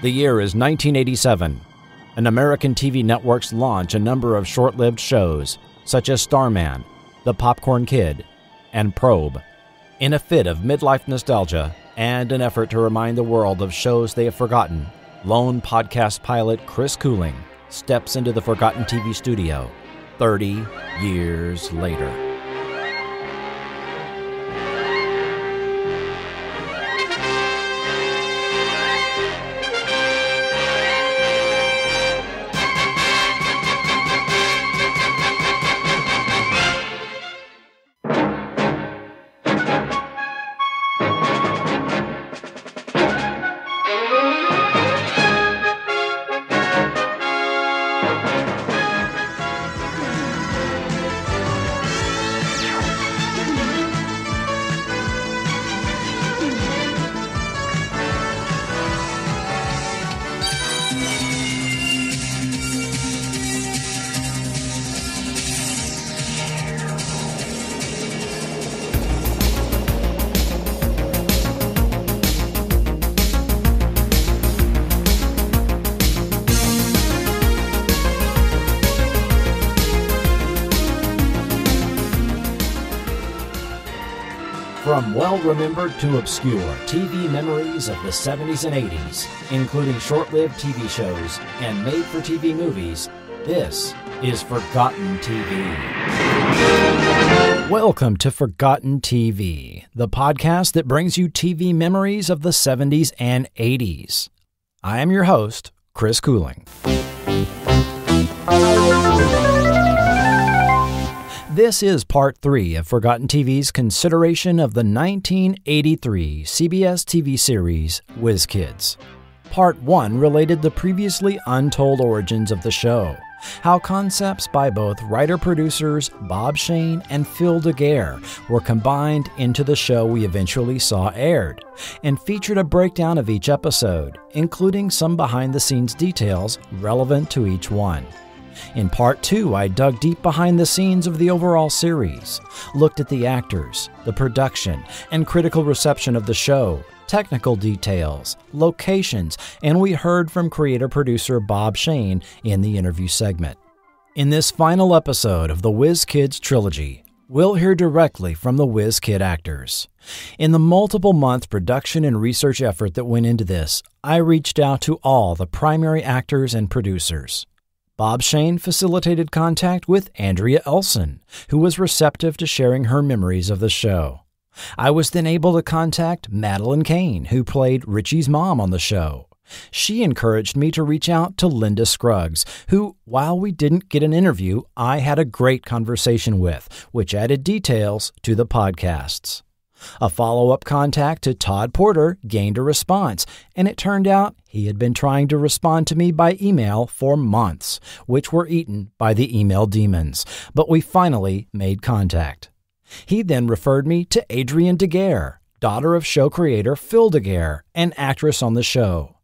The year is 1987, and American TV networks launch a number of short-lived shows, such as Starman, The Popcorn Kid, and Probe. In a fit of midlife nostalgia and an effort to remind the world of shows they have forgotten, lone podcast pilot Chris Cooling steps into the Forgotten TV studio 30 years later. From well-remembered to obscure TV memories of the 70s and 80s, including short-lived TV shows and made-for-TV movies, this is Forgotten TV. Welcome to Forgotten TV, the podcast that brings you TV memories of the 70s and 80s. I am your host, Chris Cooling. This is part 3 of Forgotten TV's consideration of the 1983 CBS TV series Whiz Kids. Part 1 related the previously untold origins of the show, how concepts by both writer-producers Bob Shane and Phil DeGuere were combined into the show we eventually saw aired, and featured a breakdown of each episode, including some behind-the-scenes details relevant to each one. In Part 2, I dug deep behind the scenes of the overall series, looked at the actors, the production, and critical reception of the show, technical details, locations, and we heard from creator-producer Bob Shane in the interview segment. In this final episode of the Whiz Kids trilogy, we'll hear directly from the Whiz Kid actors. In the multiple-month production and research effort that went into this, I reached out to all the primary actors and producers. Bob Shane facilitated contact with Andrea Elson, who was receptive to sharing her memories of the show. I was then able to contact Madelyn Cain, who played Richie's mom on the show. She encouraged me to reach out to Linda Scruggs, who, while we didn't get an interview, I had a great conversation with, which added details to the podcasts. A follow-up contact to Todd Porter gained a response, and it turned out he had been trying to respond to me by email for months, which were eaten by the email demons, but we finally made contact. He then referred me to Adrienne DeGuere, daughter of show creator Phil DeGuere, and actress on the show.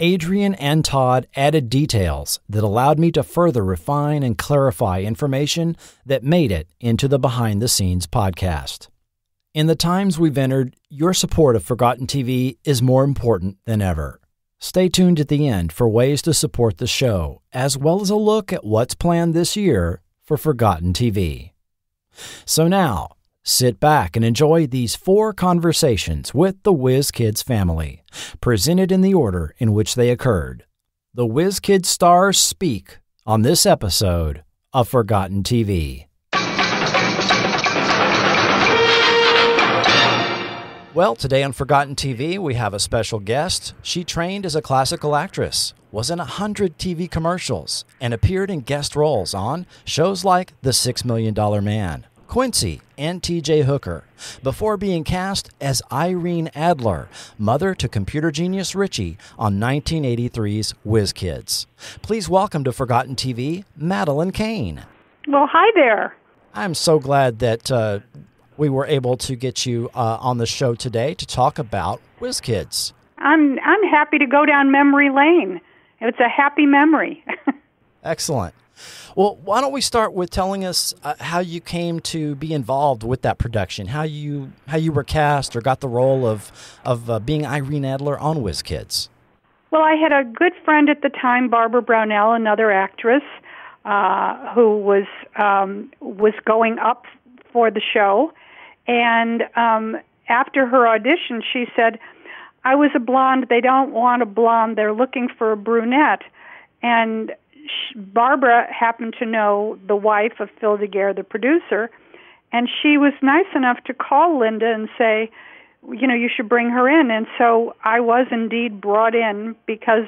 Adrienne and Todd added details that allowed me to further refine and clarify information that made it into the behind-the-scenes podcast. In the times we've entered, your support of Forgotten TV is more important than ever. Stay tuned at the end for ways to support the show, as well as a look at what's planned this year for Forgotten TV. So now, sit back and enjoy these 4 conversations with the Whiz Kids family, presented in the order in which they occurred. The Whiz Kids stars speak on this episode of Forgotten TV. Well, today on Forgotten TV, we have a special guest. She trained as a classical actress, was in 100 TV commercials, and appeared in guest roles on shows like The $6 Million Man, Quincy, and T.J. Hooker, before being cast as Irene Adler, mother to computer genius Richie on 1983's Whiz Kids. Please welcome to Forgotten TV, Madelyn Cain. Well, hi there. I'm so glad that we were able to get you on the show today to talk about Whiz Kids. I'm happy to go down memory lane. It's a happy memory. Excellent. Well, why don't we start with telling us how you came to be involved with that production, how you were cast or got the role of being Irene Adler on Whiz Kids. Well, I had a good friend at the time, Barbara Brownell, another actress, who was going up for the show, and after her audition, she said, "I was a blonde. They don't want a blonde. They're looking for a brunette." And Barbara happened to know the wife of Phil DeGuere, the producer, and she was nice enough to call Linda and say, you should bring her in. And so I was indeed brought in because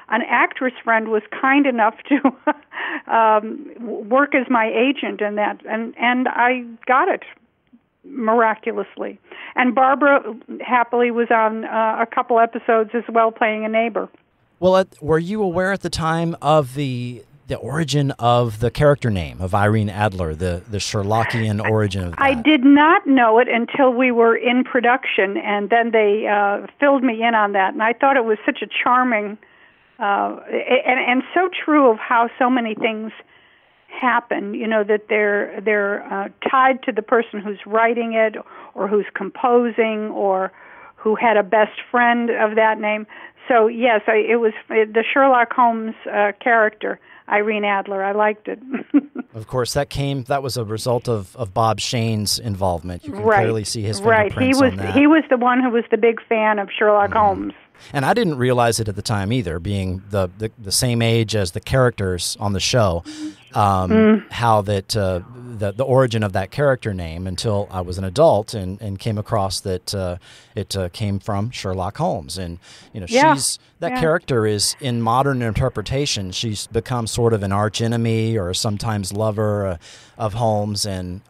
an actress friend was kind enough to work as my agent in that, and I got it miraculously. And Barbara happily was on a couple episodes as well, playing a neighbor. Well, were you aware at the time of the origin of the character name of Irene Adler, the Sherlockian origin of that? I did not know it until we were in production, and then they filled me in on that. And I thought it was such a charming and so true of how so many things happen. That they're tied to the person who's writing it, or who's composing, or who had a best friend of that name. So yes, it was the Sherlock Holmes character, Irene Adler. I liked it. Of course, that was a result of Bob Shane's involvement. You can clearly see his fingerprints on that. He was the one who was the big fan of Sherlock Holmes. And I didn't realize it at the time either, being the same age as the characters on the show, how that the origin of that character name, until I was an adult and came across that it came from Sherlock Holmes. And that character is, in modern interpretation, she's become sort of an archenemy or sometimes lover of Holmes, and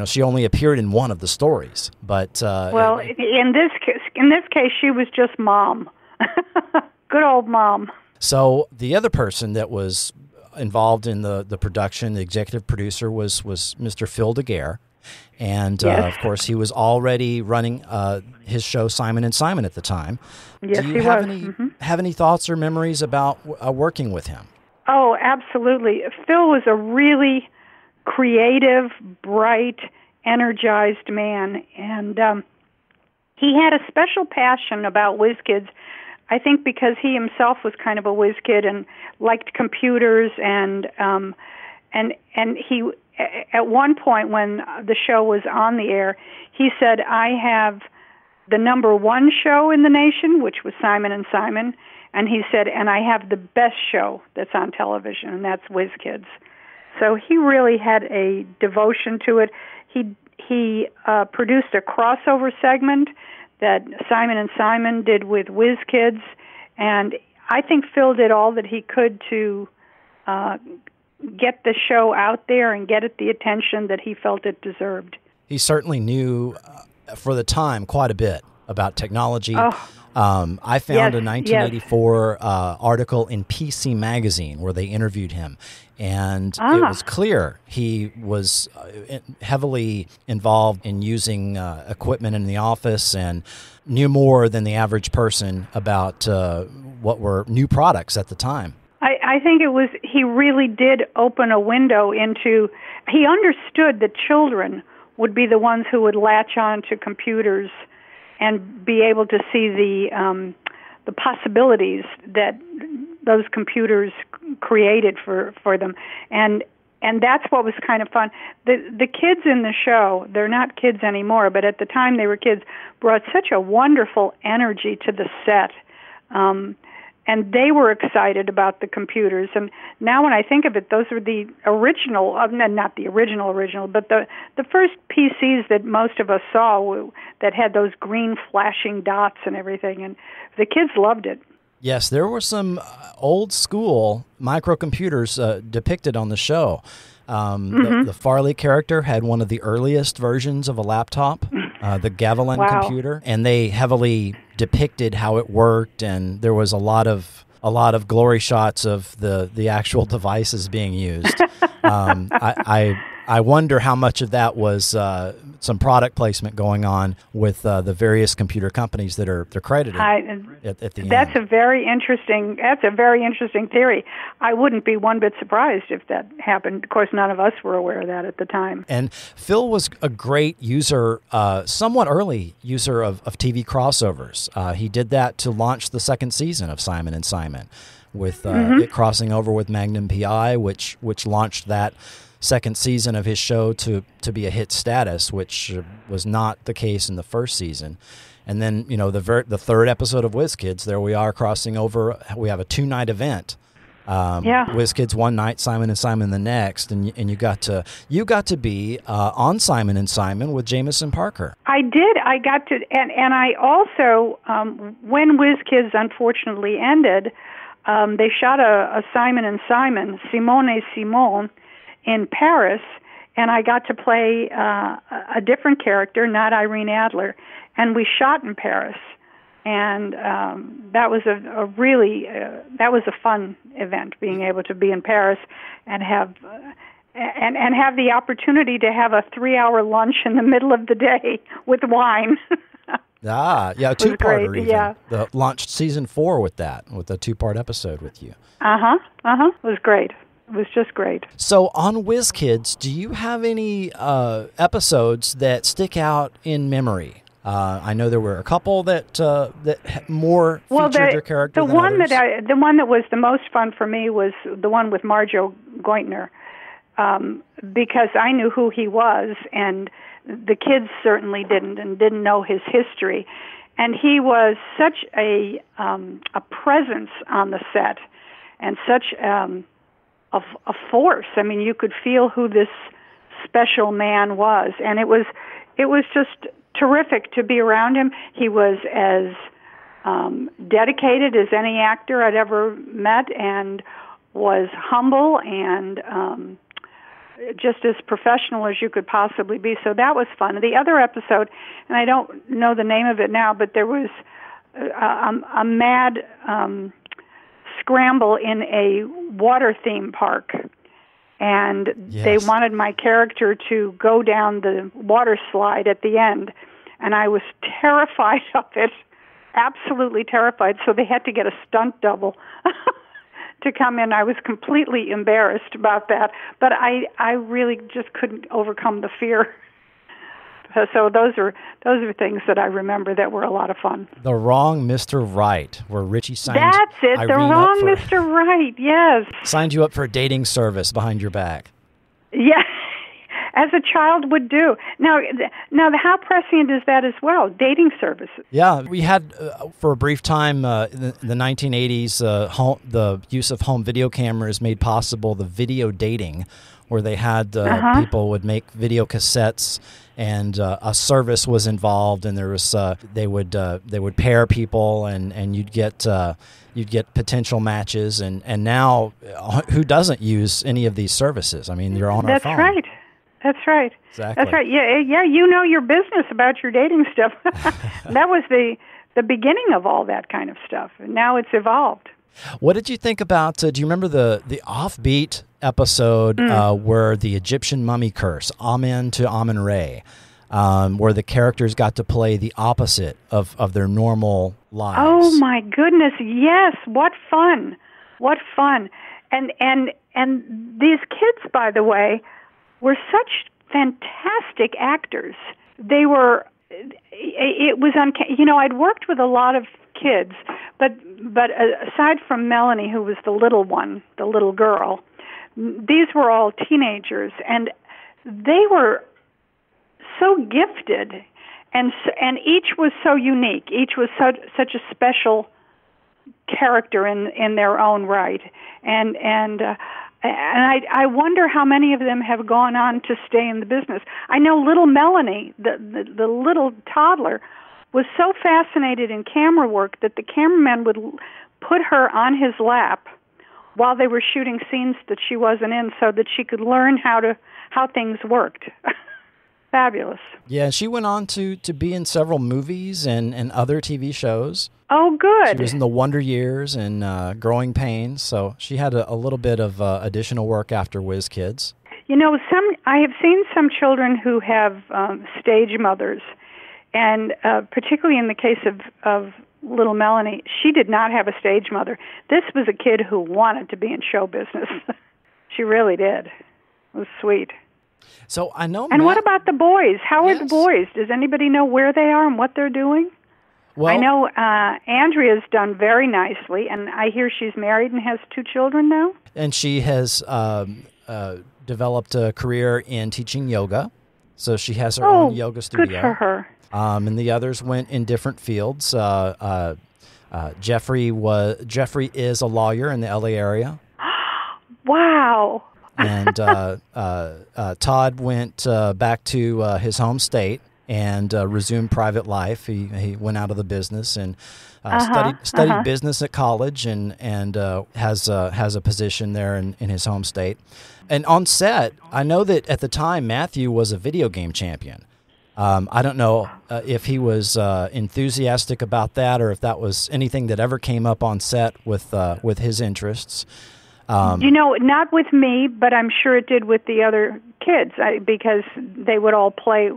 she only appeared in one of the stories. But in this case, she was just Mom. Good old Mom. So the other person that was involved in the production, the executive producer, was Mr. Phil DeGuere. And, of course, he was already running his show Simon & Simon at the time. Yes, Do you have any thoughts or memories about working with him? Oh, absolutely. Phil was a really creative, bright, energized man. And he had a special passion about Whiz Kids, I think because he himself was kind of a whiz kid and liked computers, and he, at one point when the show was on the air, he said, "I have the number one show in the nation, which was Simon & Simon," and he said, "and I have the best show that's on television, and that's Whiz Kids." So he really had a devotion to it. He produced a crossover segment that Simon & Simon did with Whiz Kids, and I think Phil did all that he could to get the show out there and get it the attention that he felt it deserved. He certainly knew, for the time, quite a bit about technology. I found a 1984 article in PC Magazine where they interviewed him, and it was clear he was heavily involved in using equipment in the office and knew more than the average person about what were new products at the time. I think he really did open a window into, he understood that children would be the ones who would latch on to computers and be able to see the possibilities that those computers created for them, and that's what was kind of fun. The kids in the show, they're not kids anymore, but at the time they were kids, brought such a wonderful energy to the set, and they were excited about the computers. And now when I think of it, those were the original, not the original, but the first PCs that most of us saw that had those green flashing dots and everything, and the kids loved it. Yes, there were some old school microcomputers depicted on the show. The Farley character had one of the earliest versions of a laptop, the Gavilan computer, and they heavily depicted how it worked, and there was a lot of glory shots of the actual devices being used. I wonder how much of that was some product placement going on with the various computer companies that they're credited at the end. That's a very interesting theory. I wouldn't be one bit surprised if that happened. Of course, none of us were aware of that at the time. And Phil was a great user, somewhat early user of TV crossovers. He did that to launch the second season of Simon and Simon, with it crossing over with Magnum PI, which launched that second season of his show to be a hit status, which was not the case in the first season. And then, the third episode of Whiz Kids, there we are crossing over. We have a 2-night event. Whiz Kids one night, Simon and Simon the next, and you got to be on Simon and Simon with Jameson Parker. I did. I got to, and I also, when Whiz Kids unfortunately ended, they shot a Simon and Simon, Simone et Simone, in Paris, and I got to play a different character, not Irene Adler, and we shot in Paris, and that was a really fun event, being able to be in Paris and have the opportunity to have a 3-hour lunch in the middle of the day with wine. A two-parter even. Yeah. Launched season 4 with a 2-part episode with you. It was great. It was just great. So on Whiz Kids, do you have any episodes that stick out in memory? I know there were a couple that more featured your character than others. The one that was the most fun for me was the one with Marjo Gointner, because I knew who he was, and the kids certainly didn't know his history. And he was such a presence on the set, and such a force. I mean, you could feel who this special man was, and it was just terrific to be around him. He was as dedicated as any actor I'd ever met, and was humble and just as professional as you could possibly be. So that was fun. The other episode, and I don't know the name of it now, but there was a mad scramble in a water theme park, and they wanted my character to go down the water slide at the end, and I was terrified of it, absolutely terrified, so they had to get a stunt double to come in. I was completely embarrassed about that, but I really just couldn't overcome the fear. So those are things that I remember that were a lot of fun. The Wrong Mr. Right, where Richie signed That's it, Irene The Wrong Mr. Right, yes. Signed you up for a dating service behind your back. Yeah, as a child would do. Now, how prescient is that as well, dating services? Yeah, we had, for a brief time, in the 1980s, the use of home video cameras made possible the video dating, where they had people would make video cassettes, and a service was involved, and there was they would pair people, and you'd get potential matches, and now who doesn't use any of these services? I mean, you're on our phone. That's right. Exactly. That's right. Yeah. You know your business about your dating stuff. That was the beginning of all that kind of stuff, and now it's evolved. What did you think about? Do you remember the offbeat episode where the Egyptian mummy curse, Amen to Amen-Re, where the characters got to play the opposite of their normal lives? Oh my goodness! Yes, what fun! What fun! And these kids, by the way, were such fantastic actors. They were. It was I'd worked with a lot of kids, but aside from Melanie, who was the little one, the little girl, these were all teenagers, and they were so gifted, and each was so unique. Each was such a special character in their own right, and I wonder how many of them have gone on to stay in the business. I know little Melanie, the little toddler, was so fascinated in camera work that the cameraman would put her on his lap while they were shooting scenes that she wasn't in, so that she could learn how things worked. Fabulous. Yeah, she went on to be in several movies and other TV shows. Oh, good. She was in The Wonder Years and Growing Pains, so she had a little bit of additional work after Whiz Kids. I have seen some children who have stage mothers, and particularly in the case of little Melanie, she did not have a stage mother. This was a kid who wanted to be in show business. She really did. It was sweet. So I know. And what about the boys? How are the boys? Does anybody know where they are and what they're doing? Well, I know Andrea's done very nicely, and I hear she's married and has 2 children now. And she has developed a career in teaching yoga, so she has her own yoga studio. Good for her. And the others went in different fields. Jeffrey is a lawyer in the LA area. Wow. And Todd went back to his home state and resumed private life. He went out of the business and studied business at college and has a position there in his home state. And on set, I know that at the time Matthew was a video game champion. I don't know if he was enthusiastic about that or if that was anything that ever came up on set with his interests. Not with me, but I'm sure it did with the other kids because they would all play,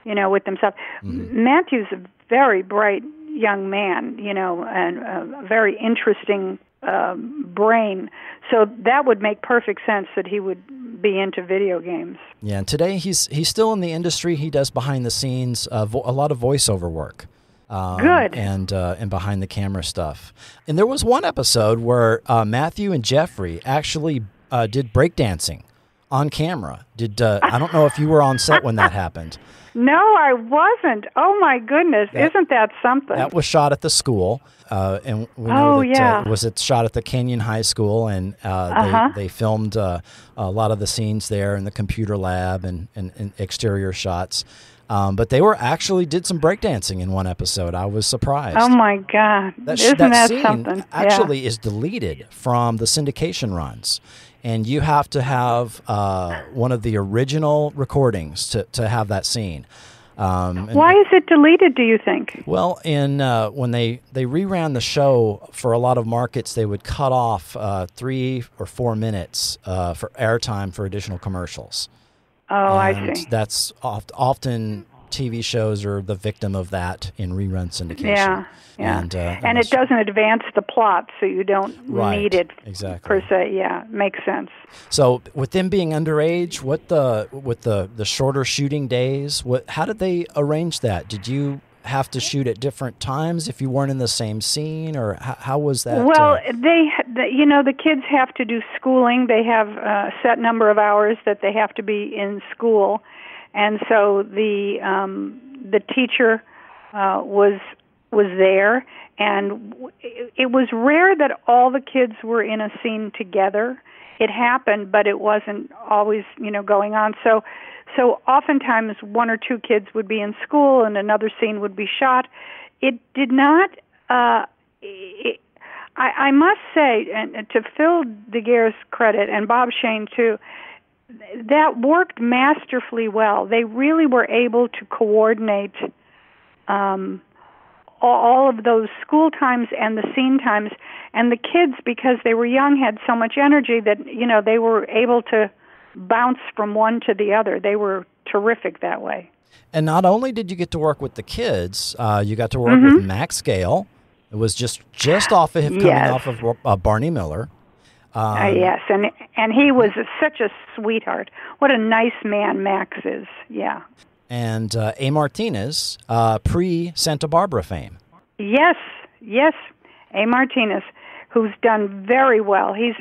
with themselves. Mm-hmm. Matthew's a very bright young man, and a very interesting brain. So that would make perfect sense that he would be into video games. Yeah, and today he's still in the industry. He does behind the scenes a lot of voiceover work. Good. And behind the camera stuff. And there was one episode where Matthew and Jeffrey actually did breakdancing on camera. I don't know if you were on set when that happened. No, I wasn't. Oh my goodness, isn't that something? That was shot at the school, and we know that shot at the Canyon High School, and they filmed a lot of the scenes there in the computer lab and exterior shots. But they did some breakdancing in one episode. I was surprised. Oh my God! Isn't that scene something? Actually is deleted from the syndication runs, and you have to have one of the original recordings to have that scene. Why is it deleted, do you think? Well, when they reran the show for a lot of markets, they would cut off 3 or 4 minutes for airtime for additional commercials. Oh, I see. That's often TV shows are the victim of that in rerun syndication. Yeah. And it doesn't advance the plot, so you don't need it per se. Yeah, makes sense. So with them being underage, with the shorter shooting days, how did they arrange that? Did you have to shoot at different times if you weren't in the same scene, or how was that? Well, the kids have to do schooling. They have a set number of hours that they have to be in school, and so the teacher was there, and it was rare that all the kids were in a scene together. It happened, but it wasn't always going on. So oftentimes 1 or 2 kids would be in school and another scene would be shot. It did not, I must say, and to Phil DeGuere's credit, and Bob Shane too, that worked masterfully well. They really were able to coordinate all of those school times and the scene times. And the kids, because they were young, had so much energy that, they were able to bounce from one to the other. They were terrific that way. And not only did you get to work with the kids, you got to work with Max Gale. It was just off of him coming off of Barney Miller. Yes, and he was such a sweetheart. What a nice man Max is. Yeah. And A. Martinez, pre-Santa Barbara fame. Yes, A. Martinez, who's done very well. He's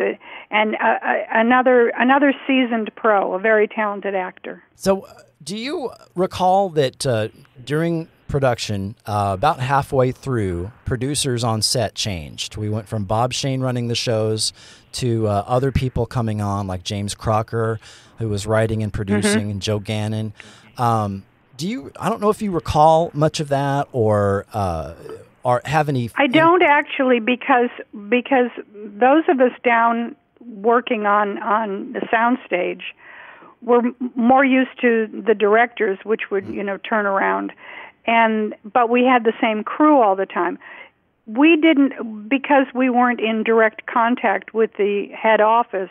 another seasoned pro, a very talented actor. So, do you recall that during production, about halfway through, producers on set changed? We went from Bob Shane running the shows to other people coming on, like James Crocker, who was writing and producing, and Joe Gannon. I don't know if you recall much of that or have any... I don't actually, because those of us down working on the soundstage were more used to the directors, which would, turn around. But we had the same crew all the time. We didn't, because we weren't in direct contact with the head office,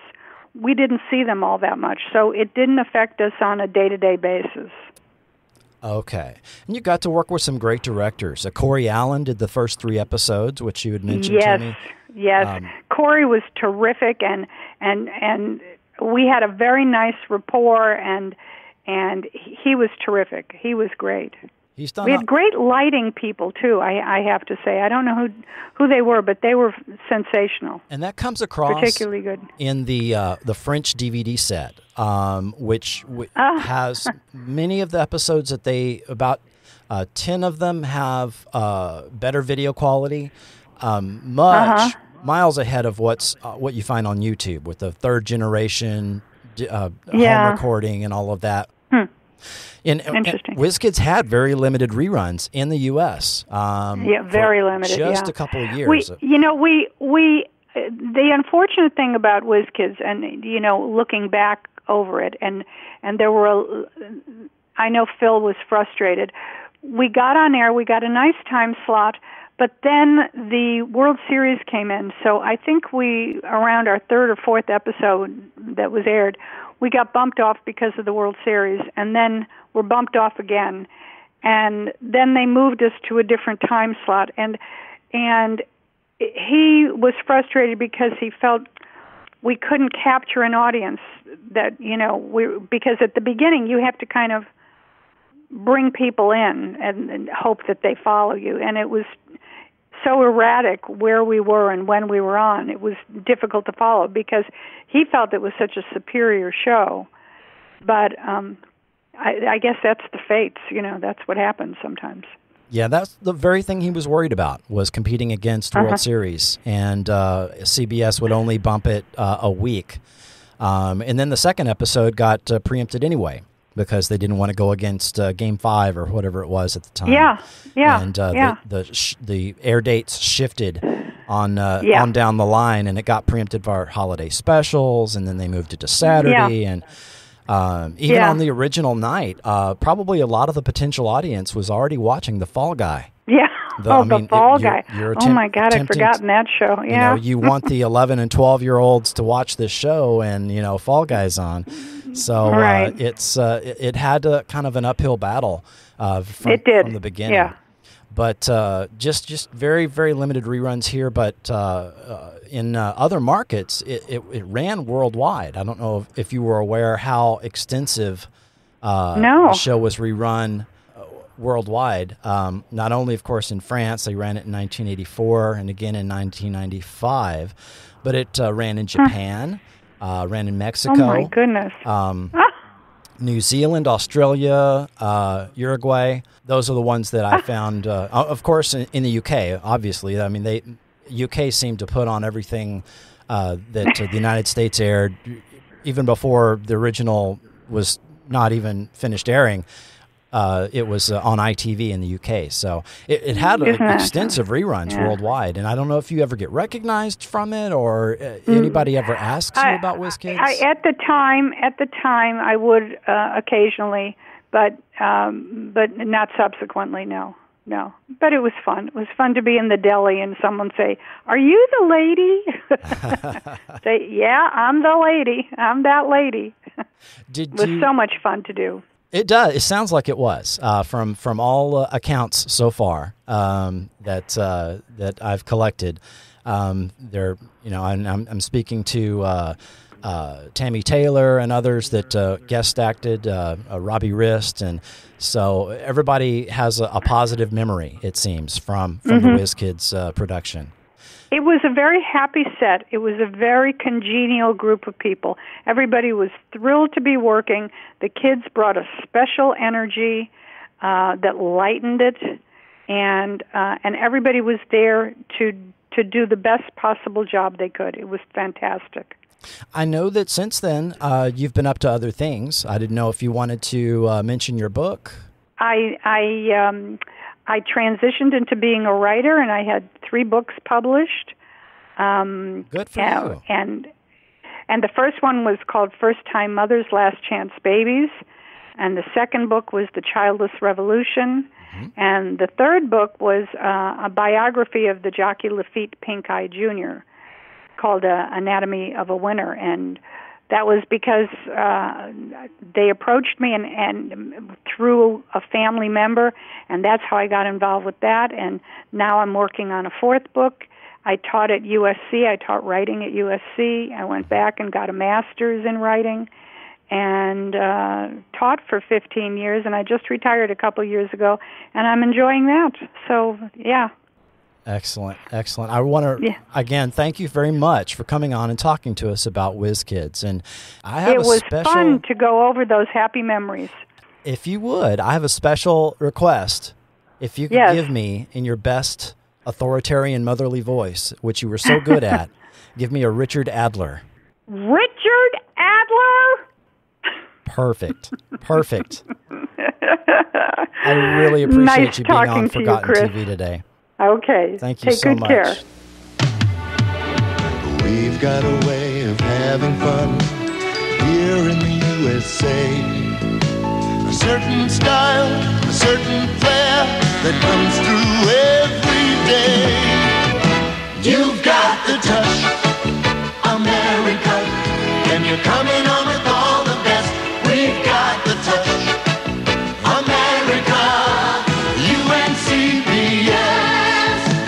we didn't see them all that much, so it didn't affect us on a day-to-day basis. Okay. And you got to work with some great directors. Corey Allen did the first 3 episodes, which you had mentioned to me. Yes. Corey was terrific, and we had a very nice rapport, and he was terrific. He was great. We had great lighting people, too, I have to say. I don't know who they were, but they were sensational. And that comes across particularly good in the French DVD set, which has many of the episodes that about 10 of them have better video quality, miles ahead of what you find on YouTube with the 3rd generation home recording and all of that. Interesting. Whiz Kids had very limited reruns in the U.S. Very limited. Just a couple of years. The unfortunate thing about Whiz Kids, and looking back over it, and there were, I know Phil was frustrated. We got on air, we got a nice time slot, but then the World Series came in. So I think around our 3rd or 4th episode that was aired, we got bumped off because of the World Series, and then we're bumped off again. And then they moved us to a different time slot, and he was frustrated because he felt we couldn't capture an audience that, because at the beginning you have to kind of bring people in and hope that they follow you. And it was so erratic where we were and when we were on. It was difficult to follow because he felt it was such a superior show. But I guess that's the fates. That's what happens sometimes. Yeah, that's the very thing he was worried about, was competing against World Series. And CBS would only bump it a week. And then the second episode got preempted anyway, because they didn't want to go against Game 5 or whatever it was at the time. Yeah. And the air dates shifted on down the line, and it got preempted for our holiday specials, and then they moved it to Saturday. And even on the original night, probably a lot of the potential audience was already watching The Fall Guy. Yeah. The Fall Guy. Oh, my God, I'd forgotten that show. Yeah. You want the 11 and 12-year-olds to watch this show, and, Fall Guy's on. So it had kind of an uphill battle from the beginning. Yeah. But just very, very limited reruns here. But in other markets, it ran worldwide. I don't know if you were aware how extensive the show was rerun worldwide. Not only, of course, in France, they ran it in 1984 and again in 1995, but it ran in Japan, ran in Mexico. Oh, my goodness. New Zealand, Australia, Uruguay. Those are the ones that I found. Of course, in the UK, obviously. I mean, UK seemed to put on everything that the United States aired, even before the original was not even finished airing. It was on ITV in the UK. So it had extensive reruns worldwide. And I don't know if you ever get recognized from it, or anybody ever asks you about Whiz Kids? At the time, I would occasionally, but not subsequently, no. But it was fun. It was fun to be in the deli and someone say, "Are you the lady?" Say, "Yeah, I'm the lady. I'm that lady." It was so much fun to do. It does. It sounds like it was from all accounts so far that I've collected. There, I'm speaking to Tammy Taylor and others that guest acted, Robbie Rist, and so everybody has a positive memory, it seems, from the Whiz Kids production. It was a very happy set. It was a very congenial group of people. Everybody was thrilled to be working. The kids brought a special energy that lightened it, and everybody was there to do the best possible job they could. It was fantastic. I know that since then you've been up to other things. I didn't know if you wanted to mention your book. I transitioned into being a writer, and I had 3 books published. Good for you. And the first one was called First Time Mothers, Last Chance Babies. And the second book was The Childless Revolution. And the third book was a biography of the jockey Lafitte Pink Eye Jr. called Anatomy of a Winner. And that was because they approached me and through a family member, and that's how I got involved with that. And now I'm working on a fourth book. I taught at USC. I taught writing at USC. I went back and got a master's in writing and taught for 15 years, and I just retired a couple years ago, and I'm enjoying that. So, yeah. Excellent, excellent. I want to, again, thank you very much for coming on and talking to us about Whiz Kids. And I have It was fun to go over those happy memories. If you would, I have a special request. If you could give me, in your best authoritarian motherly voice, which you were so good at, give me a Richard Adler. Richard Adler? Perfect. I really appreciate you being on Forgotten TV today. Okay. Thank you so much. Take good care. We've got a way of having fun here in the USA. A certain style, a certain flair that comes through every day. You've got the touch, America, and you're coming on with all the best. We've got the touch, America, UNCBS.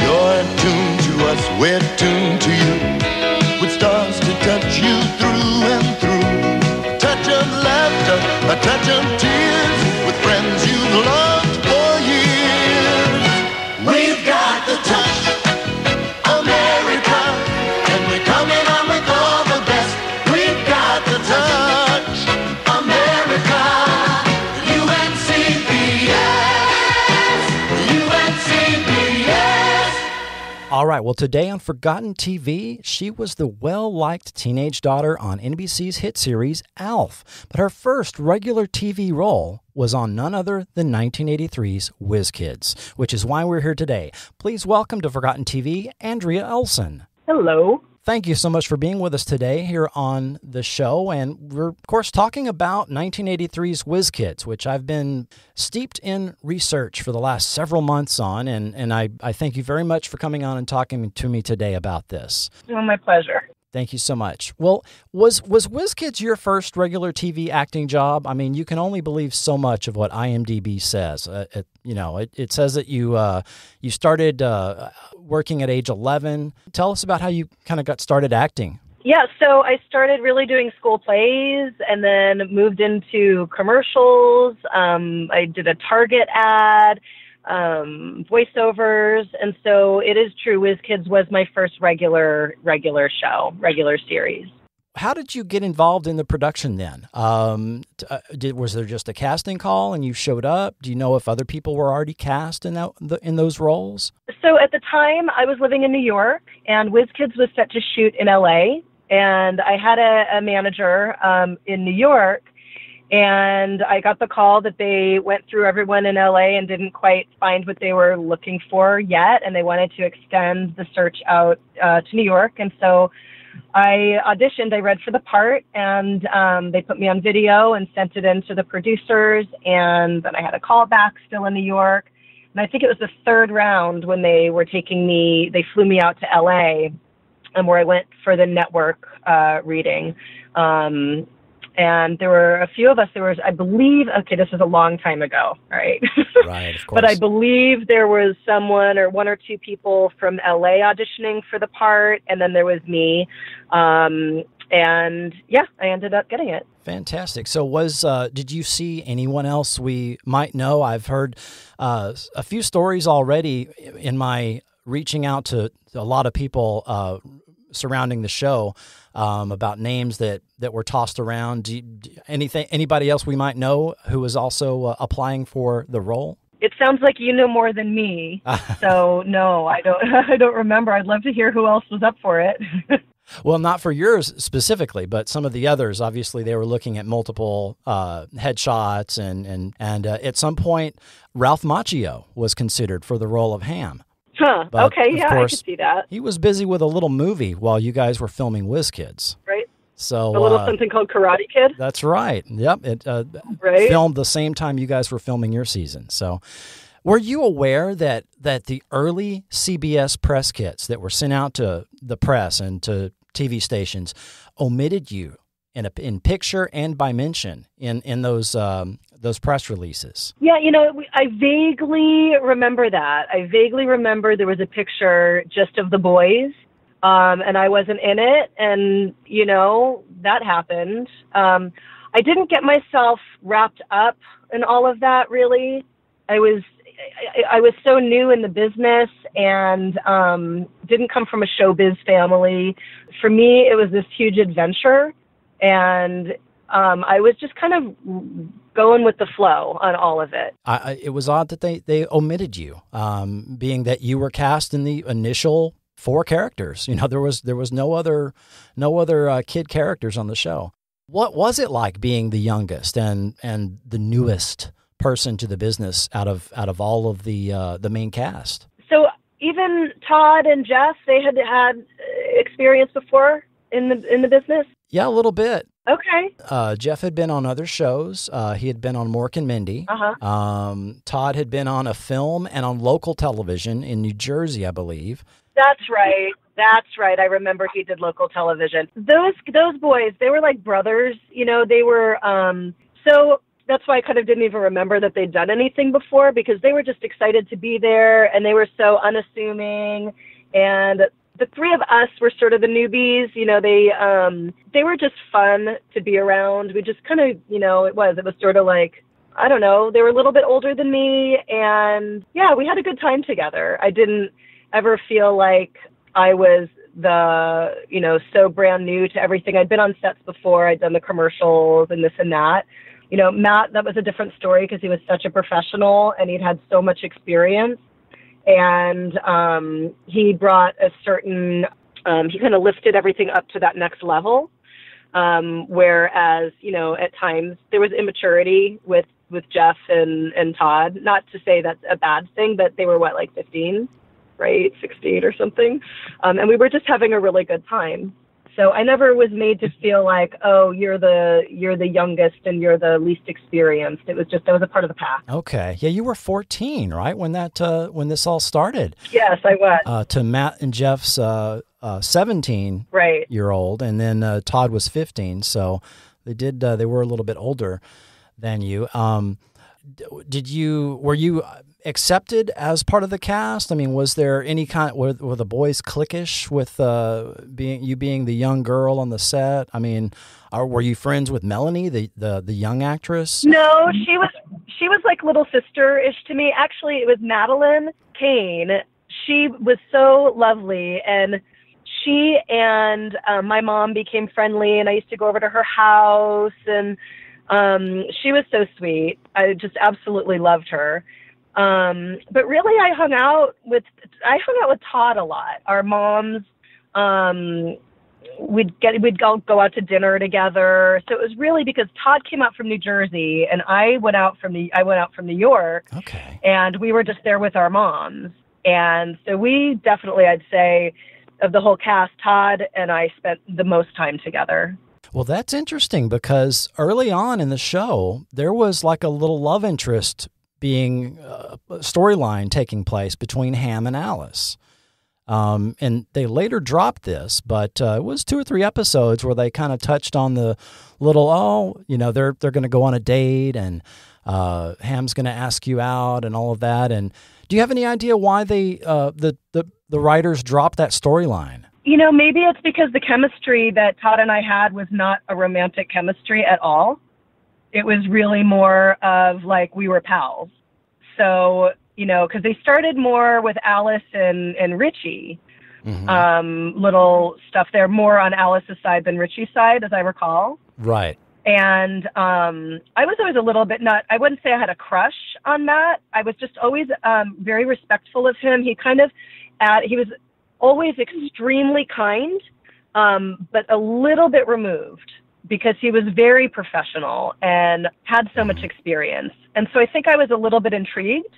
You're tuned to us, we're tuned to you, with stars to touch you through and through. A touch of laughter, a touch of tears, with friends you've loved for years. We've got the touch, America, and we're coming on with all the best. We've got the touch, America, UNCBS, UNCBS. All right, well, today on Forgotten TV, she was the well-liked teenage daughter on NBC's hit series Alf, but her first regular TV role was on none other than 1983's Whiz Kids, which is why we're here today. Please welcome to Forgotten TV, Andrea Elson. Hello. Thank you so much for being with us today here on the show. And we're, of course, talking about 1983's Whiz Kids, which I've been steeped in research for the last several months on. And I thank you very much for coming on and talking to me today about this. Oh, my pleasure. Thank you so much. Well, was Whiz Kids your first regular TV acting job? I mean, you can only believe so much of what IMDb says. It says that you started working at age 11. Tell us about how you kind of got started acting. Yeah, so I started really doing school plays and then moved into commercials. I did a Target ad, voiceovers, and so it is true, Whiz Kids was my first regular series. How did you get involved in the production then? Was there just a casting call and you showed up? Do you know if other people were already cast in those roles? So at the time, I was living in New York, and Whiz Kids was set to shoot in LA, and I had a manager in New York, and I got the call that they went through everyone in LA and didn't quite find what they were looking for yet, and they wanted to extend the search out to New York. And so I auditioned, I read for the part, and they put me on video and sent it in to the producers, and then I had a call back still in New York. And I think it was the third round when they flew me out to LA, and where I went for the network reading. And there were a few of us. There was, I believe, this is a long time ago, right? Right, of course. But I believe there was one or two people from LA auditioning for the part, and then there was me. And yeah, I ended up getting it. Fantastic. So did you see anyone else we might know? I've heard a few stories already in my reaching out to a lot of people surrounding the show about names that were tossed around. Anybody else we might know who was also applying for the role? It sounds like you know more than me. So no, I don't remember. I'd love to hear who else was up for it. Well, not for yours specifically, but some of the others. Obviously, they were looking at multiple headshots, and at some point, Ralph Macchio was considered for the role of Ham. Huh. But okay, yeah, course, I could see that. He was busy with a little movie while you guys were filming Whiz Kids. Right. So a little something called Karate Kid. That's right. Yep. It right? filmed the same time you guys were filming your season. So were you aware that the early CBS press kits that were sent out to the press and to TV stations omitted you in picture and by mention in those press releases. Yeah, I vaguely remember that. I vaguely remember there was a picture just of the boys, and I wasn't in it, and, that happened. I didn't get myself wrapped up in all of that, really. I was so new in the business and didn't come from a showbiz family. For me, it was this huge adventure, and I was just kind of going with the flow on all of it. It was odd that they omitted you, being that you were cast in the initial 4 characters. There was no other kid characters on the show. What was it like being the youngest and the newest person to the business out of all of the main cast? So even Todd and Jeff, they had experience before in the business? Yeah, a little bit. Okay. Jeff had been on other shows. He had been on Mork and Mindy. Uh-huh. Todd had been on a film and on local television in New Jersey, I believe. That's right. I remember he did local television. Those boys, they were like brothers. They were, so that's why I kind of didn't even remember that they'd done anything before, because they were just excited to be there and they were so unassuming. And the 3 of us were sort of the newbies. They were just fun to be around. We just kind of, it was sort of like, I don't know, they were a little bit older than me, and yeah, we had a good time together. I didn't ever feel like I was so brand new to everything. I'd been on sets before. I'd done the commercials and this and that. Matt, that was a different story because he was such a professional and he'd had so much experience. And he brought a certain, he kind of lifted everything up to that next level. Whereas, at times there was immaturity with Jeff and Todd. Not to say that's a bad thing, but they were 15? Right, 16 or something. And we were just having a really good time. So I never was made to feel like, oh, you're the youngest and you're the least experienced. It was just, that was a part of the pack. Okay. Yeah, you were 14, right, when this all started? Yes, I was. To Matt and Jeff's 17-year-old, and then Todd was 15. So they were a little bit older than you. Were you accepted as part of the cast? I mean, was there any were the boys cliquish with being the young girl on the set? I mean, were you friends with Melanie, the young actress? No, she was like little sister-ish to me. Actually, it was Madelyn, Cain. She was so lovely, and she and my mom became friendly, and I used to go over to her house, and she was so sweet. I just absolutely loved her. But really, I hung out with Todd a lot. Our moms, we'd go out to dinner together. So it was really because Todd came out from New Jersey and I went out from New York. Okay. And we were just there with our moms. And so we definitely, I'd say, of the whole cast, Todd and I spent the most time together. Well, that's interesting because early on in the show, there was like a little love interest being a storyline taking place between Ham and Alice. And they later dropped this, but it was 2 or 3 episodes where they kind of touched on the little, they're going to go on a date and Ham's going to ask you out and all of that. And do you have any idea why the writers dropped that storyline? Maybe it's because the chemistry that Todd and I had was not a romantic chemistry at all. It was really more of like we were pals. So, because they started more with Alice and Richie, little stuff there, more on Alice's side than Richie's side, as I recall. Right. And I was always a little bit I wouldn't say I had a crush on Matt. I was just always very respectful of him. He was always extremely kind, but a little bit removed, because he was very professional and had so much experience. And so I think I was a little bit intrigued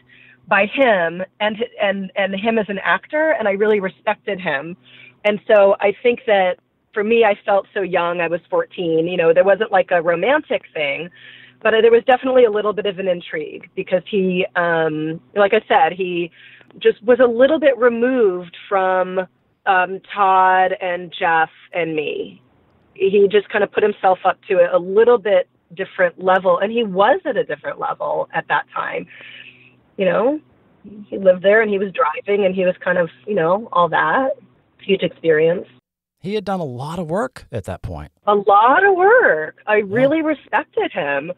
by him and him as an actor, and I really respected him. And so I think that for me, I felt so young. I was 14. There wasn't like a romantic thing, but there was definitely a little bit of an intrigue because he, like I said, he just was a little bit removed from Todd and Jeff and me. he just kind of put himself up to a little bit different level, and he was at a different level at that time. You know, he lived there and he was driving and he was kind of, you know, all that. Huge experience. He had done a lot of work at that point. A lot of work. I really respected him.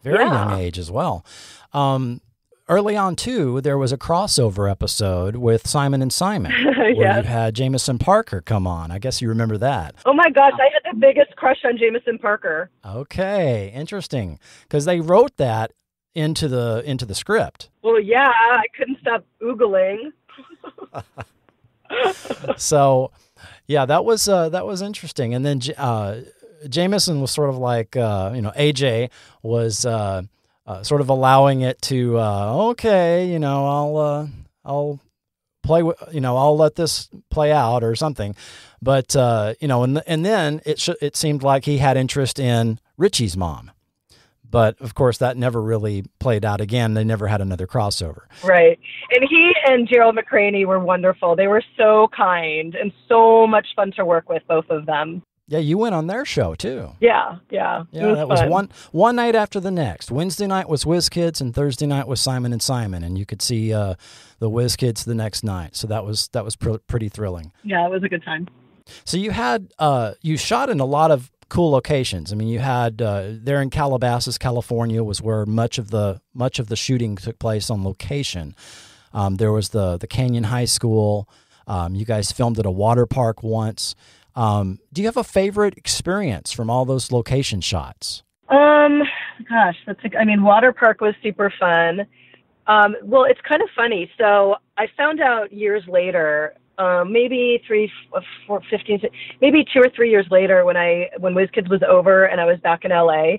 Very young age as well. Early on, too, there was a crossover episode with Simon and Simon where you had Jameson Parker come on. I guess you remember that. Oh, my gosh. I had the biggest crush on Jameson Parker. Okay. Interesting. Because they wrote that into the script. Well, yeah. I couldn't stop Googling. So, yeah, that was interesting. And then Jameson was sort of like, AJ was sort of allowing it to, okay, you know, I'll play, I'll let this play out or something. But, and then it seemed like he had interest in Richie's mom. But, of course, that never really played out again. They never had another crossover. Right. And he and Gerald McCraney were wonderful. They were so kind and so much fun to work with, both of them. Yeah, you went on their show, too. Yeah. That was one night after the next. Wednesday night was Whiz Kids, and Thursday night was Simon and Simon. And you could see the Whiz Kids the next night. So that was pretty thrilling. Yeah, it was a good time. So you had you shot in a lot of cool locations. I mean, you had there in Calabasas, California, was where much of the shooting took place on location. There was the Canyon High School. You guys filmed at a water park once. Do you have a favorite experience from all those location shots? Gosh, water park was super fun. Well, it's kind of funny. So I found out years later. Maybe 2 or 3 years later when Whiz Kids was over and I was back in LA,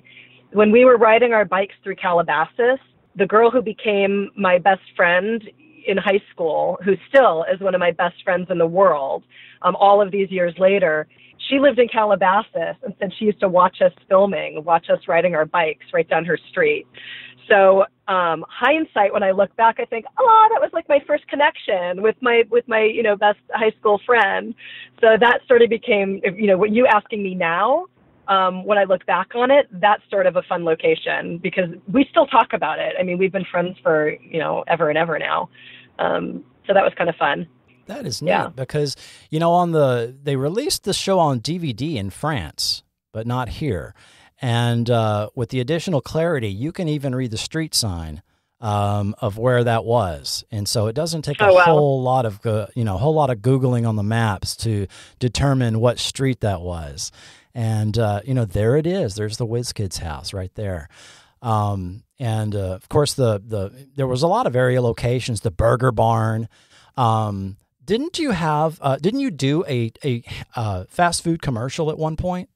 when we were riding our bikes through Calabasas, the girl who became my best friend in high school, who still is one of my best friends in the world, all of these years later, she lived in Calabasas and said she used to watch us riding our bikes right down her street. So hindsight, when I look back, I think, that was like my first connection with my best high school friend. So that sort of became, what you asking me now, when I look back on it, that's sort of a fun location because we still talk about it. I mean, we've been friends for, ever and ever now. So that was kind of fun. That is neat because, they released the show on DVD in France, but not here. And with the additional clarity, you can even read the street sign of where that was. And so it doesn't take a whole lot of Googling on the maps to determine what street that was. And, there it is. There's the Whiz Kids house right there. And of course, there was a lot of area locations, the Burger Barn. Didn't you do a fast food commercial at one point?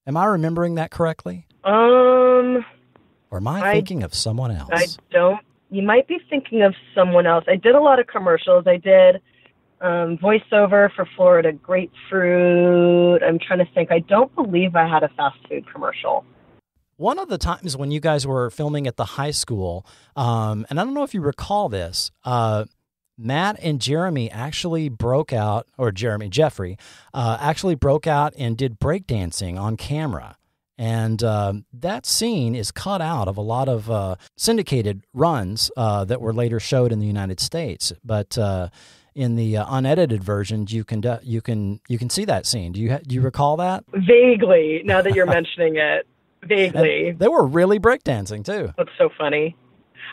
Am I remembering that correctly? Or am I thinking of someone else? You might be thinking of someone else. I did a lot of commercials. I did voiceover for Florida Grapefruit. I'm trying to think. I don't believe I had a fast food commercial. One of the times when you guys were filming at the high school, and I don't know if you recall this, Matt and Jeremy actually broke out, or Jeffrey, actually broke out and did breakdancing on camera. And that scene is cut out of a lot of syndicated runs that were later showed in the United States. But in the unedited versions, you can see that scene. Do you recall that? Vaguely, now that you're mentioning it. Vaguely. And they were really breakdancing, too. That's so funny.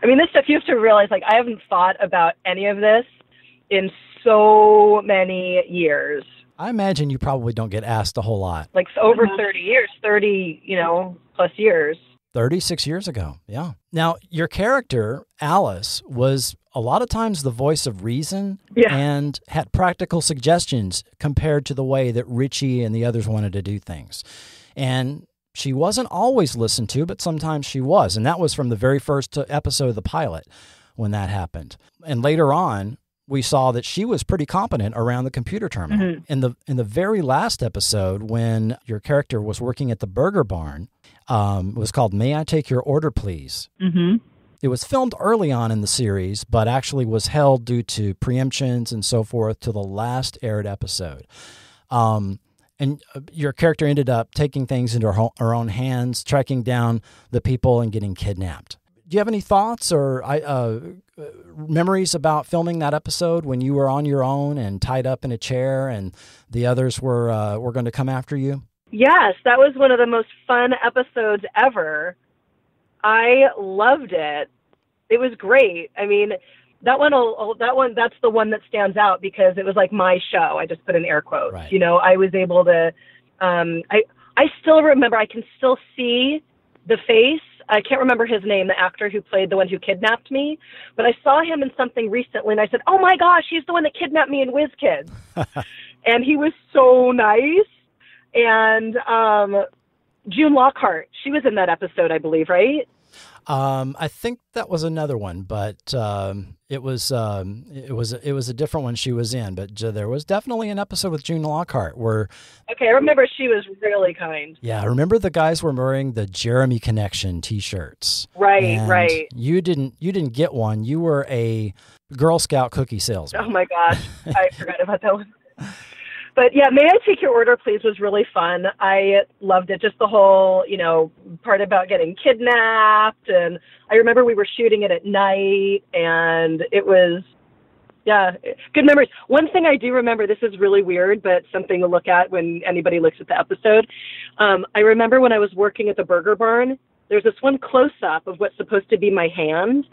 I mean, this stuff you have to realize, I haven't thought about any of this in so many years. I imagine you probably don't get asked a whole lot. Over 30 years, 30, plus years. 36 years ago, yeah. Now, your character, Alice, was a lot of times the voice of reason and had practical suggestions compared to the way that Richie and the others wanted to do things. And she wasn't always listened to, but sometimes she was. And that was from the very first episode of the pilot when that happened. And later on, we saw that she was pretty competent around the computer terminal. Mm-hmm. In the very last episode, when your character was working at the Burger Barn, it was called May I Take Your Order, Please? Mm-hmm. It was filmed early on in the series, but actually was held due to preemptions and so forth to the last aired episode. And your character ended up taking things into her own hands, tracking down the people and getting kidnapped. Do you have any thoughts or memories about filming that episode when you were on your own and tied up in a chair and the others were going to come after you? Yes, that was one of the most fun episodes ever. I loved it. It was great. I mean, that's the one that stands out because it was like my show. I just put in air quotes. Right. You know, I was able to, I still remember, I can still see the face. I can't remember his name, the actor who played the one who kidnapped me, but I saw him in something recently and I said, oh my gosh, he's the one that kidnapped me in Whiz Kids. And he was so nice. And June Lockhart, she was in that episode, I believe, right? I think that was another one, but it was a different one she was in. But there was definitely an episode with June Lockhart where. Okay, I remember she was really kind. Yeah, I remember the guys were wearing the Jeremy Connection T-shirts. Right, right. You didn't get one. You were a Girl Scout cookie salesman. Oh my gosh, I forgot about that one. But yeah, May I Take Your Order, Please was really fun. I loved it. Just the whole, part about getting kidnapped. And I remember we were shooting it at night and it was, good memories. One thing I do remember, this is really weird, but something to look at when anybody looks at the episode. I remember when I was working at the Burger Barn, there's this one close-up of what's supposed to be my hand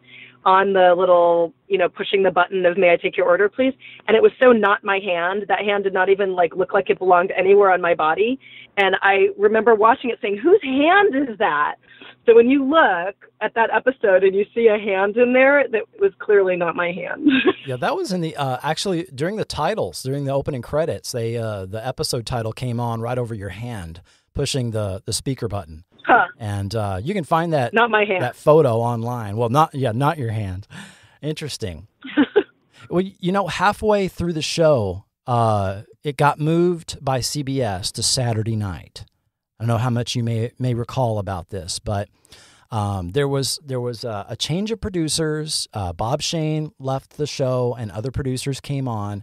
on the little, pushing the button of May I Take Your Order, Please? And it was so not my hand. That hand did not even look like it belonged anywhere on my body. And I remember watching it saying, whose hand is that? So when you look at that episode and you see a hand in there, that was clearly not my hand. Yeah, that was in the, actually during the titles, during the opening credits, the episode title came on right over your hand, pushing the speaker button. Huh. And you can find that not my hand. That photo online. Well, not your hand. Interesting. Well, halfway through the show, it got moved by CBS to Saturday night. I don't know how much you may recall about this, but there was a change of producers. Bob Shane left the show, and other producers came on,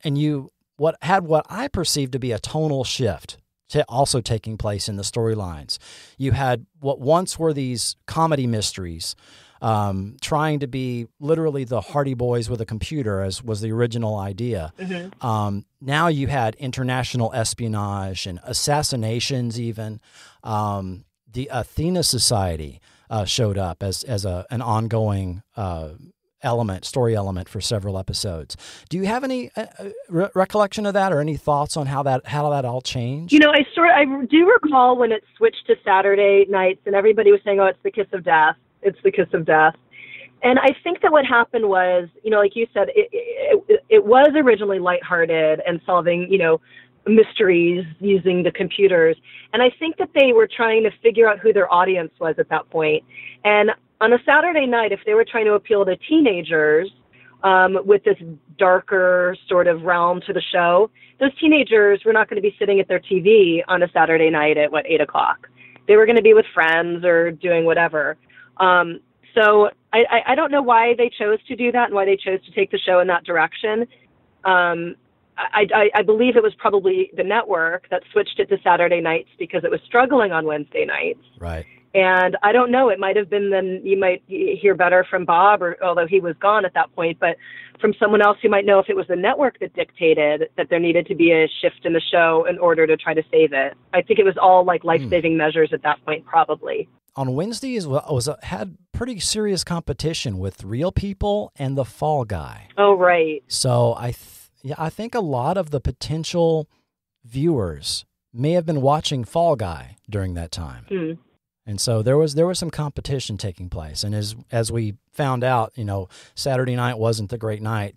and what I perceived to be a tonal shift also taking place in the storylines. You had what once were these comedy mysteries, trying to be literally the Hardy Boys with a computer, as was the original idea. Mm-hmm. Now you had international espionage and assassinations even. The Athena Society showed up as an ongoing story element for several episodes. Do you have any recollection of that, or any thoughts on how that all changed? I do recall when it switched to Saturday nights, and everybody was saying, "Oh, it's the kiss of death. It's the kiss of death." And I think that what happened was, like you said, it was originally lighthearted and solving, mysteries using the computers. And I think that they were trying to figure out who their audience was at that point. And on a Saturday night, if they were trying to appeal to teenagers with this darker sort of realm to the show, those teenagers were not going to be sitting at their TV on a Saturday night at, 8 o'clock. They were going to be with friends or doing whatever. So I don't know why they chose to do that and why they chose to take the show in that direction. I believe it was probably the network that switched it to Saturday nights because it was struggling on Wednesday nights. Right. And I don't know, it might have been then you might hear better from Bob, although he was gone at that point, but from someone else who might know if it was the network that dictated that there needed to be a shift in the show in order to try to save it. I think it was all life-saving measures at that point, probably. On Wednesdays had pretty serious competition with Real People and The Fall Guy. Oh, right. So I think a lot of the potential viewers may have been watching Fall Guy during that time. Mm. And so there was some competition taking place. And as we found out, Saturday night wasn't the great night,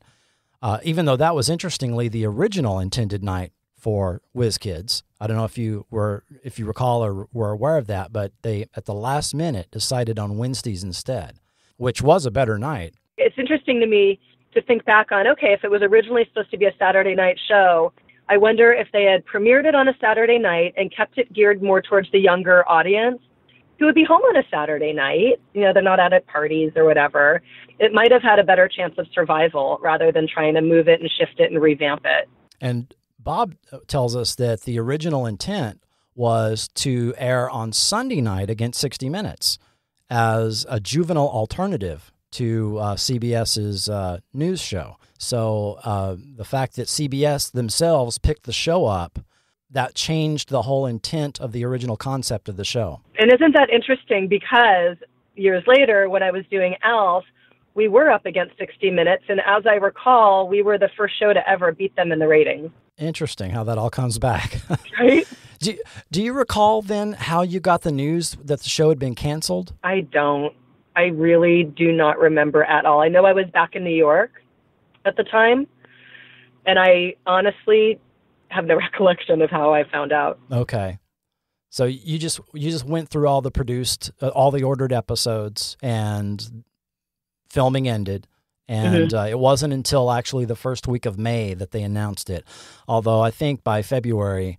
even though that was interestingly the original intended night for Whiz Kids. I don't know if you recall or were aware of that, but they at the last minute decided on Wednesdays instead, which was a better night. It's interesting to me to think back on, okay, if it was originally supposed to be a Saturday night show, I wonder if they had premiered it on a Saturday night and kept it geared more towards the younger audience who would be home on a Saturday night. They're not out at parties or whatever. It might have had a better chance of survival rather than trying to move it and shift it and revamp it. And Bob tells us that the original intent was to air on Sunday night against 60 Minutes as a juvenile alternative to CBS's news show. So the fact that CBS themselves picked the show up, that changed the whole intent of the original concept of the show. And isn't that interesting? Because years later, when I was doing ALF, we were up against 60 Minutes, and as I recall, we were the first show to ever beat them in the ratings. Interesting how that all comes back. Right? Do you recall then how you got the news that the show had been canceled? I don't. I really do not remember at all. I know I was back in New York at the time, and I honestly have no recollection of how I found out. Okay. So you just went through all the produced, all the ordered episodes, and filming ended. And it wasn't until actually the first week of May that they announced it. Although I think by February,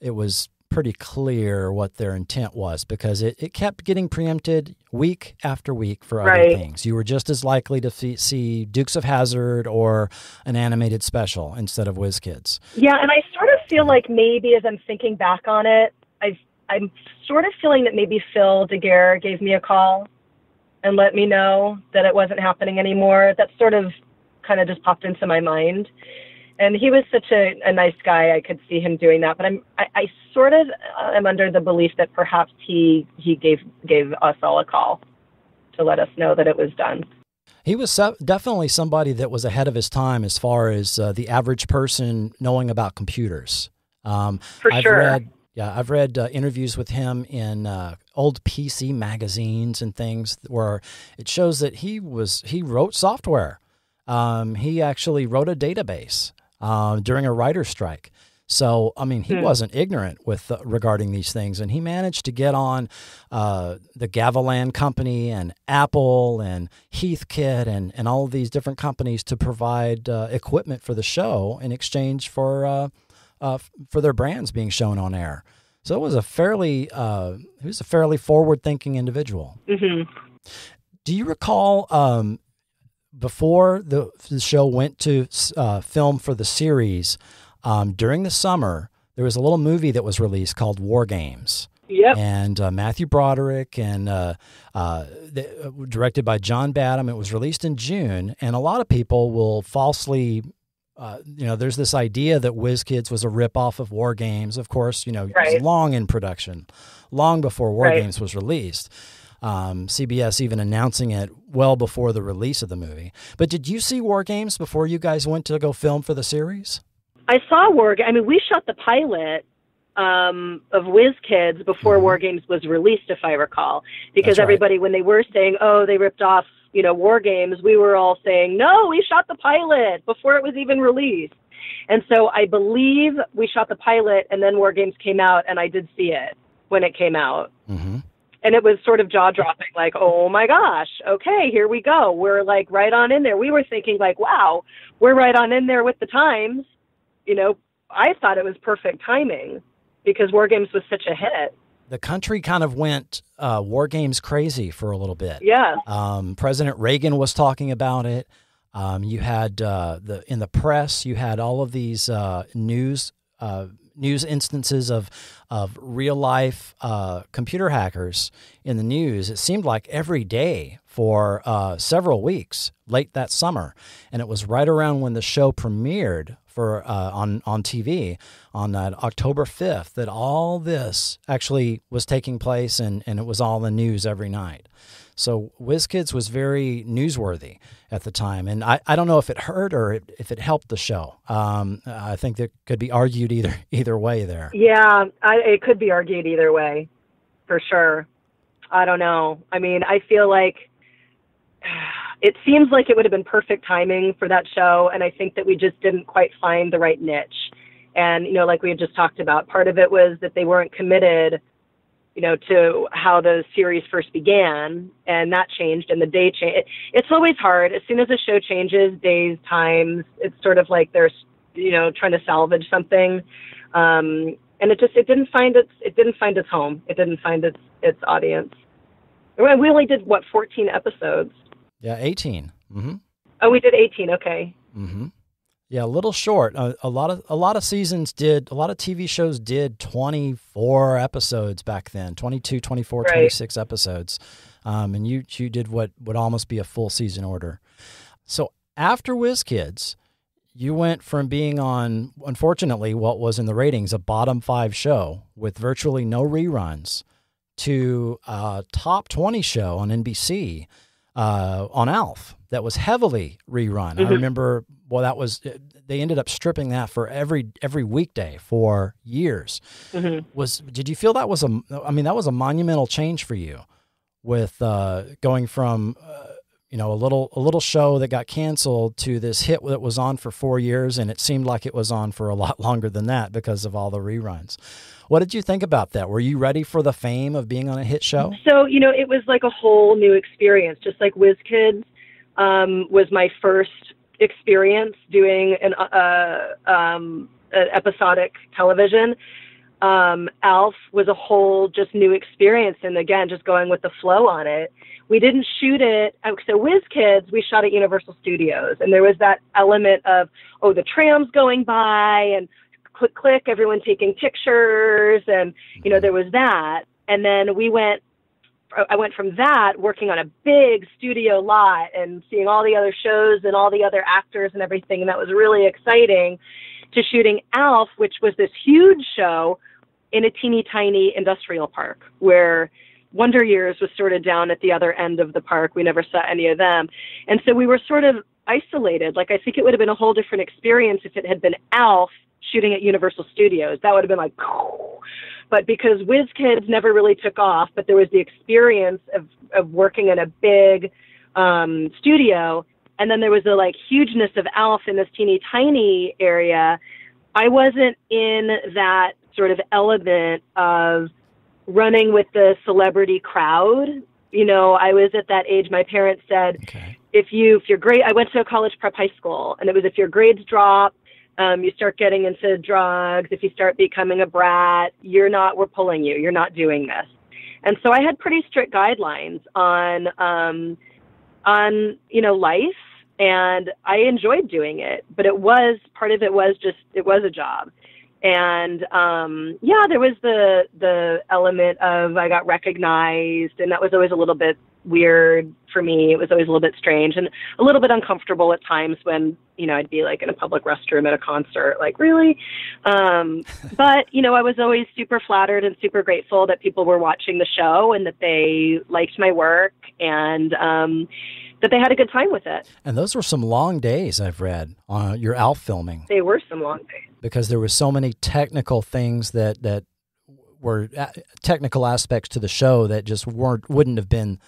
it was pretty clear what their intent was, because it kept getting preempted week after week for other things. You were just as likely to see Dukes of Hazzard or an animated special instead of Whiz Kids. Yeah, and I sort of feel like maybe as I'm thinking back on it, I'm sort of feeling that maybe Phil DeGuere gave me a call and let me know that it wasn't happening anymore. That sort of kind of just popped into my mind. And he was such a nice guy, I could see him doing that. But I sort of am under the belief that perhaps he gave us all a call to let us know that it was done. He was definitely somebody that was ahead of his time as far as the average person knowing about computers. For sure. I've read interviews with him in old PC magazines and things where it shows that he wrote software. He actually wrote a database during a writer's strike. So, I mean, he wasn't ignorant with regarding these things, and he managed to get on the Gavilan company and Apple and Heathkit and all of these different companies to provide equipment for the show in exchange for their brands being shown on air. So it was he was a fairly forward-thinking individual. Mm-hmm. Do you recall before the show went to film for the series, during the summer, there was a little movie that was released called War Games. Yep. And Matthew Broderick and directed by John Badham. It was released in June, and a lot of people will falsely there's this idea that Whiz Kids was a ripoff of War Games. Of course, it was long in production, long before War Games was released. CBS even announcing it well before the release of the movie. But did you see War Games before you guys went to go film for the series? I saw we shot the pilot of Whiz Kids before War Games was released, if I recall. Because everybody, when they were saying, oh, they ripped off War Games, we were all saying, no, we shot the pilot before it was even released. And so I believe we shot the pilot, and then War Games came out, and I did see it when it came out. Mm-hmm. And it was sort of jaw-dropping, like, oh my gosh, okay, here we go. We're like right on in there. We were thinking like, wow, we're right on in there with the times. I thought it was perfect timing because War Games was such a hit. The country kind of went War Games crazy for a little bit. Yeah. President Reagan was talking about it. You had in the press, you had all of these news instances of real life computer hackers in the news. It seemed like every day for several weeks late that summer, and it was right around when the show premiered for on TV on that October 5th that all this actually was taking place, and it was all in the news every night. So Whiz Kids was very newsworthy at the time, and I don't know if it hurt or if it helped the show. I think that could be argued either way there. Yeah, it could be argued either way, for sure. I don't know. I mean, I feel like it seems like it would have been perfect timing for that show, and I think that we just didn't quite find the right niche. And, like we had just talked about, part of it was that they weren't committed to how the series first began, and that changed, and the day changed. It's always hard. As soon as a show changes, days, times, it's sort of like they're, trying to salvage something. And it didn't find its home. It didn't find its audience. We only did 14 episodes? Yeah, 18. Mm-hmm. Oh, we did 18. Okay. Mm-hmm. Yeah, a little short. A lot of seasons did, a lot of TV shows did 24 episodes back then, 22, 24, Right. 26 episodes. And you did what would almost be a full season order. So after Whiz Kids, you went from being on, unfortunately, what was in the ratings, a bottom 5 show with virtually no reruns, to a top 20 show on NBC, on Alf, that was heavily rerun. Mm-hmm. I remember, they ended up stripping that for every weekday for years. Mm-hmm. Did you feel that was that was a monumental change for you, with going from a little show that got canceled to this hit that was on for 4 years, and it seemed like it was on for a lot longer than that because of all the reruns. What did you think about that? Were you ready for the fame of being on a hit show? So, it was like a whole new experience, just like Whiz Kids was my first experience doing an episodic television. Alf was a whole just new experience, and again, just going with the flow on it. We didn't shoot it. So Whiz Kids, we shot at Universal Studios, and there was that element of, the tram's going by, and click, click, everyone taking pictures, and, there was that. And then I went from that, working on a big studio lot and seeing all the other shows and all the other actors and everything, and that was really exciting, to shooting Alf, which was this huge show in a teeny tiny industrial park where Wonder Years was sort of down at the other end of the park. We never saw any of them. And so we were sort of isolated. Like, I think it would have been a whole different experience if it had been Alf shooting at Universal Studios. That would have been like, but because Whiz Kids never really took off, but there was the experience of working in a big studio, and then there was the hugeness of Alf in this teeny tiny area. I wasn't in that sort of element of running with the celebrity crowd. I was at that age. My parents said, okay, if your grade, I went to a college prep high school, and it was, if your grades drop, you start getting into drugs, if you start becoming a brat, we're pulling you, you're not doing this. And so I had pretty strict guidelines on life, and I enjoyed doing it, but part of it was a job. And, there was the element of, I got recognized, and that was always a little bit weird for me. It was always a little bit strange and a little bit uncomfortable at times when, I'd be in a public restroom at a concert, really. But, I was always super flattered and super grateful that people were watching the show and that they liked my work, and, that they had a good time with it. And those were some long days, I've read, on your Alf filming. They were some long days. Because there were so many technical things that were technical aspects to the show that just wouldn't have been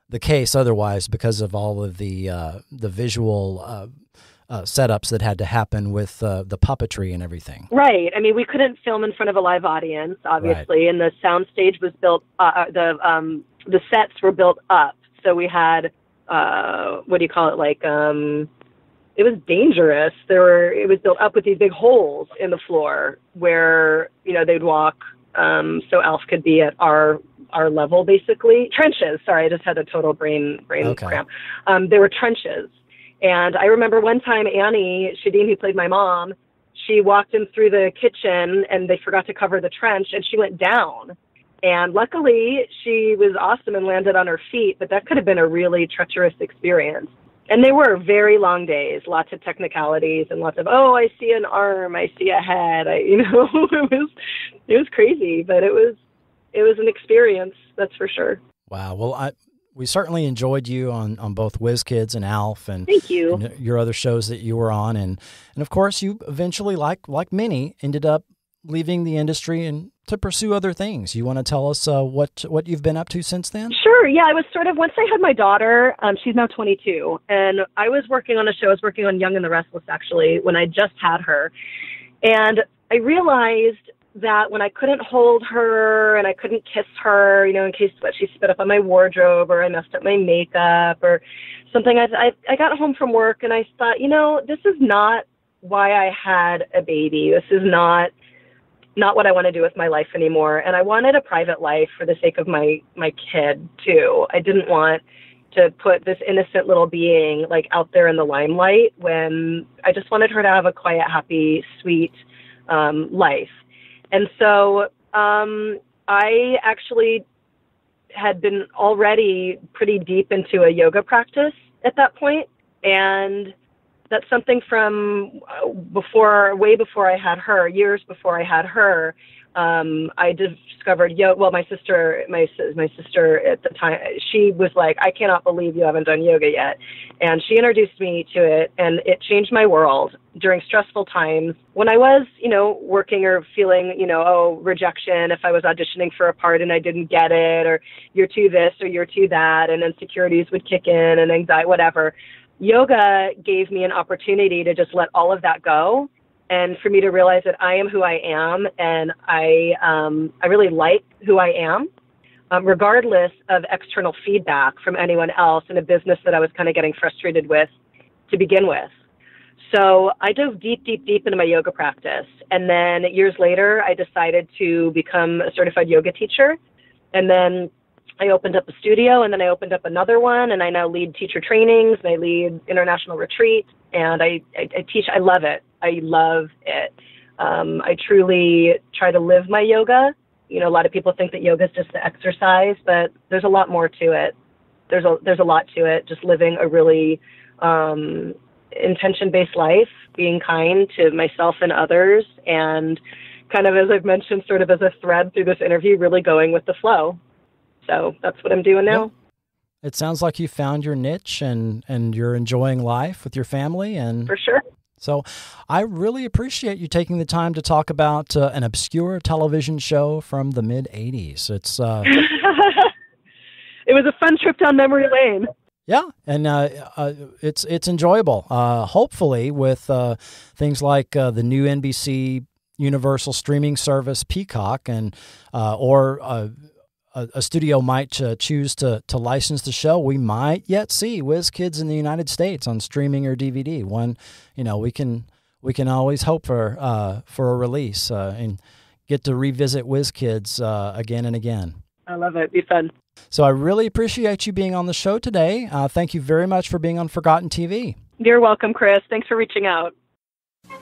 the case otherwise, because of all of the visual setups that had to happen with the puppetry and everything. Right. I mean, we couldn't film in front of a live audience, obviously, right. And the sound stage was built, the sets were built up. So we had, what do you call it? It was dangerous. It was built up with these big holes in the floor where, they'd walk, so Alf could be at our level, basically. Trenches. Sorry, I just had a total brain cramp. There were trenches. And I remember one time Annie Shadeen, who played my mom, she walked him through the kitchen and they forgot to cover the trench, and she went down. And luckily she was awesome and landed on her feet, but that could have been a really treacherous experience. And they were very long days, lots of technicalities and lots of, I see an arm, I see a head. It was crazy, but it was an experience, that's for sure. Wow. Well, we certainly enjoyed you on both Whiz Kids and Alf, and thank you. And your other shows that you were on, and of course you eventually, like many, ended up leaving the industry and to pursue other things. You want to tell us what you've been up to since then? Sure. Yeah, I was once I had my daughter, she's now 22, and I was working on a show. I was working on Young and the Restless, actually, when I just had her. And I realized that when I couldn't hold her and I couldn't kiss her, in case she spit up on my wardrobe or I messed up my makeup or something, I got home from work and I thought, this is not why I had a baby. This is not what I want to do with my life anymore. And I wanted a private life for the sake of my kid too. I didn't want to put this innocent little being like out there in the limelight when I just wanted her to have a quiet, happy, sweet life. And so I actually had been already pretty deep into a yoga practice at that point. And that's something from way before I had her, years before I had her. I discovered yoga. Well, my sister at the time, she was like, I cannot believe you haven't done yoga yet. And she introduced me to it, and it changed my world during stressful times when I was, working or feeling, rejection if I was auditioning for a part and I didn't get it, or you're too this or you're too that, and insecurities would kick in and anxiety, whatever. Yoga gave me an opportunity to just let all of that go, and for me to realize that I am who I am, and I really like who I am, regardless of external feedback from anyone else in a business that I was kind of getting frustrated with to begin with. So I dove deep, deep, deep into my yoga practice. And then years later, I decided to become a certified yoga teacher. And then I opened up a studio, and then I opened up another one, and I now lead teacher trainings, and I lead international retreats, and I teach. I love it. I love it. I truly try to live my yoga. A lot of people think that yoga is just the exercise, but there's a lot more to it. There's a lot to it. Just living a really intention-based life, being kind to myself and others, and kind of, as I've mentioned, sort of as a thread through this interview, really going with the flow. So that's what I'm doing now. Yeah. It sounds like you found your niche and you're enjoying life with your family. And for sure. So I really appreciate you taking the time to talk about an obscure television show from the mid-'80s. It's It was a fun trip down memory lane. Yeah, and it's enjoyable. Hopefully with things like the new NBC Universal streaming service Peacock, and or a studio might choose to license the show, we might yet see Whiz Kids in the United States on streaming or DVD. We can always hope for a release and get to revisit Whiz Kids again and again. I love it. It'd be fun. So I really appreciate you being on the show today. Thank you very much for being on Forgotten TV. You're welcome, Chris. Thanks for reaching out.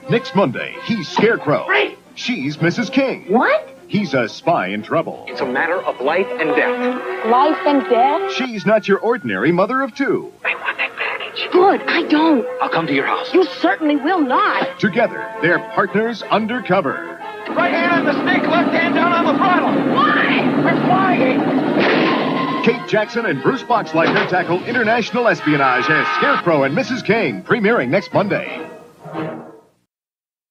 Next Monday, he's Scarecrow. Right. She's Mrs. King. What? He's a spy in trouble. It's a matter of life and death. Life and death? She's not your ordinary mother of two. I want that package. Good, I don't. I'll come to your house. You certainly will not. Together, they're partners undercover. Right hand on the stick, left hand down on the throttle. Why? We're flying. Kate Jackson and Bruce Boxleitner tackle international espionage as Scarecrow and Mrs. King, premiering next Monday.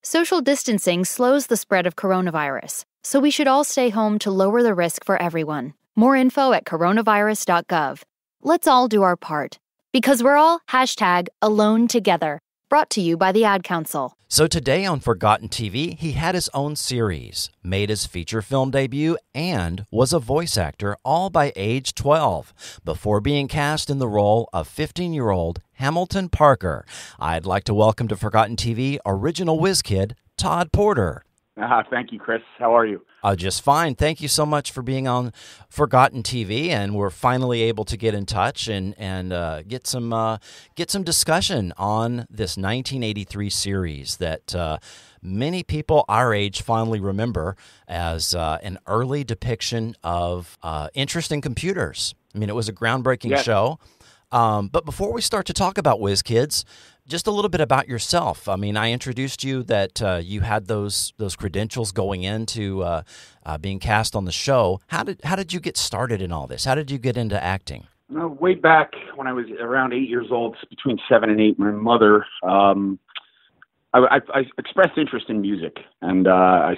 Social distancing slows the spread of coronavirus, so we should all stay home to lower the risk for everyone. More info at coronavirus.gov. Let's all do our part, because we're all #AloneTogether. Brought to you by the Ad Council. So today on Forgotten TV, he had his own series, made his feature film debut, and was a voice actor all by age 12, before being cast in the role of 15-year-old Hamilton Parker. I'd like to welcome to Forgotten TV original Whiz Kid, Todd Porter. Thank you, Chris. How are you? Just fine. Thank you so much for being on Forgotten TV, and we're finally able to get in touch and get some discussion on this 1983 series that many people our age fondly remember as an early depiction of interest in computers. I mean, it was a groundbreaking show. But before we start to talk about Whiz Kids, just a little bit about yourself. I mean, I introduced you that you had those credentials going into being cast on the show. How did you get started in all this? How did you get into acting? Way back when I was around 8 years old, between 7 and 8, my mother, I expressed interest in music and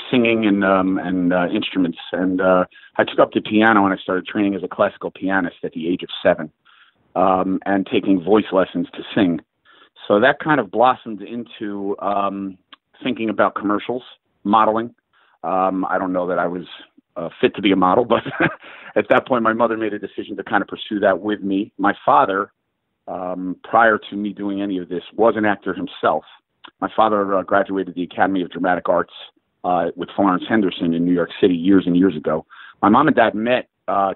singing and instruments. And I took up the piano and I started training as a classical pianist at the age of 7 and taking voice lessons to sing. So that kind of blossomed into thinking about commercials, modeling. I don't know that I was fit to be a model, but at that point, my mother made a decision to kind of pursue that with me. My father, prior to me doing any of this, was an actor himself. My father graduated the Academy of Dramatic Arts with Florence Henderson in New York City years and years ago. My mom and dad met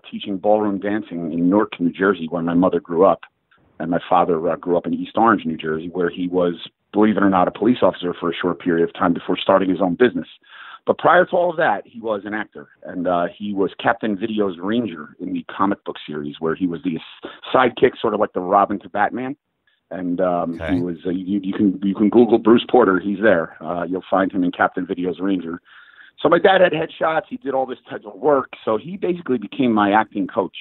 teaching ballroom dancing in Newark, New Jersey, where my mother grew up. And my father grew up in East Orange, New Jersey, where he was, believe it or not, a police officer for a short period of time before starting his own business. But prior to all of that, he was an actor, and he was Captain Video's Ranger in the comic book series, where he was the sidekick, sort of like the Robin to Batman. And he was you can Google Bruce Porter. He's there. You'll find him in Captain Video's Ranger. So my dad had headshots. He did all this type of work. So he basically became my acting coach.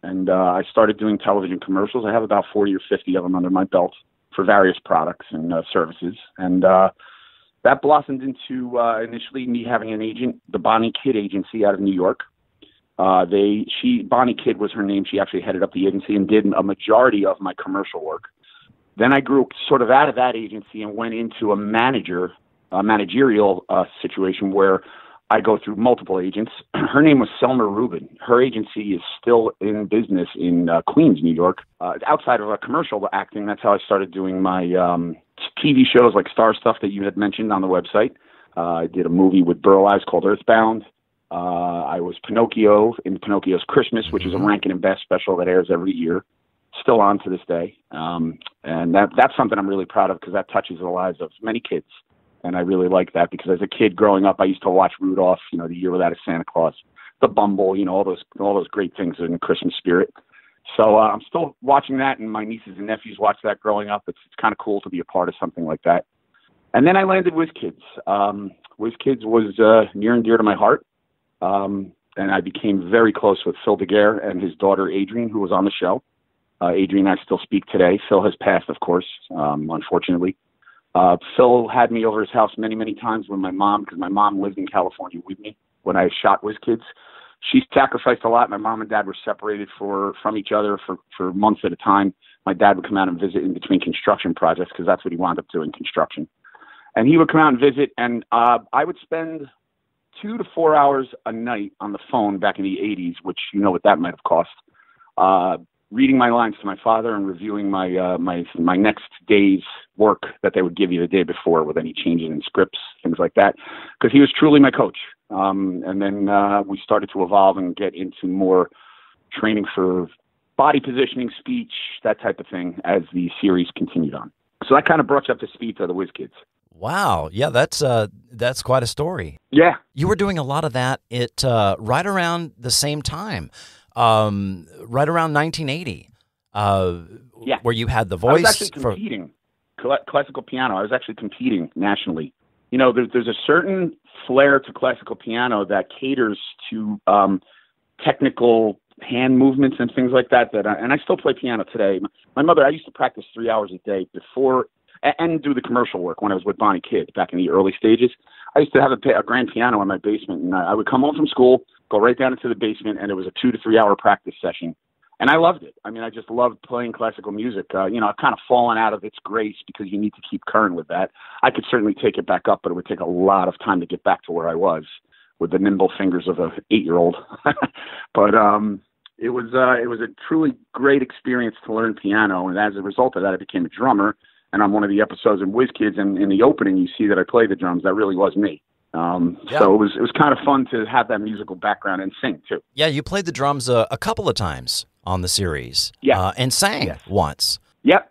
And I started doing television commercials. I have about 40 or 50 of them under my belt for various products and services. And that blossomed into initially me having an agent, the Bonnie Kidd Agency out of New York. Bonnie Kidd was her name. She actually headed up the agency and did a majority of my commercial work. Then I grew sort of out of that agency and went into a managerial situation where I go through multiple agents. Her name was Selma Rubin. Her agency is still in business in Queens, New York. Outside of commercial acting, that's how I started doing my TV shows like Star Stuff that you had mentioned on the website. I did a movie with Burl Ives called Earthbound. I was Pinocchio in Pinocchio's Christmas, which is a Rankin and Bass special that airs every year. Still on to this day. And that's something I'm really proud of because that touches the lives of many kids. And I really like that because as a kid growing up, I used to watch Rudolph, The Year Without a Santa Claus, The Bumble, all those great things in Christmas spirit. So I'm still watching that, and my nieces and nephews watch that growing up. It's kind of cool to be a part of something like that. And then I landed Whiz Kids. Whiz Kids was near and dear to my heart. And I became very close with Phil DeGuere and his daughter, Adrienne, who was on the show. Adrienne and I still speak today. Phil has passed, of course, unfortunately. Phil had me over his house many, many times with my mom, because my mom lived in California with me when I shot Whiz Kids. She sacrificed a lot. My mom and dad were separated from each other for months at a time. My dad would come out and visit in between construction projects because that's what he wound up doing, construction. And he would come out and visit, and I would spend 2 to 4 hours a night on the phone back in the 80s, which you know what that might have cost, reading my lines to my father and reviewing my next day's work that they would give you the day before with any changes in scripts, things like that, because he was truly my coach. And then we started to evolve and get into more training for body positioning, speech, that type of thing as the series continued on. So that kind of brought you up to speed for the Whiz Kids. Wow. Yeah, that's quite a story. Yeah. You were doing a lot of that right around the same time, right around 1980, where you had the voice. I was actually competing, classical piano. I was actually competing nationally. There's a certain flair to classical piano that caters to technical hand movements and things like that. And I still play piano today. My mother, I used to practice 3 hours a day before and do the commercial work when I was with Bonnie Kidd back in the early stages. I used to have a grand piano in my basement, and I would come home from school, go right down into the basement, and it was a 2 to 3 hour practice session. And I loved it. I mean, I just loved playing classical music. I've kind of fallen out of its grace because you need to keep current with that. I could certainly take it back up, but it would take a lot of time to get back to where I was with the nimble fingers of an 8-year-old. But it was a truly great experience to learn piano. And as a result of that, I became a drummer. And on one of the episodes in Whiz Kids, and in the opening, you see that I play the drums. That really was me. So it was kind of fun to have that musical background and sing too. Yeah, you played the drums a couple of times on the series. Yeah, and sang once. Yep.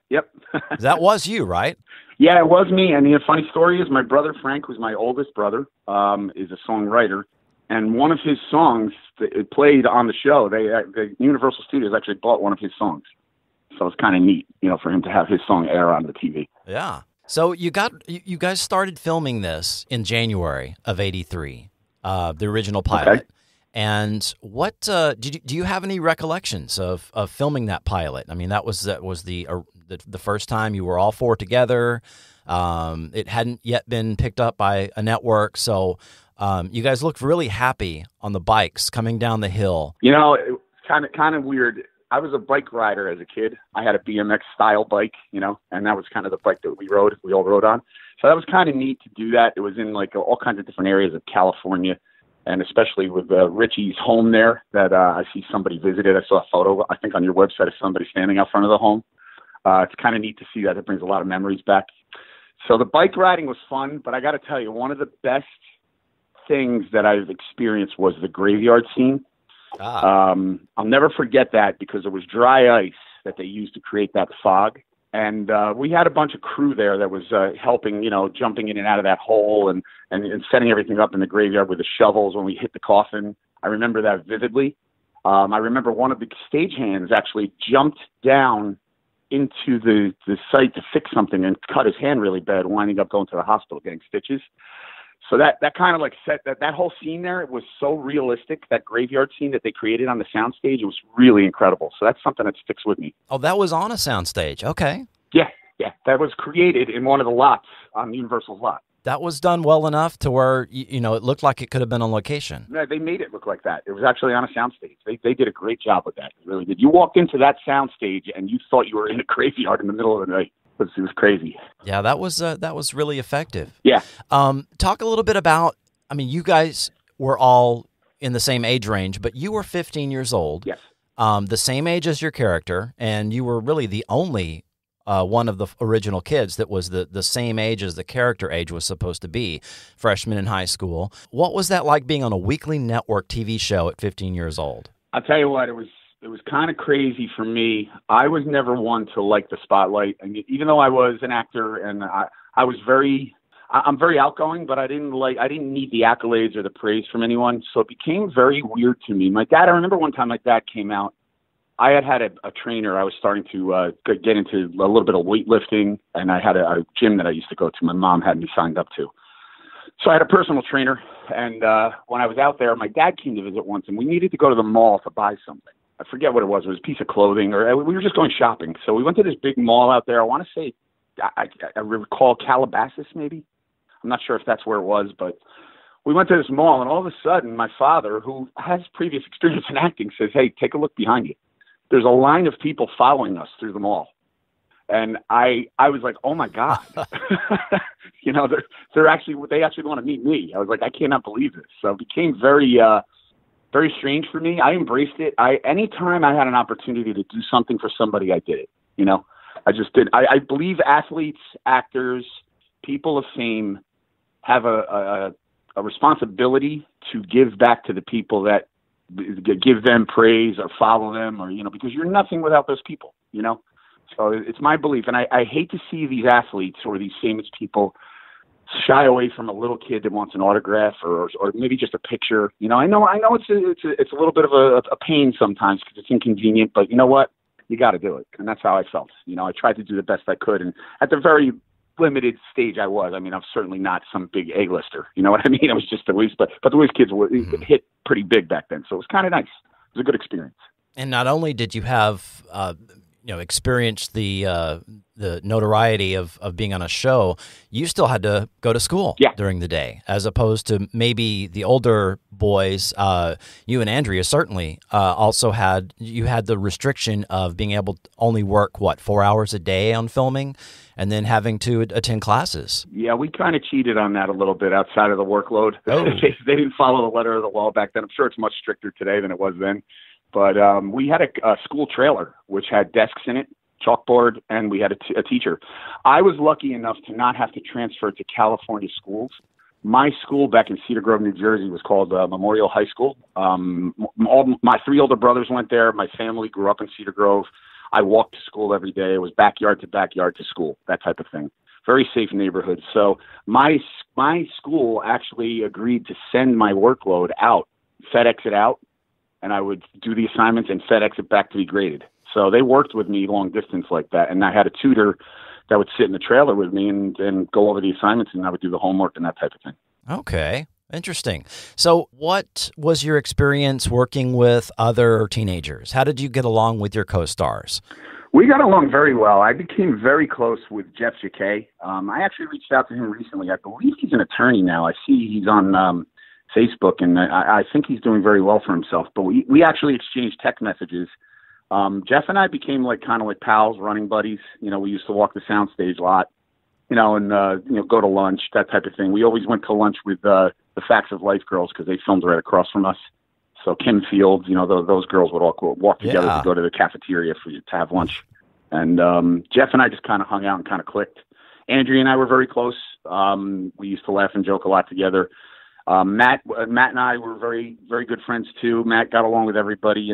That was you, right? Yeah, it was me. And the funny story is, my brother Frank, who's my oldest brother, is a songwriter, and one of his songs that played on the show, the Universal Studios actually bought one of his songs. So it's kind of neat, for him to have his song air on the TV. Yeah. So you guys started filming this in January of '83, the original pilot. Okay. And what do you have any recollections of filming that pilot? I mean, that was the first time you were all four together. It hadn't yet been picked up by a network, so you guys looked really happy on the bikes coming down the hill. It was kind of weird. I was a bike rider as a kid. I had a BMX style bike, and that was kind of the bike that we all rode on. So that was kind of neat to do that. It was in like all kinds of different areas of California, and especially with Richie's home there that I see somebody visited. I saw a photo, I think, on your website of somebody standing out front of the home. It's kind of neat to see that. It brings a lot of memories back. So the bike riding was fun, but I got to tell you, one of the best things that I've experienced was the graveyard scene. I'll never forget that because it was dry ice that they used to create that fog. And we had a bunch of crew there that was helping, jumping in and out of that hole and setting everything up in the graveyard with the shovels when we hit the coffin. I remember that vividly. I remember one of the stagehands actually jumped down into the site to fix something and cut his hand really bad, winding up going to the hospital getting stitches. So that kind of like set that whole scene there. It was so realistic, that graveyard scene that they created on the soundstage. It was really incredible. So that's something that sticks with me. Oh, that was on a soundstage. Okay. Yeah. That was created in one of the lots on Universal's lot. That was done well enough to where, it looked like it could have been on location. No, they made it look like that. It was actually on a soundstage. They did a great job with that. They really did. You walked into that soundstage and you thought you were in a graveyard in the middle of the night. It was crazy. Yeah, that was really effective. Yeah. Talk a little bit about, you guys were all in the same age range, but you were 15 years old. Yes. The same age as your character, and you were really the only one of the original kids that was the same age as the character age was supposed to be, freshman in high school. What was that like being on a weekly network TV show at 15 years old? I'll tell you what, it was kind of crazy for me. I was never one to like the spotlight. I mean, even though I was an actor and I'm very outgoing, but I didn't need the accolades or the praise from anyone. So it became very weird to me. I remember one time my dad came out. I had a trainer. I was starting to get into a little bit of weightlifting, and I had a gym that I used to go to. My mom had me signed up to. So I had a personal trainer, and when I was out there, my dad came to visit once, and we needed to go to the mall to buy something. I forget what it was. It was a piece of clothing, or we were just going shopping. So we went to this big mall out there. I want to say, I recall Calabasas, maybe. I'm not sure if that's where it was, but we went to this mall, and all of a sudden, my father, who has previous experience in acting, says, "Hey, take a look behind you." There's a line of people following us through the mall. And I was like, oh my God, they actually want to meet me. I was like, I cannot believe this. So it became very, very strange for me. I embraced it. Anytime I had an opportunity to do something for somebody, I did it. I just did. I believe athletes, actors, people of fame have a responsibility to give back to the people that give them praise or follow them, or because you're nothing without those people. So it's my belief, and I hate to see these athletes or these famous people shy away from a little kid that wants an autograph or maybe just a picture. I know it's a little bit of a pain sometimes because it's inconvenient, but you know what, you got to do it, and that's how I felt. I tried to do the best I could, and at the very limited stage I was. I'm certainly not some big A-lister. You know what I mean? It was just the Whiz, but the Whiz Kids were hit pretty big back then, so it was kind of nice. It was a good experience. And not only did you have experienced the notoriety of being on a show, you still had to go to school during the day, as opposed to maybe the older boys. You and Andrea certainly also had the restriction of being able to only work 4 hours a day on filming, and then having to attend classes. Yeah, we kind of cheated on that a little bit outside of the workload. Oh. They didn't follow the letter of the law back then. I'm sure it's much stricter today than it was then. But we had a school trailer, which had desks in it, chalkboard, and we had a teacher. I was lucky enough to not have to transfer to California schools. My school back in Cedar Grove, New Jersey, was called Memorial High School. My 3 older brothers went there. My family grew up in Cedar Grove. I walked to school every day. It was backyard to backyard to school, that type of thing. Very safe neighborhood. So my school actually agreed to send my workload out, FedEx it out, and I would do the assignments and FedEx it back to be graded. So they worked with me long distance like that. And I had a tutor that would sit in the trailer with me and go over the assignments, and I would do the homework and that type of thing. Okay. Interesting. So what was your experience working with other teenagers? How did you get along with your co-stars? We got along very well. I became very close with Jeff Jacquet. I actually reached out to him recently. I believe he's an attorney now. I see he's on Facebook, and I think he's doing very well for himself. But we actually exchanged text messages. Jeff and I became kind of like pals, running buddies. We used to walk the soundstage a lot, and go to lunch, that type of thing. We always went to lunch with the Facts of Life girls because they filmed right across from us. So Kim Fields, those girls would all walk together to go to the cafeteria to have lunch. And Jeff and I just kind of hung out and kind of clicked. Andrea and I were very close. We used to laugh and joke a lot together. Matt and I were very, very good friends too. Matt got along with everybody.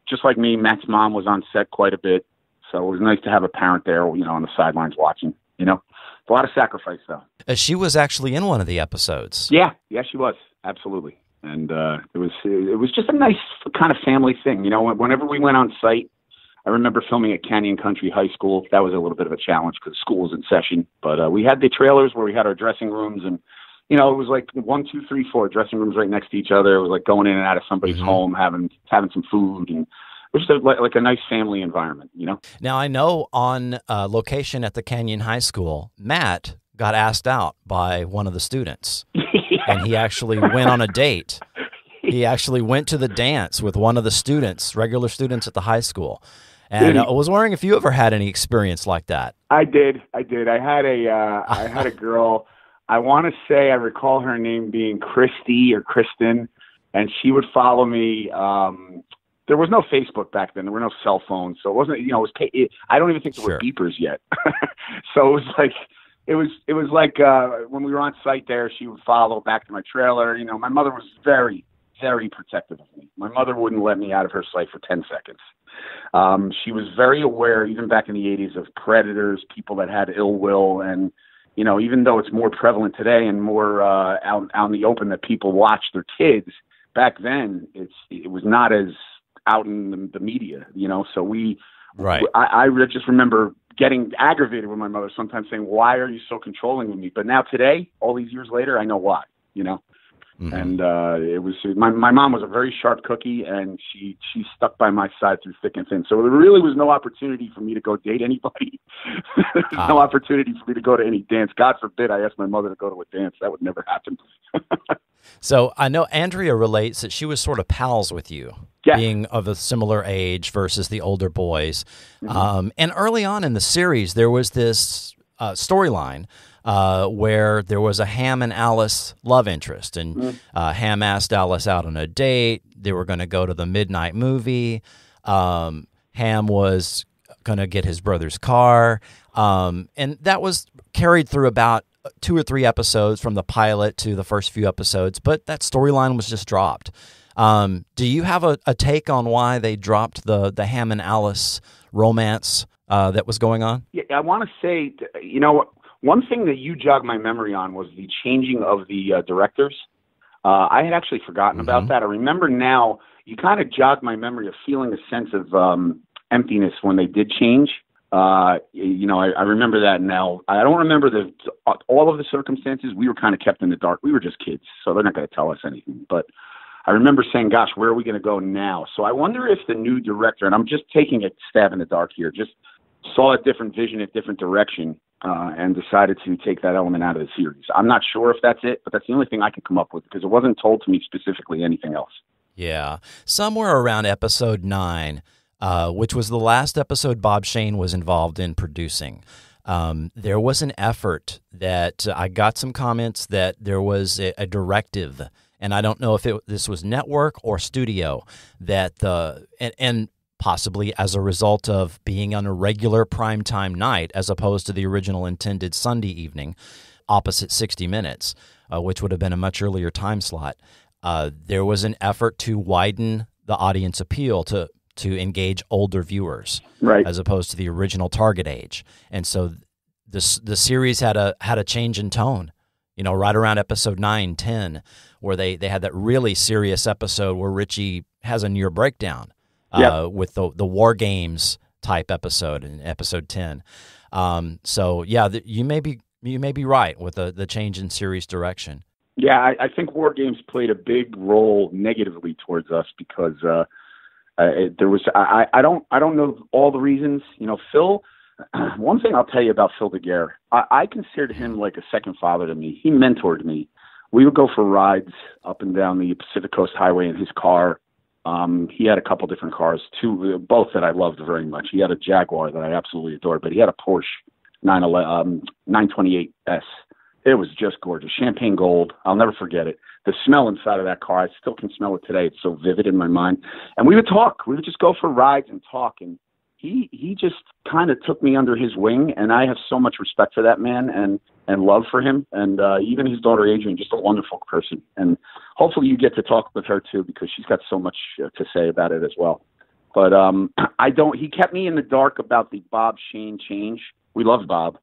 Just like me, Matt's mom was on set quite a bit. So it was nice to have a parent there, on the sidelines watching, It's a lot of sacrifice though. She was actually in one of the episodes. Yeah, she was. Absolutely. And it was just a nice kind of family thing. Whenever we went on site, I remember filming at Canyon Country High School. That was a little bit of a challenge because school was in session. But we had the trailers where we had our dressing rooms, and it was like 1, 2, 3, 4 dressing rooms right next to each other. It was like going in and out of somebody's home, having some food, and it was just like a nice family environment. Now I know on location at the Canyon High School, Matt got asked out by one of the students, and he actually went on a date. He actually went to the dance with one of the students, regular students at the high school. And I was wondering if you ever had any experience like that. I did. I had a girl. I want to say I recall her name being Christy or Kristen, and she would follow me. There was no Facebook back then. There were no cell phones, so it wasn't. I don't even think there were beepers yet. So it was like when we were on site there, she would follow back to my trailer. My mother was very, very protective of me. My mother wouldn't let me out of her sight for 10 seconds. She was very aware, even back in the 80s, of predators, people that had ill will. And, even though it's more prevalent today and more out in the open that people watch their kids, back then it was not as out in the media, So I just remember getting aggravated with my mother sometimes saying, why are you so controlling with me? But now today, all these years later, I know why, Mm-hmm. And it was my mom was a very sharp cookie, and she stuck by my side through thick and thin. So there really was no opportunity for me to go date anybody. There was no opportunity for me to go to any dance. God forbid I asked my mother to go to a dance. That would never happen. So I know Andrea relates that she was sort of pals with you, being of a similar age versus the older boys. Mm-hmm. And early on in the series, there was this storyline where there was a Ham and Alice love interest, and Ham asked Alice out on a date. They were going to go to the midnight movie. Ham was going to get his brother's car, and that was carried through about 2 or 3 episodes from the pilot to the first few episodes, but that storyline was just dropped. Do you have a take on why they dropped the Ham and Alice romance that was going on? Yeah, I want to say, one thing that you jogged my memory on was the changing of the directors. I had actually forgotten about that. I remember now, you kind of jogged my memory of feeling a sense of emptiness when they did change. I remember that now. I don't remember all of the circumstances. We were kind of kept in the dark. We were just kids, so they're not going to tell us anything. But I remember saying, gosh, where are we going to go now? So I wonder if the new director, and I'm just taking a stab in the dark here, just saw a different vision, a different direction, and decided to take that element out of the series. I'm not sure if that's it, but that's the only thing I can come up with because it wasn't told to me specifically anything else. Yeah. Somewhere around episode 9, which was the last episode Bob Shane was involved in producing, there was an effort that I got some comments that there was a directive, and I don't know if this was network or studio, that and possibly as a result of being on a regular primetime night as opposed to the original intended Sunday evening, opposite 60 Minutes, which would have been a much earlier time slot. There was an effort to widen the audience appeal to engage older viewers, right, as opposed to the original target age. And so the series had a change in tone, right around episode 9, 10, where they had that really serious episode where Richie has a near breakdown. With the War Games type episode in episode 10. So yeah, you may be right with the change in series direction. Yeah, I think War Games played a big role negatively towards us because there was I don't know all the reasons. Phil. One thing I'll tell you about Phil DeGuere, I considered him like a second father to me. He mentored me. We would go for rides up and down the Pacific Coast Highway in his car. He had a couple different cars, both that I loved very much. He had a Jaguar that I absolutely adored, but he had a Porsche 928S. It was just gorgeous. Champagne gold. I'll never forget it. The smell inside of that car, I still can smell it today. It's so vivid in my mind. And we would talk. We would just go for rides and talk. And he just kind of took me under his wing, and I have so much respect for that man and love for him. And even his daughter, Adrienne, just a wonderful person. And hopefully you get to talk with her too, because she's got so much to say about it as well. But he kept me in the dark about the Bob Shane change. We loved Bob.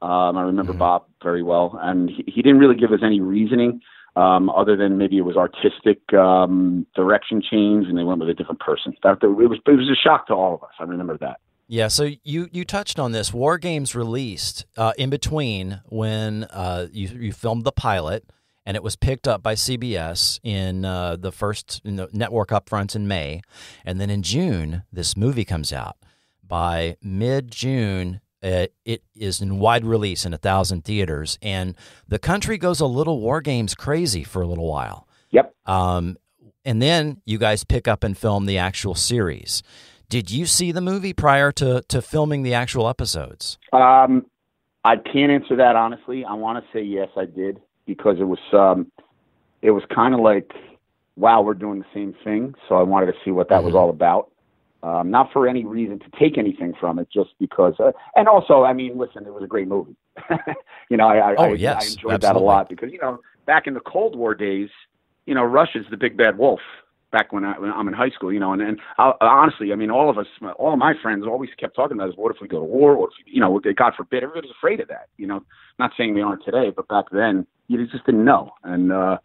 I remember Bob very well, and he didn't really give us any reasoning other than maybe it was artistic direction change, and they went with a different person. It was a shock to all of us. I remember that. Yeah, so you touched on this. War Games released in between when you filmed the pilot, and it was picked up by CBS in the first network upfronts in May, and then in June this movie comes out. By mid-June, it is in wide release in 1,000 theaters, and the country goes a little War Games crazy for a little while. Yep. And then you guys pick up and film the actual series. Did you see the movie prior to filming the actual episodes? I can't answer that honestly. I want to say yes, I did, because it was kind of like, wow, we're doing the same thing. So I wanted to see what that was all about. Not for any reason to take anything from it, just because. And also, I mean, listen, it was a great movie. I enjoyed that a lot because, back in the Cold War days, Russia's the big bad wolf. Back when I'm in high school, and honestly, I mean, all of my friends always kept talking about is, what if we go to war? What if, God forbid, everybody's afraid of that. Not saying they aren't today, but back then, you just didn't know. And I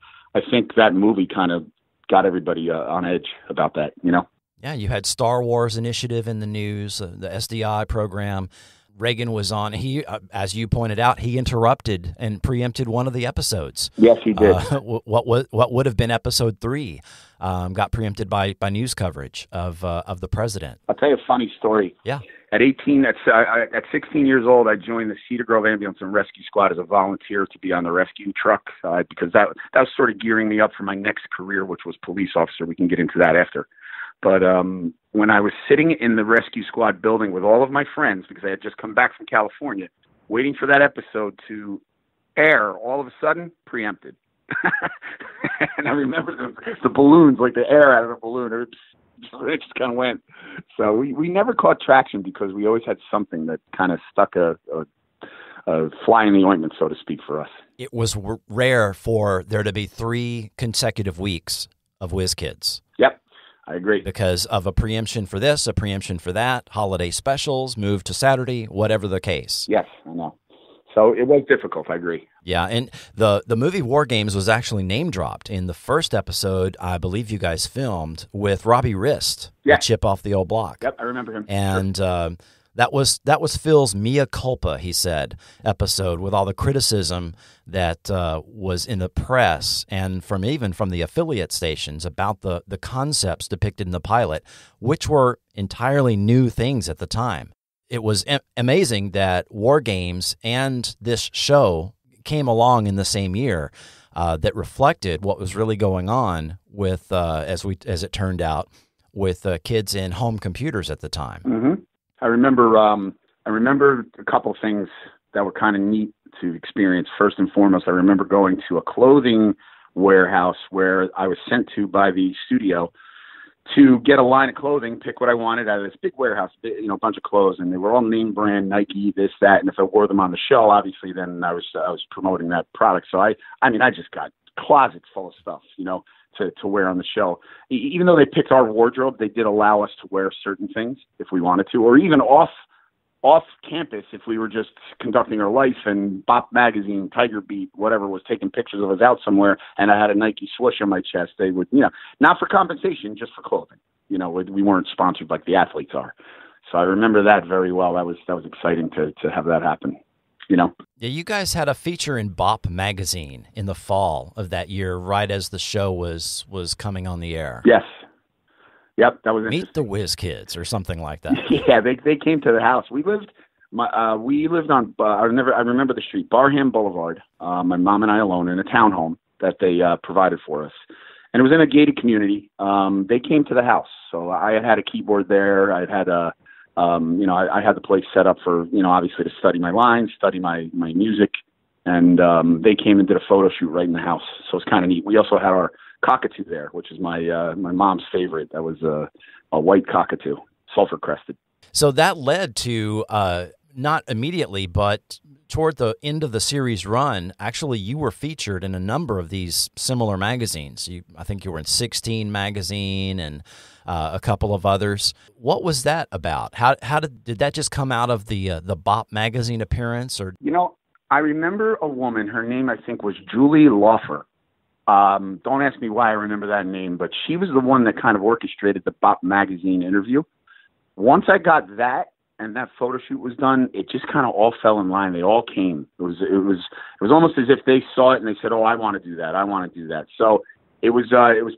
think that movie kind of got everybody on edge about that. Yeah, you had Star Wars Initiative in the news, the SDI program. Reagan was on. He, as you pointed out, he interrupted and preempted one of the episodes. Yes, he did. What would have been episode 3 got preempted by news coverage of the president. I'll tell you a funny story. Yeah. At 16 years old, I joined the Cedar Grove Ambulance and Rescue Squad as a volunteer to be on the rescue truck because that was sort of gearing me up for my next career, which was police officer. We can get into that after. But when I was sitting in the rescue squad building with all of my friends, because I had just come back from California, waiting for that episode to air, all of a sudden, preempted. And I remember the balloons, like the air out of a balloon, it just kind of went. So we never caught traction because we always had something that kind of stuck a fly in the ointment, so to speak, for us. It was rare for there to be 3 consecutive weeks of Whiz Kids. Yep. I agree. Because of a preemption for this, a preemption for that, holiday specials, moved to Saturday, whatever the case. Yes, I know. So it was difficult, I agree. Yeah, and the movie War Games was actually name-dropped in the first episode, I believe you guys filmed, with Robbie Rist, the Chip Off the Old Block. Yep, I remember him. And that was Phil's Mea Culpa, he said, episode, with all the criticism that was in the press and from the affiliate stations about the concepts depicted in the pilot, which were entirely new things at the time. It was amazing that War Games and this show came along in the same year that reflected what was really going on with, as it turned out, with kids in home computers at the time. Mm-hmm. I remember a couple things that were kind of neat to experience. First and foremost, I remember going to a clothing warehouse where I was sent to by the studio to get a line of clothing, pick what I wanted out of this big warehouse, a bunch of clothes, and they were all name brand, Nike, this, that, and if I wore them on the show, obviously, then I was promoting that product. So I just got closets full of stuff, to wear on the show. Even though they picked our wardrobe, they did allow us to wear certain things if we wanted to, or even off campus if we were just conducting our life, and Bop Magazine, Tiger Beat, whatever was taking pictures of us out somewhere, and I had a Nike swoosh on my chest. They would, not for compensation, just for clothing. We weren't sponsored like the athletes are. So I remember that very well. That was exciting to have that happen. Yeah, you guys had a feature in Bop Magazine in the fall of that year, right as the show was coming on the air. Yes. Yep, that was Meet the Whiz Kids or something like that. Yeah, they came to the house. We lived on I remember the street, Barham Boulevard. My mom and I alone in a townhome that they provided for us, and it was in a gated community. They came to the house, so I had a keyboard there. I had I had the place set up for obviously to study my lines, study my music, and they came and did a photo shoot right in the house. So it's kind of neat. We also had our cockatoo there, which is my mom's favorite. That was a white cockatoo, sulfur crested. So that led to, not immediately, but toward the end of the series run, actually you were featured in a number of these similar magazines. I think you were in 16 magazine and a couple of others. What was that about? How did that just come out of the Bop magazine appearance? Or I remember a woman, her name I think was Julie Laufer. Don't ask me why I remember that name, but she was the one that kind of orchestrated the Bop magazine interview. Once I got that and that photo shoot was done, it just kind of all fell in line. They all came. It was almost as if they saw it and they said, "Oh, I want to do that. I want to do that." So it was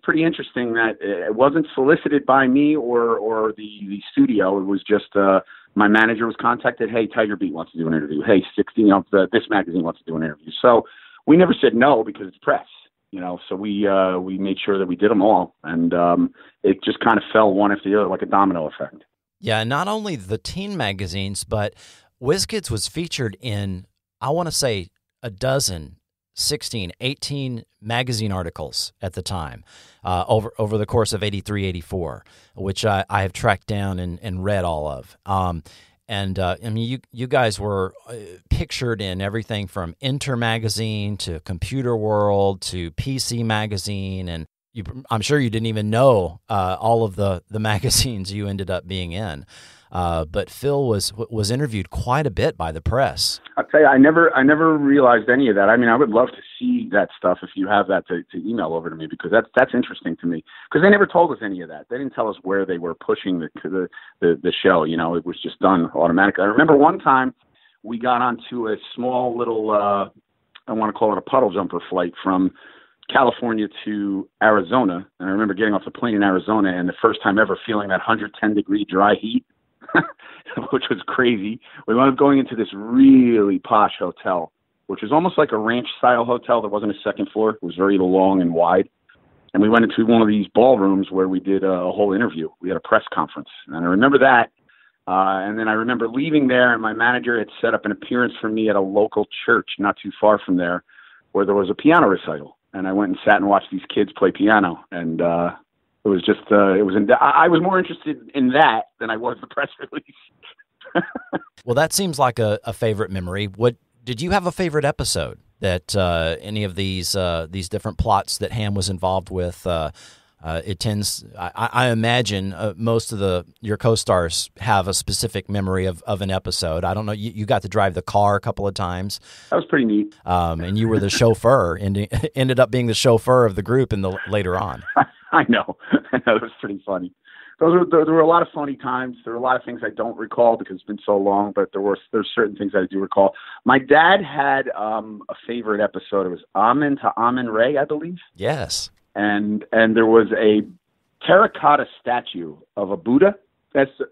pretty interesting that it wasn't solicited by me or the studio. It was just my manager was contacted. Hey, Tiger Beat wants to do an interview. Hey, 16, this magazine wants to do an interview. So we never said no because it's press. So we made sure that we did them all, and it just kind of fell one after the other like a domino effect. Yeah, not only the teen magazines, but WizKids was featured in, I want to say, a dozen, 16, 18 magazine articles at the time over the course of 83, 84, which I have tracked down and read all of. I mean, you guys were pictured in everything from Enter magazine to Computer World to PC magazine, and I'm sure you didn't even know all of the magazines you ended up being in. But Phil was interviewed quite a bit by the press. I'll tell you, I never realized any of that. I mean, I would love to see that stuff if you have that to email over to me, because that's interesting to me. Because they never told us any of that. They didn't tell us where they were pushing the show. It was just done automatically. I remember one time we got onto a small little, I want to call it a puddle jumper flight from California to Arizona. And I remember getting off the plane in Arizona and the first time ever feeling that 110-degree dry heat, which was crazy. We wound up going into this really posh hotel, which was almost like a ranch-style hotel. There wasn't a second floor. It was very long and wide. And we went into one of these ballrooms where we did a whole interview. We had a press conference. And I remember that. And then I remember leaving there, and my manager had set up an appearance for me at a local church not too far from there where there was a piano recital. And I went and sat and watched these kids play piano. And it was just, I was more interested in that than I was the press release. Well, that seems like a favorite memory. Did you have a favorite episode that any of these different plots that Ham was involved with? It tends, I imagine, most of your co-stars have a specific memory of an episode. I don't know. You got to drive the car a couple of times. That was pretty neat. And you were the chauffeur, and ended up being the chauffeur of the group later on. I know. It was pretty funny. There were a lot of funny times. There were a lot of things I don't recall because it's been so long, but there's certain things I do recall. My dad had a favorite episode. It was Amen to Amen Ray, I believe. Yes. And there was a terracotta statue of a Buddha.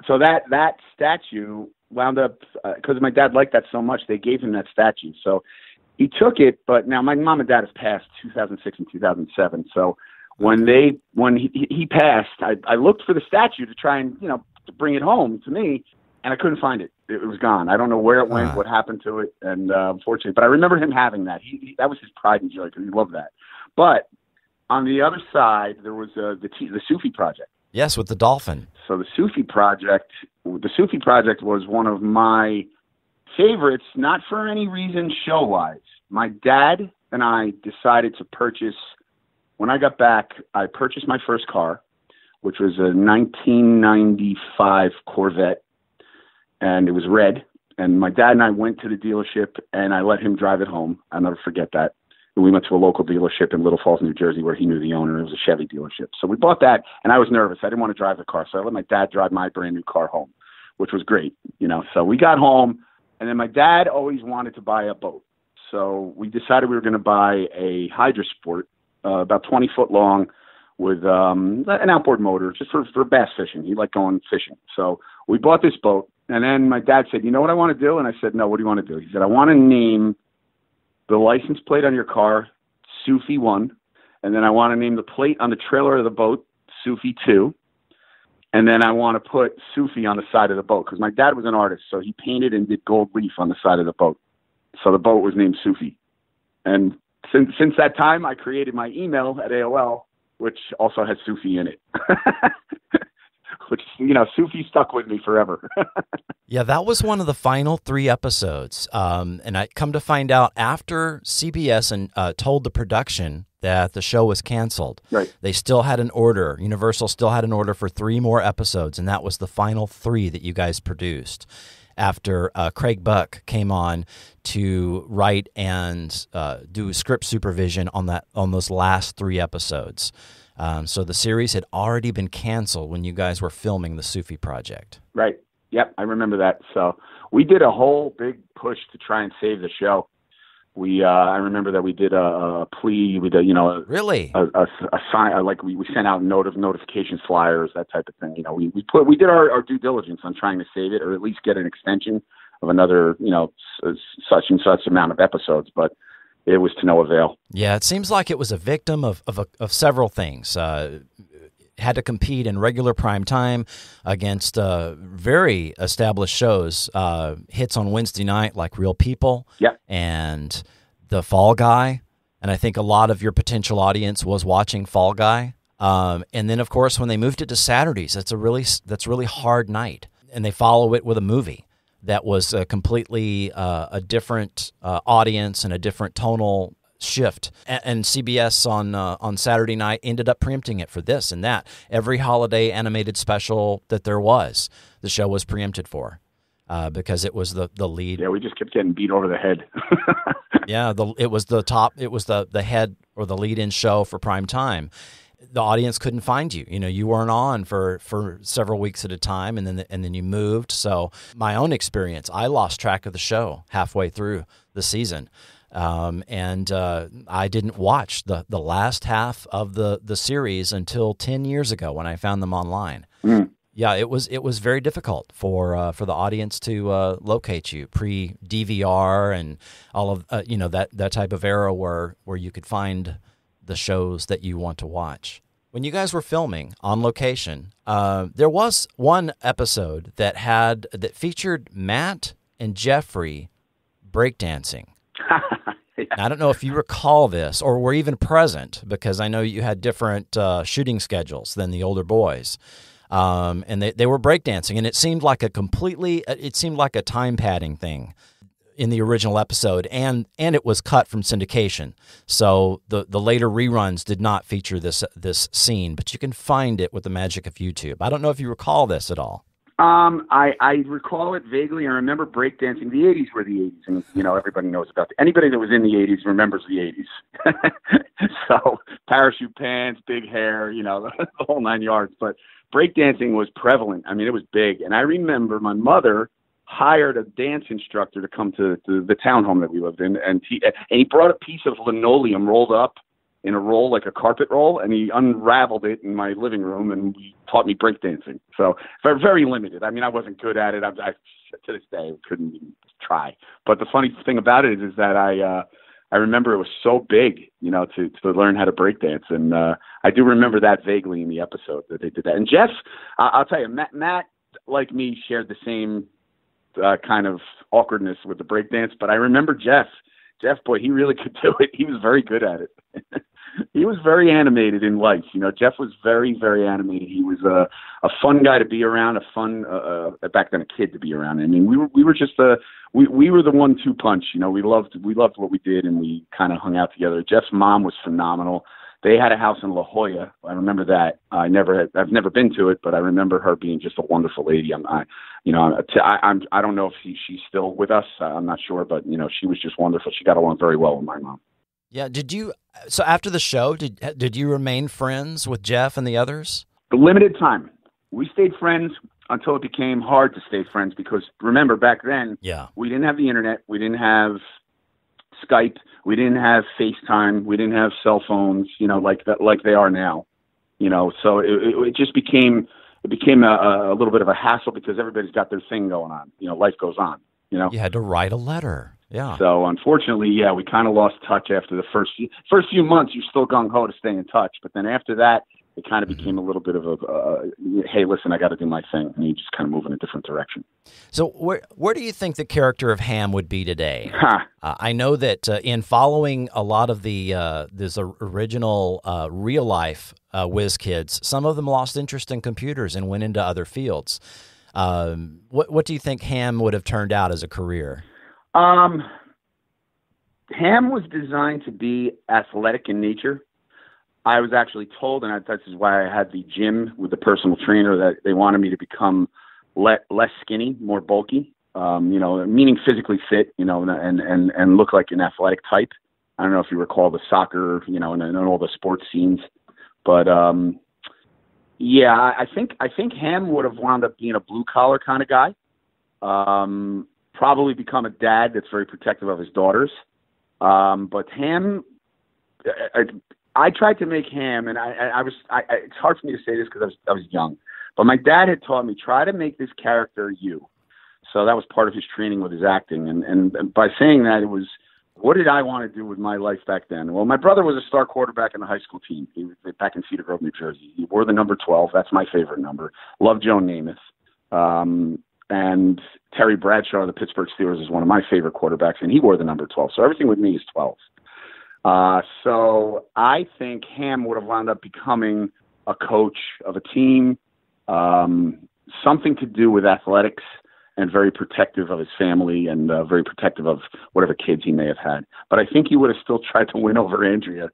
So that statue wound up, because my dad liked that so much, they gave him that statue. So he took it, but now my mom and dad have passed 2006 and 2007. So when he passed, I looked for the statue to try and, to bring it home to me, and I couldn't find it. It was gone. I don't know where it went, what happened to it, and unfortunately, but I remember him having that. That was his pride and joy because he loved that. But on the other side, there was the Sufi Project. Yes, with the dolphin. So the Sufi Project was one of my favorites, not for any reason show-wise. My dad and I decided to purchase, when I got back, I purchased my first car, which was a 1995 Corvette, and it was red. And my dad and I went to the dealership, and I let him drive it home. I'll never forget that. We went to a local dealership in Little Falls, New Jersey, where he knew the owner. It was a Chevy dealership. So we bought that, and I was nervous. I didn't want to drive the car, so I let my dad drive my brand new car home, which was great. So we got home, and then my dad always wanted to buy a boat. So we decided we were going to buy a Hydrosport, about 20 foot long, with an outboard motor, just for bass fishing. He liked going fishing. So we bought this boat, and then my dad said, "You know what I want to do?" And I said, "No, what do you want to do?" He said, "I want to name the license plate on your car Sufi 1, and then I want to name the plate on the trailer of the boat Sufi 2, and then I want to put Sufi on the side of the boat," because my dad was an artist, so he painted and did gold leaf on the side of the boat. So the boat was named Sufi. And since that time, I created my email at AOL, which also has Sufi in it, which, Sufi stuck with me forever. Yeah, that was one of the final 3 episodes. And I come to find out after CBS told the production that the show was canceled. Right. They still had an order. Universal still had an order for 3 more episodes, and that was the final 3 that you guys produced after Craig Buck came on to write and do script supervision on those last 3 episodes. So the series had already been canceled when you guys were filming the Sufi project. Right. Yep, I remember that. So we did a whole big push to try and save the show. I remember that we did a plea. We did, really a sign, like we sent out notification flyers, that type of thing. We did our due diligence on trying to save it, or at least get an extension of another, such and such amount of episodes. But it was to no avail. Yeah, it seems like it was a victim of several things. Had to compete in regular prime time against very established shows, hits on Wednesday night like Real People, yep, and The Fall Guy. And I think a lot of your potential audience was watching Fall Guy. And then, of course, when they moved it to Saturdays, that's really hard night. And they follow it with a movie that was completely a different audience and a different tonal shift. And CBS on Saturday night ended up preempting it for this and that. Every holiday animated special that there was, the show was preempted for because it was the lead. Yeah, we just kept getting beat over the head. Yeah, it was the head or the lead-in show for prime time. The audience couldn't find you. You weren't on for several weeks at a time, and then you moved. So my own experience, I lost track of the show halfway through the season. And I didn't watch the last half of the series until 10 years ago when I found them online. Mm. Yeah, it was very difficult for the audience to locate you pre-DVR and all of that type of era where you could find the shows that you want to watch. When you guys were filming on location, there was one episode that featured Matt and Jeffrey breakdancing. Yeah. I don't know if you recall this or were even present, because I know you had different shooting schedules than the older boys. And they were breakdancing, and it seemed like a time padding thing in the original episode, and it was cut from syndication. So the later reruns did not feature this scene, but you can find it with the magic of YouTube. I don't know if you recall this at all. I recall it vaguely. I remember breakdancing. The 80s were the 80s, and everybody knows about it. Anybody that was in the 80s remembers the 80s. So parachute pants, big hair, the whole 9 yards. But breakdancing was prevalent. I mean, it was big. And I remember my mother hired a dance instructor to come to the townhome that we lived in, and he brought a piece of linoleum rolled up in a roll, like a carpet roll, and he unraveled it in my living room, and he taught me breakdancing. So very limited. I mean, I wasn't good at it. I to this day couldn't even try. But the funny thing about it is that I remember it was so big, to learn how to breakdance, and I do remember that vaguely in the episode that they did that. And Jeff, I'll tell you, Matt, like me, shared the same kind of awkwardness with the breakdance, but I remember Jeff, boy, he really could do it. He was very good at it. He was very animated in life. Jeff was very, very animated. He was a fun guy to be around, a fun, back then, a kid to be around. I mean, we were just we were the 1-2 punch. We loved what we did, and we kind of hung out together. Jeff's mom was phenomenal. They had a house in La Jolla. I remember that. I've never been to it, but I remember her being just a wonderful lady. I don't know if she's still with us. I'm not sure, but she was just wonderful. She got along very well with my mom. Yeah. So after the show, did you remain friends with Jeff and the others? The limited time. We stayed friends until it became hard to stay friends, because remember, back then, we didn't have the internet. We didn't have Skype. We didn't have FaceTime. We didn't have cell phones, like they are now, so it just became a little bit of a hassle, because everybody's got their thing going on. Life goes on, You had to write a letter. Yeah. So unfortunately, we kind of lost touch after the first few months. You're still gung ho to stay in touch, but then after that, it kind of became a little bit of hey, listen, I got to do my thing, and you just kind of move in a different direction. So where do you think the character of Ham would be today? Huh. I know that in following a lot of this original real life Whiz kids, some of them lost interest in computers and went into other fields. What do you think Ham would have turned out as a career? Ham was designed to be athletic in nature. I was actually told, and this is why I had the gym with the personal trainer, that they wanted me to become less skinny, more bulky, meaning physically fit, and look like an athletic type. I don't know if you recall the soccer, and all the sports scenes, but I think Ham would have wound up being a blue collar kind of guy. Probably become a dad that's very protective of his daughters. But Ham, I tried to make Ham, and it's hard for me to say this because I was young, but my dad had taught me, try to make this character you. So that was part of his training with his acting. And by saying that, it was, what did I want to do with my life back then? Well, my brother was a star quarterback in the high school team. He was back in Cedar Grove, New Jersey. He wore the number 12. That's my favorite number. Love Joe Namath. And Terry Bradshaw of the Pittsburgh Steelers is one of my favorite quarterbacks, and he wore the number 12. So everything with me is 12. So I think Ham would have wound up becoming a coach of a team, something to do with athletics, and very protective of his family and very protective of whatever kids he may have had. But I think he would have still tried to win over Andrea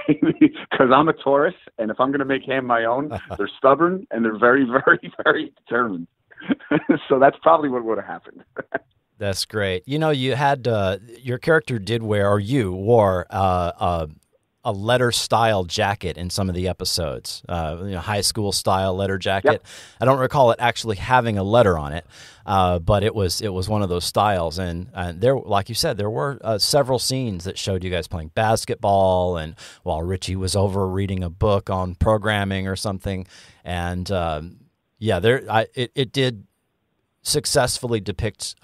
because I'm a Taurus, and if I'm going to make Ham my own, they're stubborn and they're very, very, very determined. So that's probably what would have happened. That's great. You had your character did wear, or you wore a letter style jacket in some of the episodes, high school style letter jacket. Yep. I don't recall it actually having a letter on it, but it was one of those styles. And there, like you said, there were several scenes that showed you guys playing basketball, and while Richie was over reading a book on programming or something, and it did successfully depict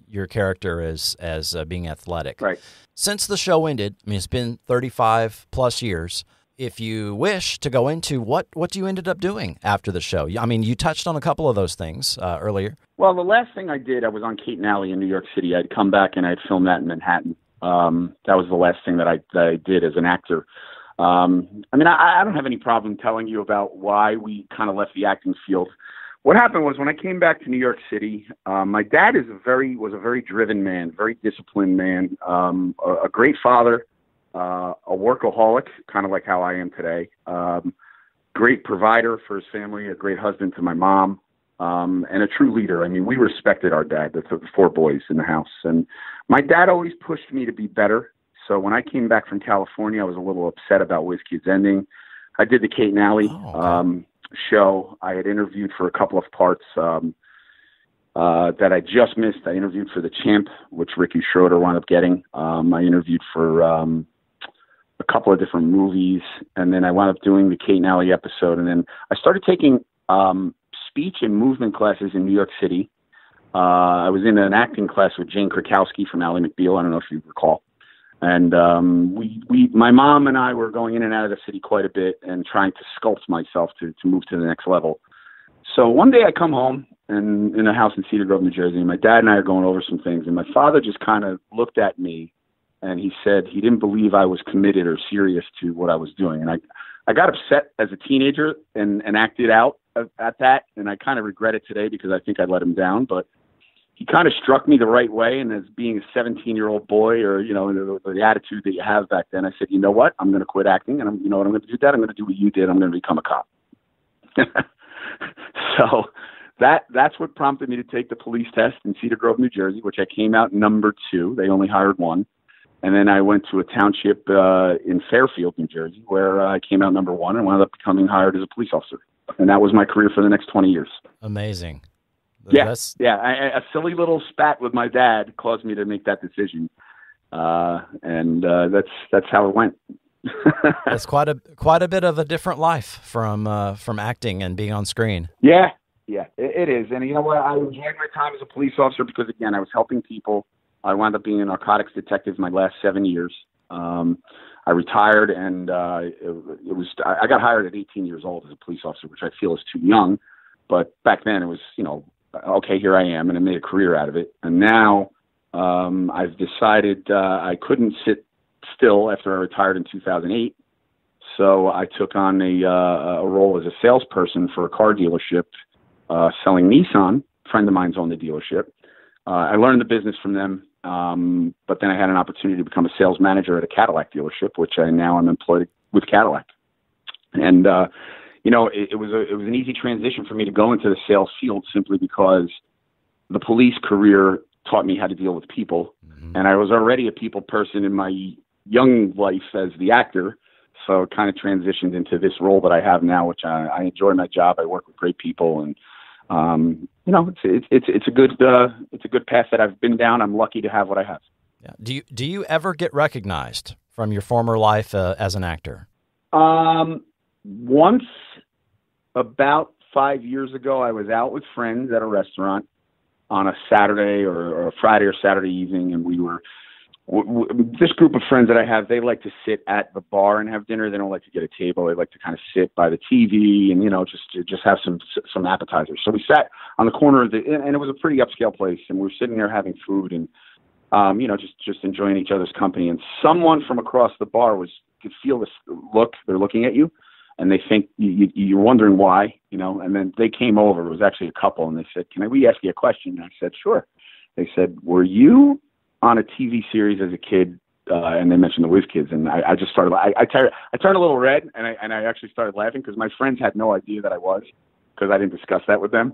your character as being athletic. Right. Since the show ended, it's been 35 plus years. If you wish to go into what you ended up doing after the show, you touched on a couple of those things earlier. Well, the last thing I did, I was on Cain Alley in New York City. I'd come back and I'd filmed that in Manhattan. That was the last thing that I did as an actor. I don't have any problem telling you about why we kind of left the acting field. What happened was when I came back to New York City, my dad was a very driven man, very disciplined man, a great father, a workaholic, kind of like how I am today, great provider for his family, a great husband to my mom, and a true leader. We respected our dad, the 4 boys in the house. And my dad always pushed me to be better. So when I came back from California, I was a little upset about Whiz Kids ending. I did the Cain Alley show. I had interviewed for a couple of parts that I just missed. I interviewed for The Champ, which Ricky Schroeder wound up getting. I interviewed for a couple of different movies, and then I wound up doing the Cain Alley episode. And then I started taking speech and movement classes in New York City. I was in an acting class with Jane Krakowski from Ally McBeal. I don't know if you recall. And my mom and I were going in and out of the city quite a bit and trying to sculpt myself to move to the next level. So one day I come home and in a house in Cedar Grove, New Jersey, and my dad and I are going over some things. And my father just kind of looked at me and he said he didn't believe I was committed or serious to what I was doing. And I got upset as a teenager and acted out at that. And I kind of regret it today because I think I let him down. But he kind of struck me the right way, and as being a 17-year-old boy, or the attitude that you have back then, I said, you know what, I'm going to quit acting, and I'm going to do that. I'm going to do what you did. I'm going to become a cop. So that's what prompted me to take the police test in Cedar Grove, New Jersey, which I came out number 2. They only hired 1, and then I went to a township in Fairfield, New Jersey, where I came out number 1 and wound up becoming hired as a police officer, and that was my career for the next 20 years. Amazing. Yeah. A silly little spat with my dad caused me to make that decision, and that's how it went. That's quite a bit of a different life from acting and being on screen. Yeah, it is. And you know what? I enjoyed my time as a police officer because, again, I was helping people. I wound up being a narcotics detective my last 7 years. I I retired, and I got hired at 18 years old as a police officer, which I feel is too young. But back then it was, okay, here I am, and I made a career out of it. And now I've decided I couldn't sit still after I retired in 2008. So I took on a role as a salesperson for a car dealership selling Nissan. A friend of mine's owned the dealership. I learned the business from them, but then I had an opportunity to become a sales manager at a Cadillac dealership, which I now am employed with Cadillac. And it was an easy transition for me to go into the sales field simply because the police career taught me how to deal with people, and I was already a people person in my young life as the actor. So it kind of transitioned into this role that I have now, which I enjoy my job. I work with great people, and it's a good path that I've been down. I'm lucky to have what I have. Yeah. Do you ever get recognized from your former life as an actor? Once, about 5 years ago, I was out with friends at a restaurant on a Saturday or a Friday or Saturday evening, and we were. This group of friends that I have, they like to sit at the bar and have dinner. They don't like to get a table. They like to kind of sit by the TV and, just have some appetizers. So we sat on the corner and it was a pretty upscale place, and we were sitting there having food and, just enjoying each other's company. And someone from across the bar could feel this look. They're looking at you, and they think you're wondering why, and then they came over. It was actually a couple, and they said, "Can we ask you a question?" And I said, "Sure." They said, "Were you on a TV series as a kid?" And they mentioned the Whiz Kids, and I just started. I turned a little red, and I actually started laughing because my friends had no idea that I was, because I didn't discuss that with them.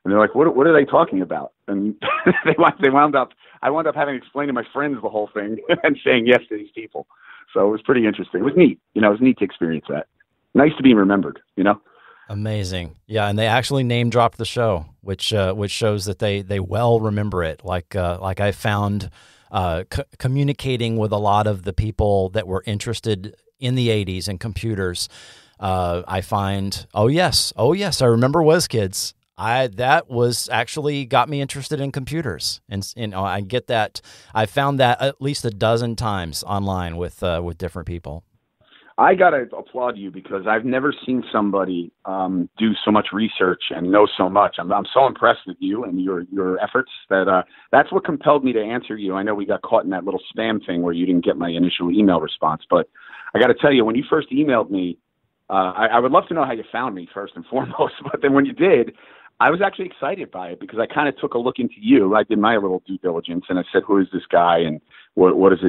And they're like, "What are they talking about?" And I wound up having to explain to my friends the whole thing and saying yes to these people. So it was pretty interesting. It was neat. It was neat to experience that. Nice to be remembered. Amazing. Yeah, and they actually name dropped the show, which shows that they well remember it. Like I found communicating with a lot of the people that were interested in the 80s and computers. I find, oh yes, I remember Whiz Kids. That was actually got me interested in computers, and I get that. I found that at least a dozen times online with different people. I got to applaud you because I've never seen somebody do so much research and know so much. I'm so impressed with you and your efforts that's what compelled me to answer you. I know we got caught in that little spam thing where you didn't get my initial email response, but I got to tell you, when you first emailed me, I would love to know how you found me first and foremost, but then when you did, I was actually excited by it because I kind of took a look into you. I did my little due diligence, and I said, "Who is this guy, and what is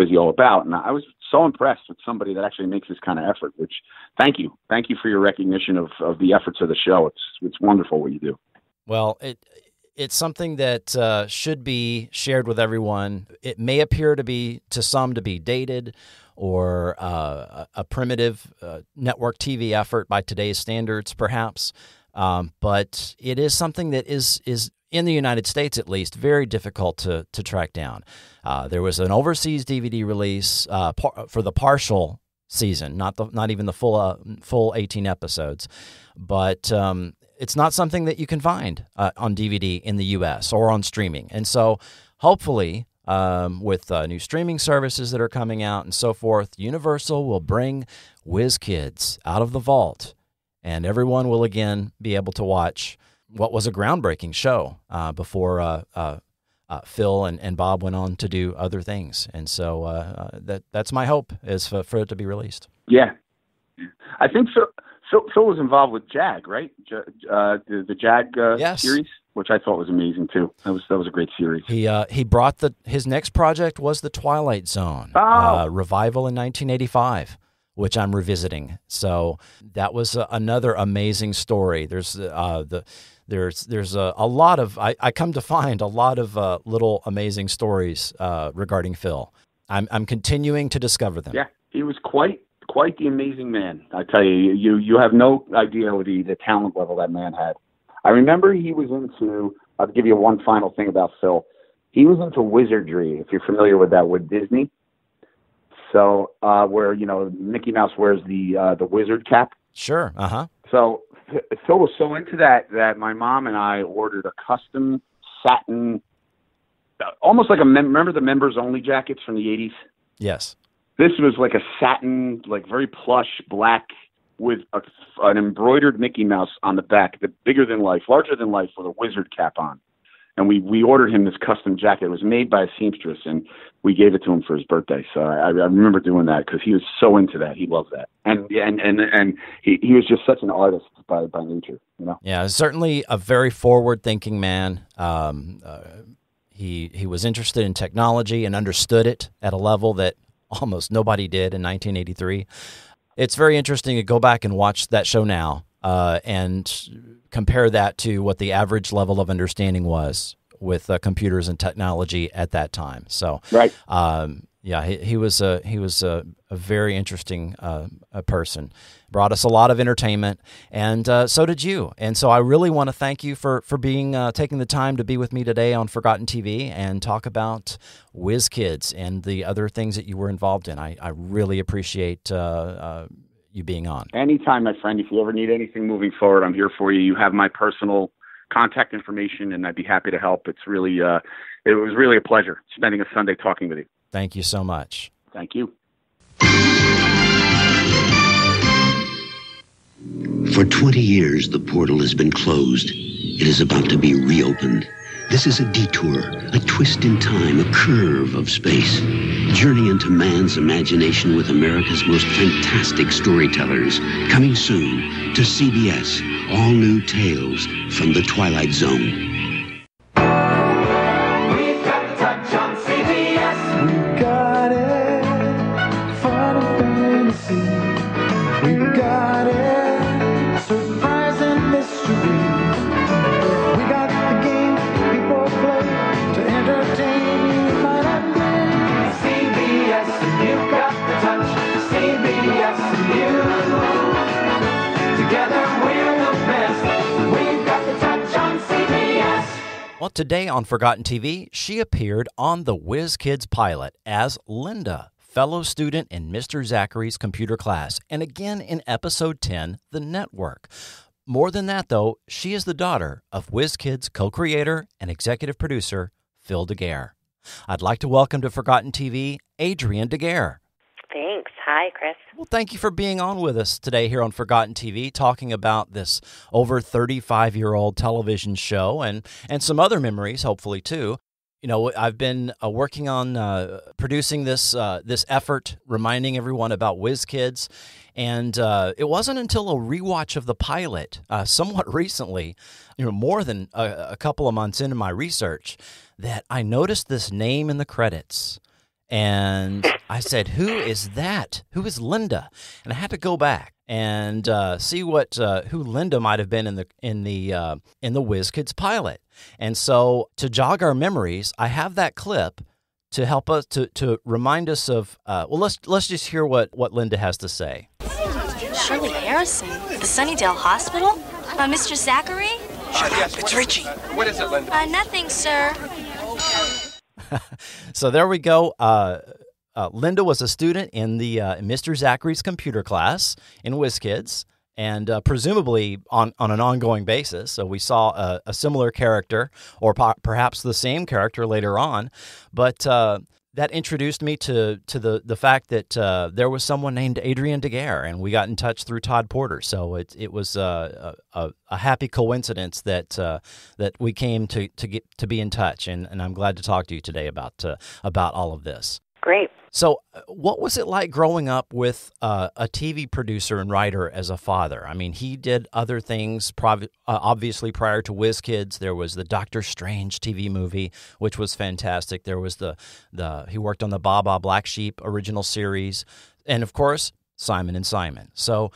he all about?" And I was so impressed with somebody that actually makes this kind of effort. Which, thank you for your recognition of the efforts of the show. It's wonderful what you do. Well, it's something that should be shared with everyone. It may appear to some to be dated or a primitive network TV effort by today's standards, perhaps. But it is something that is in the United States, at least, very difficult to track down. There was an overseas DVD release for the partial season, not even the full 18 episodes, but it's not something that you can find on DVD in the U.S. or on streaming. And so, hopefully, with new streaming services that are coming out and so forth, Universal will bring Whiz Kids out of the vault. And everyone will again be able to watch what was a groundbreaking show before Phil and Bob went on to do other things. And so that's my hope, is for it to be released. Yeah. I think Phil was involved with JAG, right? The JAG yes. series, which I thought was amazing too. That was a great series. He brought his next project was The Twilight Zone, revival in 1985. Which I'm revisiting. So that was another amazing story. There's a lot of, I come to find a lot of little amazing stories regarding Phil. I'm continuing to discover them. Yeah, he was quite the amazing man. I tell you, you have no idea the talent level that man had. I remember he was into, I'll give you one final thing about Phil. He was into wizardry, if you're familiar with that, with Disney. So where, Mickey Mouse wears the wizard cap. Sure. Uh-huh. So Phil was so into that my mom and I ordered a custom satin, almost like remember the members only jackets from the 80s? Yes. This was like a satin, like very plush black with an embroidered Mickey Mouse on the back, bigger than life, larger than life, with a wizard cap on. And we ordered him this custom jacket. It was made by a seamstress, and we gave it to him for his birthday. So I remember doing that because he was so into that. He loved that, and he was just such an artist by nature, you know. Yeah, certainly a very forward-thinking man. He was interested in technology and understood it at a level that almost nobody did in 1983. It's very interesting to go back and watch that show now. And compare that to what the average level of understanding was with computers and technology at that time. So, right. He was a very interesting person. Brought us a lot of entertainment, and so did you. And so I really want to thank you for being taking the time to be with me today on Forgotten TV and talk about Whiz Kids and the other things that you were involved in. I really appreciate you being on. Anytime, my friend. If you ever need anything moving forward, I'm here for you. You have my personal contact information, and I'd be happy to help. It's really, it was really a pleasure spending a Sunday talking with you. Thank you so much. Thank you. For 20 years, the portal has been closed. It is about to be reopened. This is a detour, a twist in time, a curve of space. Journey into man's imagination with America's most fantastic storytellers. Coming soon to CBS, all new tales from the Twilight Zone. We've got the touch on CBS. We've got it. Fun and fantasy. We've got it. Surprise and mystery. We got the game people play to entertain you night and day. CBS and you've got the touch. CBS and you. Together we're the best. We've got the touch on CBS. Well, today on Forgotten TV, she appeared on the Whiz Kids pilot as Linda, fellow student in Mr. Zachary's computer class, and again in episode 10, The Network. More than that, though, she is the daughter of Whiz Kids co-creator and executive producer Phil DeGuere. I'd like to welcome to Forgotten TV, Adrienne DeGuere. Thanks. Hi, Chris. Well, thank you for being on with us today here on Forgotten TV, talking about this over 35-year-old television show and some other memories, hopefully, too. You know, I've been working on producing this effort, reminding everyone about Whiz Kids, and it wasn't until a rewatch of the pilot, somewhat recently, more than a couple of months into my research, that I noticed this name in the credits. And I said, "Who is that? Who is Linda?" And I had to go back and see what who Linda might have been in the Whiz Kids pilot. And so, to jog our memories, I have that clip to help us to remind us of. Let's just hear what Linda has to say. Shirley Harrison, the Sunnydale Hospital. Mr. Zachary. Shut up! It's Richie. What is it, Linda? Nothing, sir. So there we go. Linda was a student in the Mr. Zachary's computer class in Whiz Kids, and presumably on an ongoing basis. So we saw a similar character, or perhaps the same character later on. But that introduced me to the fact that there was someone named Adrienne DeGuere, and we got in touch through Todd Porter. So it was a happy coincidence that we came to be in touch, and I'm glad to talk to you today about all of this. Great. So what was it like growing up with a TV producer and writer as a father? I mean, he did other things, obviously, prior to Whiz Kids. There was the Doctor Strange TV movie, which was fantastic. There was he worked on the Baa Black Sheep original series, and, of course, Simon and Simon. So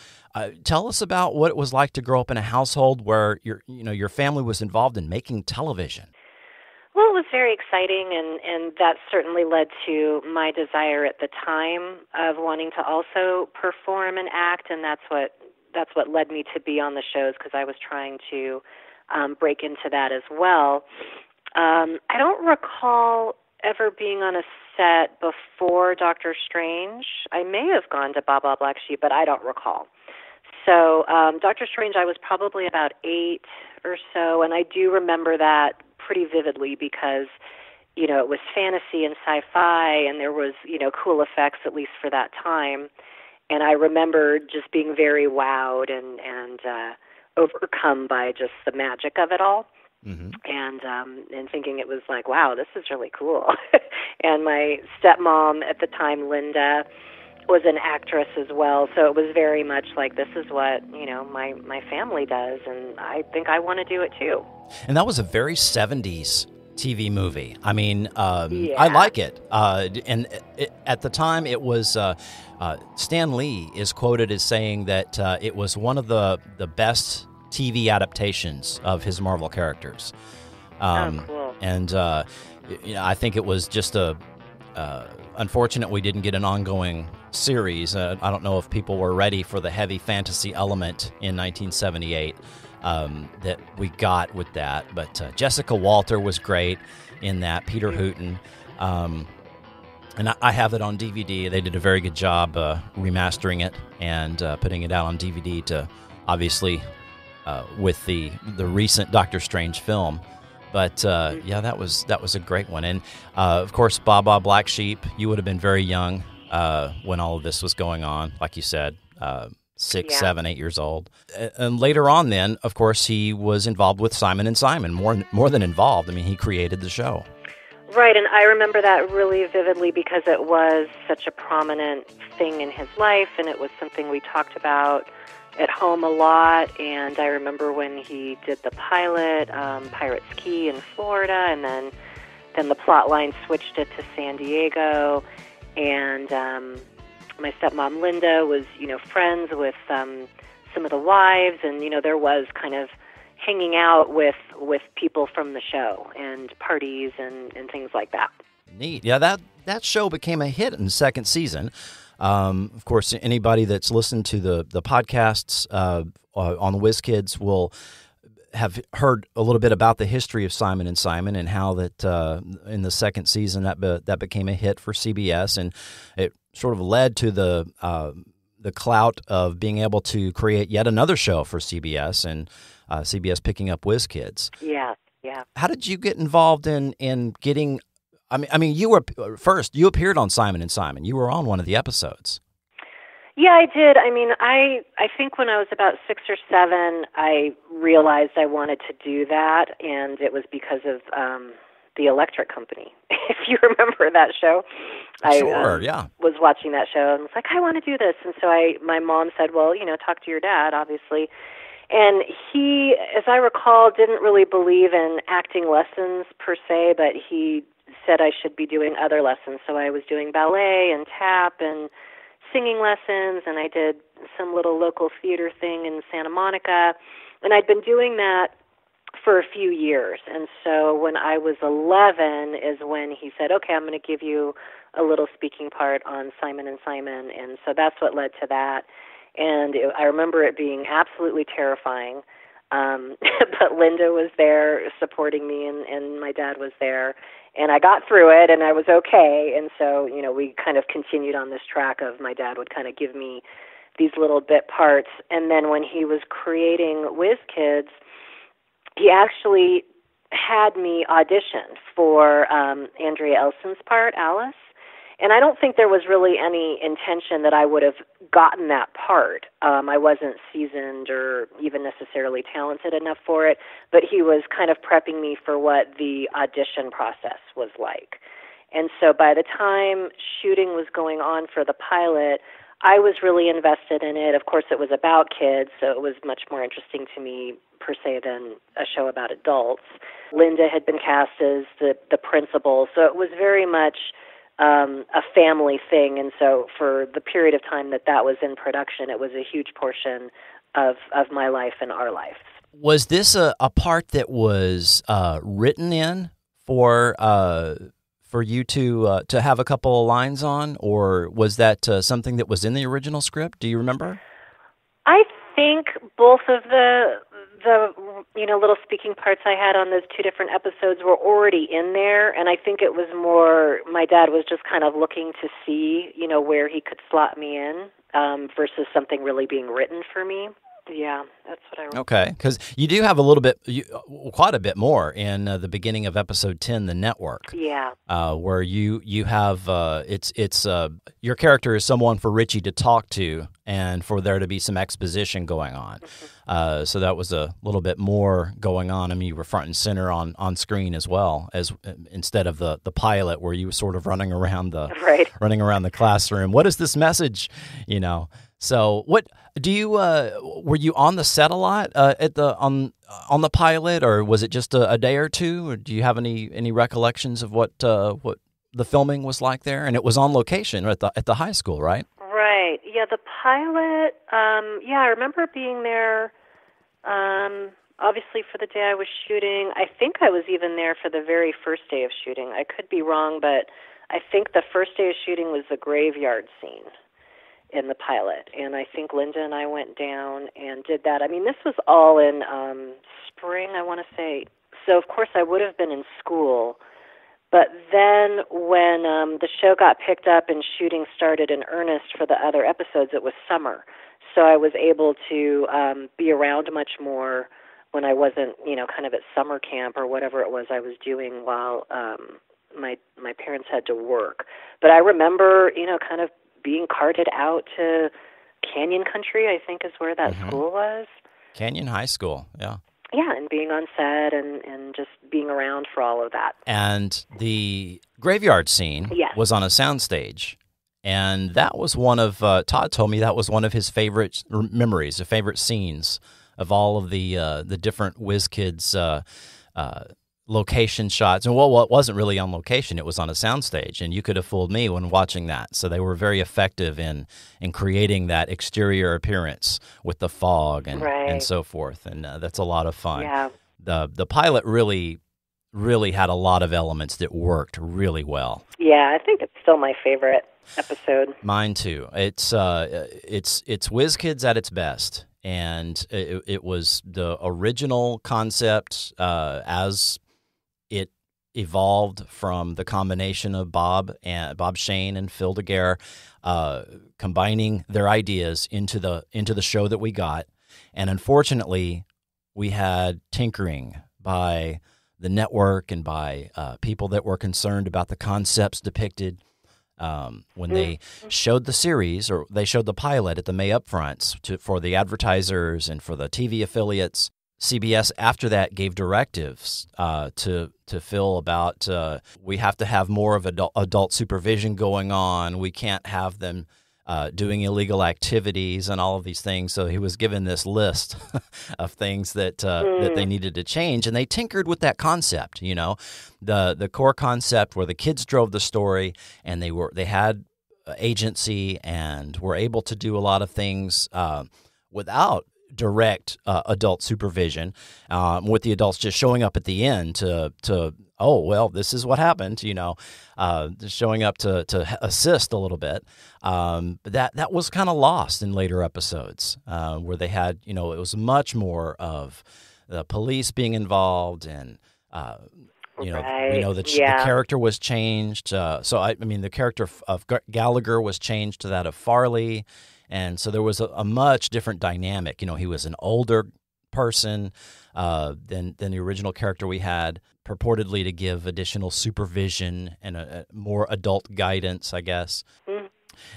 tell us about what it was like to grow up in a household where your family was involved in making television. Well, it was very exciting, and that certainly led to my desire at the time of wanting to also perform and act, and that's what led me to be on the shows, because I was trying to break into that as well. I don't recall ever being on a set before Doctor Strange. I may have gone to Baa Black Sheep, but I don't recall. So Doctor Strange, I was probably about 8 or so, and I do remember that pretty vividly because it was fantasy and sci-fi, and there was, cool effects, at least for that time. And I remember just being very wowed and overcome by just the magic of it all. Mm-hmm. And thinking it was like, wow, this is really cool. And my stepmom at the time, Linda, was an actress as well, so it was very much like, this is what my family does, and I think I want to do it too. And that was a very 70s TV movie. I mean, I like it. At the time, it was Stan Lee is quoted as saying that it was one of the best TV adaptations of his Marvel characters. Cool. And I think it was just unfortunate we didn't get an ongoing series. I don't know if people were ready for the heavy fantasy element in 1978 that we got with that. But Jessica Walter was great in that, Peter Hooton. And I have it on DVD. They did a very good job remastering it and putting it out on DVD to, obviously, with the recent Doctor Strange film. But that was a great one. And of course, Baba Black Sheep, you would have been very young when all of this was going on, like you said, 6, 7, 8 years old. And later on then, of course, he was involved with Simon & Simon, more than involved. I mean, he created the show. Right, and I remember that really vividly because it was such a prominent thing in his life, and it was something we talked about at home a lot. And I remember when he did the pilot, Pirates Key in Florida, and then the plot line switched it to San Diego. And my stepmom Linda was, friends with some of the wives, and there was kind of hanging out with people from the show and parties and things like that. Neat. Yeah, that show became a hit in the second season. Of course, anybody that's listened to the podcasts on the Whiz Kids will have heard a little bit about the history of Simon & Simon and how that in the second season that became a hit for CBS, and it sort of led to the clout of being able to create yet another show for CBS, and CBS picking up Whiz Kids. Yeah. How did you get involved in getting? I mean, you appeared on Simon & Simon. You were on one of the episodes. Yeah, I did. I mean, I think when I was about 6 or 7, I realized I wanted to do that, and it was because of the Electric Company. If you remember that show, Sure, I was watching that show and was like, I want to do this. And so my mom said, well, talk to your dad, obviously. And he, as I recall, didn't really believe in acting lessons per se, but he said I should be doing other lessons. So I was doing ballet and tap and singing lessons, and I did some little local theater thing in Santa Monica. And I'd been doing that for a few years. And so when I was 11 is when he said, okay, I'm going to give you a little speaking part on Simon & Simon. And so that's what led to that. And I remember it being absolutely terrifying. But Linda was there supporting me, and my dad was there. And I got through it, and I was okay. And so, we kind of continued on this track of my dad would kind of give me these little bit parts. And then when he was creating Whiz Kids, he actually had me audition for Andrea Elson's part, Alice. And I don't think there was really any intention that I would have gotten that part. I wasn't seasoned or even necessarily talented enough for it, but he was kind of prepping me for what the audition process was like. And so by the time shooting was going on for the pilot, I was really invested in it. Of course, it was about kids, so it was much more interesting to me, per se, than a show about adults. Linda had been cast as the principal, so it was very much a family thing, and so for the period of time that was in production, it was a huge portion of my life and our life. Was this a part that was written in for you to have a couple of lines on, or was that something that was in the original script? Do you remember? I think both of the little speaking parts I had on those 2 different episodes were already in there, and I think it was more my dad was just kind of looking to see, where he could slot me in versus something really being written for me. Yeah, that's what I remember. Okay, because you do have a little bit, quite a bit more in the beginning of episode 10, The Network. Yeah. Where you have your character is someone for Richie to talk to and for there to be some exposition going on. Mm-hmm. So that was a little bit more going on. I mean, you were front and center on screen as well as instead of the pilot where you were sort of running around the classroom. What is this message? So what do you were you on the set a lot on the pilot, or was it just a day or two? Or do you have any recollections of what the filming was like there? And it was on location at the high school, right? Right. Yeah, the pilot. I remember being there. Obviously for the day I was shooting. I think I was even there for the very first day of shooting. I could be wrong, but I think the first day of shooting was the graveyard scene in the pilot, and I think Linda and I went down and did that. I mean, this was all in spring, I want to say. So, of course, I would have been in school, but then when the show got picked up and shooting started in earnest for the other episodes, it was summer. So I was able to be around much more when I wasn't, kind of at summer camp or whatever it was I was doing while my parents had to work. But I remember, kind of being carted out to Canyon Country, I think is where that school was. Canyon High School, yeah. Yeah, and being on set and just being around for all of that. And the graveyard scene was on a soundstage. And that was one of, Todd told me that was one of his favorite memories, the favorite scenes of all of the different Whiz Kids location shots. And well, it wasn't really on location. It was on a soundstage, and you could have fooled me when watching that. So they were very effective in creating that exterior appearance with the fog and so forth. And that's a lot of fun. Yeah. The pilot really had a lot of elements that worked really well. Yeah, I think it's still my favorite episode. Mine too. It's Whiz Kids at its best. And it was the original concept as it evolved from the combination of Bob Shane and Phil DeGuere, combining their ideas into the show that we got. And unfortunately, we had tinkering by the network and by people that were concerned about the concepts depicted. When they showed the series, or they showed the pilot at the May upfronts for the advertisers and for the TV affiliates, CBS after that gave directives to Phil about we have to have more of adult supervision going on. We can't have them doing illegal activities and all of these things. So he was given this list of things that they needed to change, and they tinkered with that concept. The core concept where the kids drove the story, and they had agency and were able to do a lot of things without direct adult supervision, with the adults just showing up at the end to oh, well, this is what happened, showing up to assist a little bit. But that was kind of lost in later episodes, where they had, it was much more of the police being involved, and we know that the character was changed. The character of Gallagher was changed to that of Farley. And so there was a much different dynamic. He was an older person than the original character we had, purportedly to give additional supervision and a more adult guidance, I guess. Mm-hmm.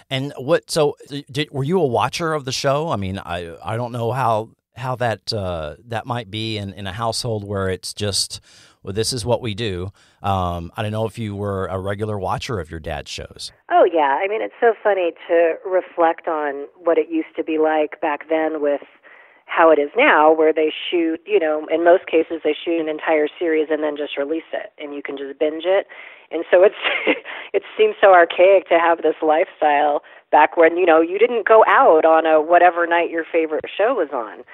And were you a watcher of the show? I mean, I don't know how that might be in a household where it's just, well, this is what we do. I don't know if you were a regular watcher of your dad's shows. Oh, yeah. I mean, it's so funny to reflect on what it used to be like back then with how it is now, where they shoot, in most cases they shoot an entire series and then just release it, and you can just binge it. And so it seems so archaic to have this lifestyle back when, you didn't go out on a whatever night your favorite show was on.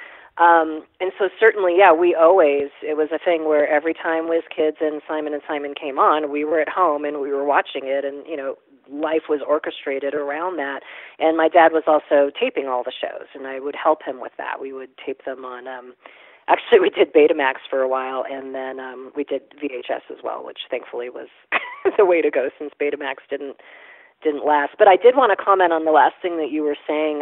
And so certainly, it was a thing where every time Whiz Kids and Simon came on, we were at home and we were watching it, and, life was orchestrated around that. And my dad was also taping all the shows, and I would help him with that. We would tape them on, actually we did Betamax for a while, and then we did VHS as well, which thankfully was the way to go since Betamax didn't last. But I did want to comment on the last thing that you were saying,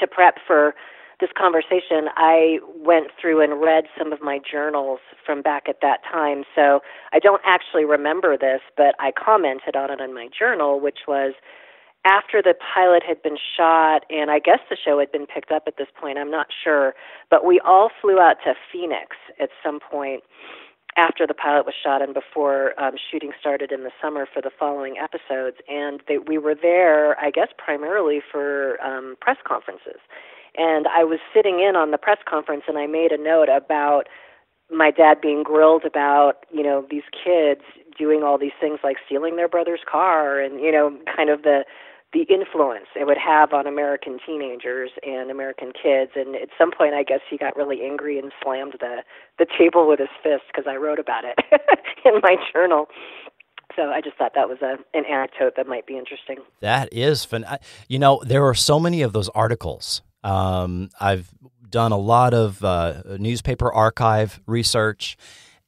to prep for this conversation, I went through and read some of my journals from back at that time. So I don't actually remember this, but I commented on it in my journal, which was after the pilot had been shot, and I guess the show had been picked up at this point, I'm not sure, but we all flew out to Phoenix at some point after the pilot was shot and before shooting started in the summer for the following episodes. And we were there, I guess, primarily for press conferences. And I was sitting in on the press conference, and I made a note about my dad being grilled about, these kids doing all these things like stealing their brother's car and, kind of the influence it would have on American teenagers and American kids. And at some point, I guess he got really angry and slammed the table with his fist because I wrote about it in my journal. So I just thought that was an anecdote that might be interesting. That is fun. There are so many of those articles. I've done a lot of newspaper archive research,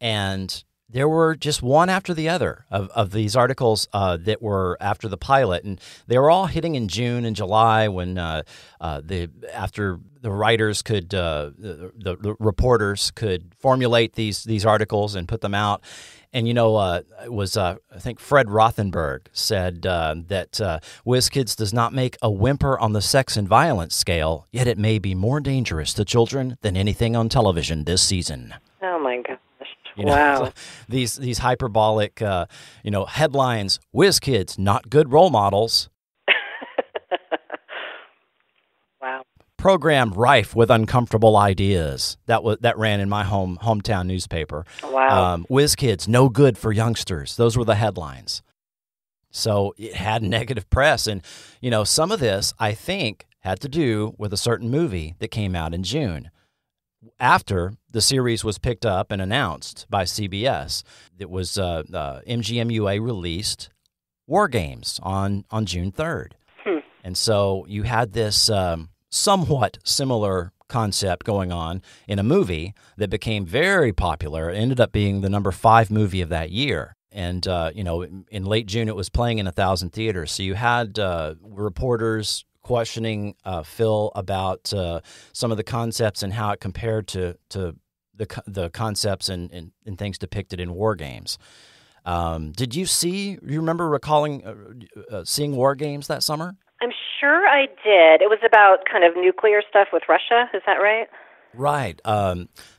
and there were just one after the other of these articles that were after the pilot, and they were all hitting in June and July when after the writers could, the reporters could formulate these articles and put them out. And, it was, I think Fred Rothenberg said that Whiz Kids does not make a whimper on the sex and violence scale, yet it may be more dangerous to children than anything on television this season. Oh, my gosh. Wow. So these hyperbolic, headlines, Whiz Kids, not good role models. Wow. Program rife with uncomfortable ideas. That ran in my hometown newspaper. Wow. Whiz Kids, no good for youngsters. Those were the headlines. So it had negative press. And, some of this, I think, had to do with a certain movie that came out in June. After the series was picked up and announced by CBS, it was MGMUA released War Games on June 3rd. And so you had this somewhat similar concept going on in a movie that became very popular. It ended up being the number 5 movie of that year. And, in late June, it was playing in 1,000 theaters. So you had reporters questioning Phil about some of the concepts and how it compared to the concepts and things depicted in War Games. Did you remember seeing War Games that summer? I'm sure I did. It was about kind of nuclear stuff with Russia. Is that right? Right.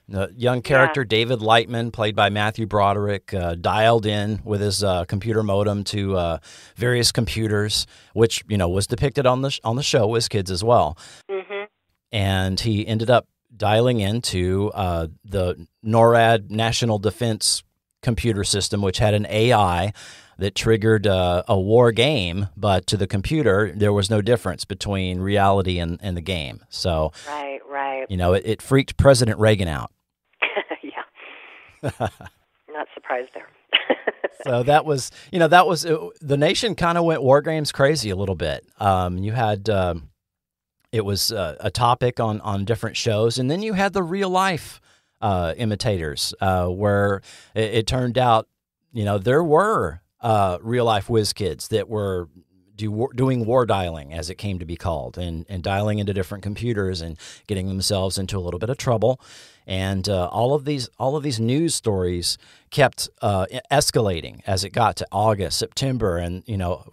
The young character, David Lightman, played by Matthew Broderick, dialed in with his computer modem to various computers, which, was depicted on the show Whiz Kids as well. Mm-hmm. And he ended up dialing into the NORAD National Defense computer system, which had an AI that triggered a war game, but to the computer, there was no difference between reality and the game. So, right. It freaked President Reagan out. Yeah. Not surprised there. So that was the nation kind of went War Games crazy a little bit. You had, it was a topic on different shows, and then you had the real life imitators where it turned out, there were real life Whiz Kids that were doing war dialing, as it came to be called, and dialing into different computers and getting themselves into a little bit of trouble. And all of these news stories kept escalating as it got to August, September, and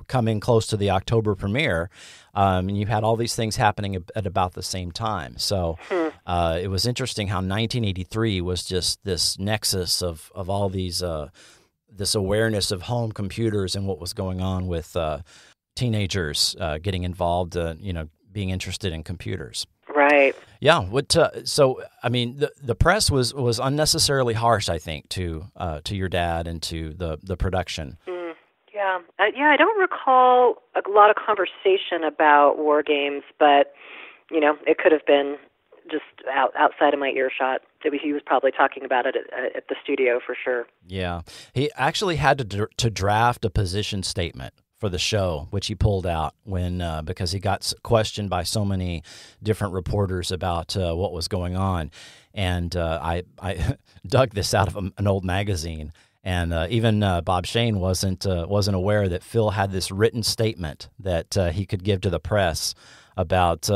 coming close to the October premiere. And you had all these things happening at about the same time. So it was interesting how 1983 was just this nexus of all these this awareness of home computers and what was going on with teenagers getting involved, being interested in computers. Right. Yeah. So, I mean, the press was unnecessarily harsh, I think, to your dad and to the production. Yeah. I don't recall a lot of conversation about War Games, but, it could have been just outside of my earshot. He was probably talking about it at the studio for sure. Yeah. He actually had to draft a position statement for the show, which he pulled out because he got questioned by so many different reporters about what was going on. And I dug this out of an old magazine, And even Bob Shane wasn't aware that Phil had this written statement that he could give to the press about,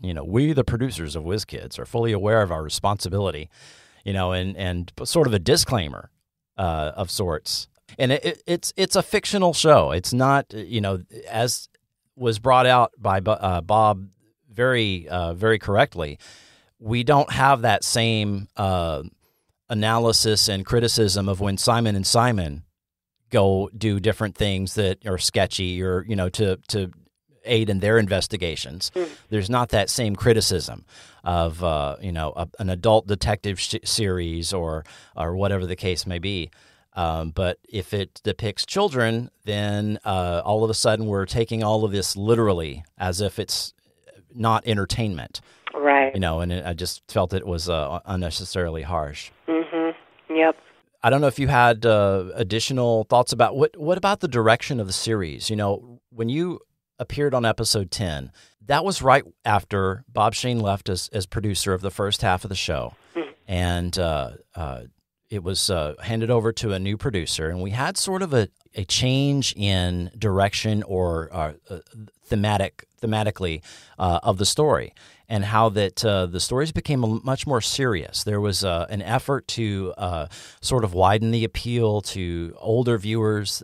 we, the producers of Whiz Kids, are fully aware of our responsibility, and sort of a disclaimer of sorts. And it's a fictional show. It's not, as was brought out by Bob very, very correctly, we don't have that same analysis and criticism of when Simon and Simon go do different things that are sketchy or, to aid in their investigations. There's not that same criticism of, an adult detective series or whatever the case may be. But if it depicts children, then all of a sudden we're taking all of this literally as if it's not entertainment. Right. And I just felt it was unnecessarily harsh. Mm-hmm. Yep. I don't know if you had additional thoughts about what about the direction of the series? When you appeared on episode 10, that was right after Bob Shane left as producer of the first half of the show. And it was handed over to a new producer, and we had sort of a change in direction or thematically of the story, and how that the stories became much more serious. There was an effort to sort of widen the appeal to older viewers,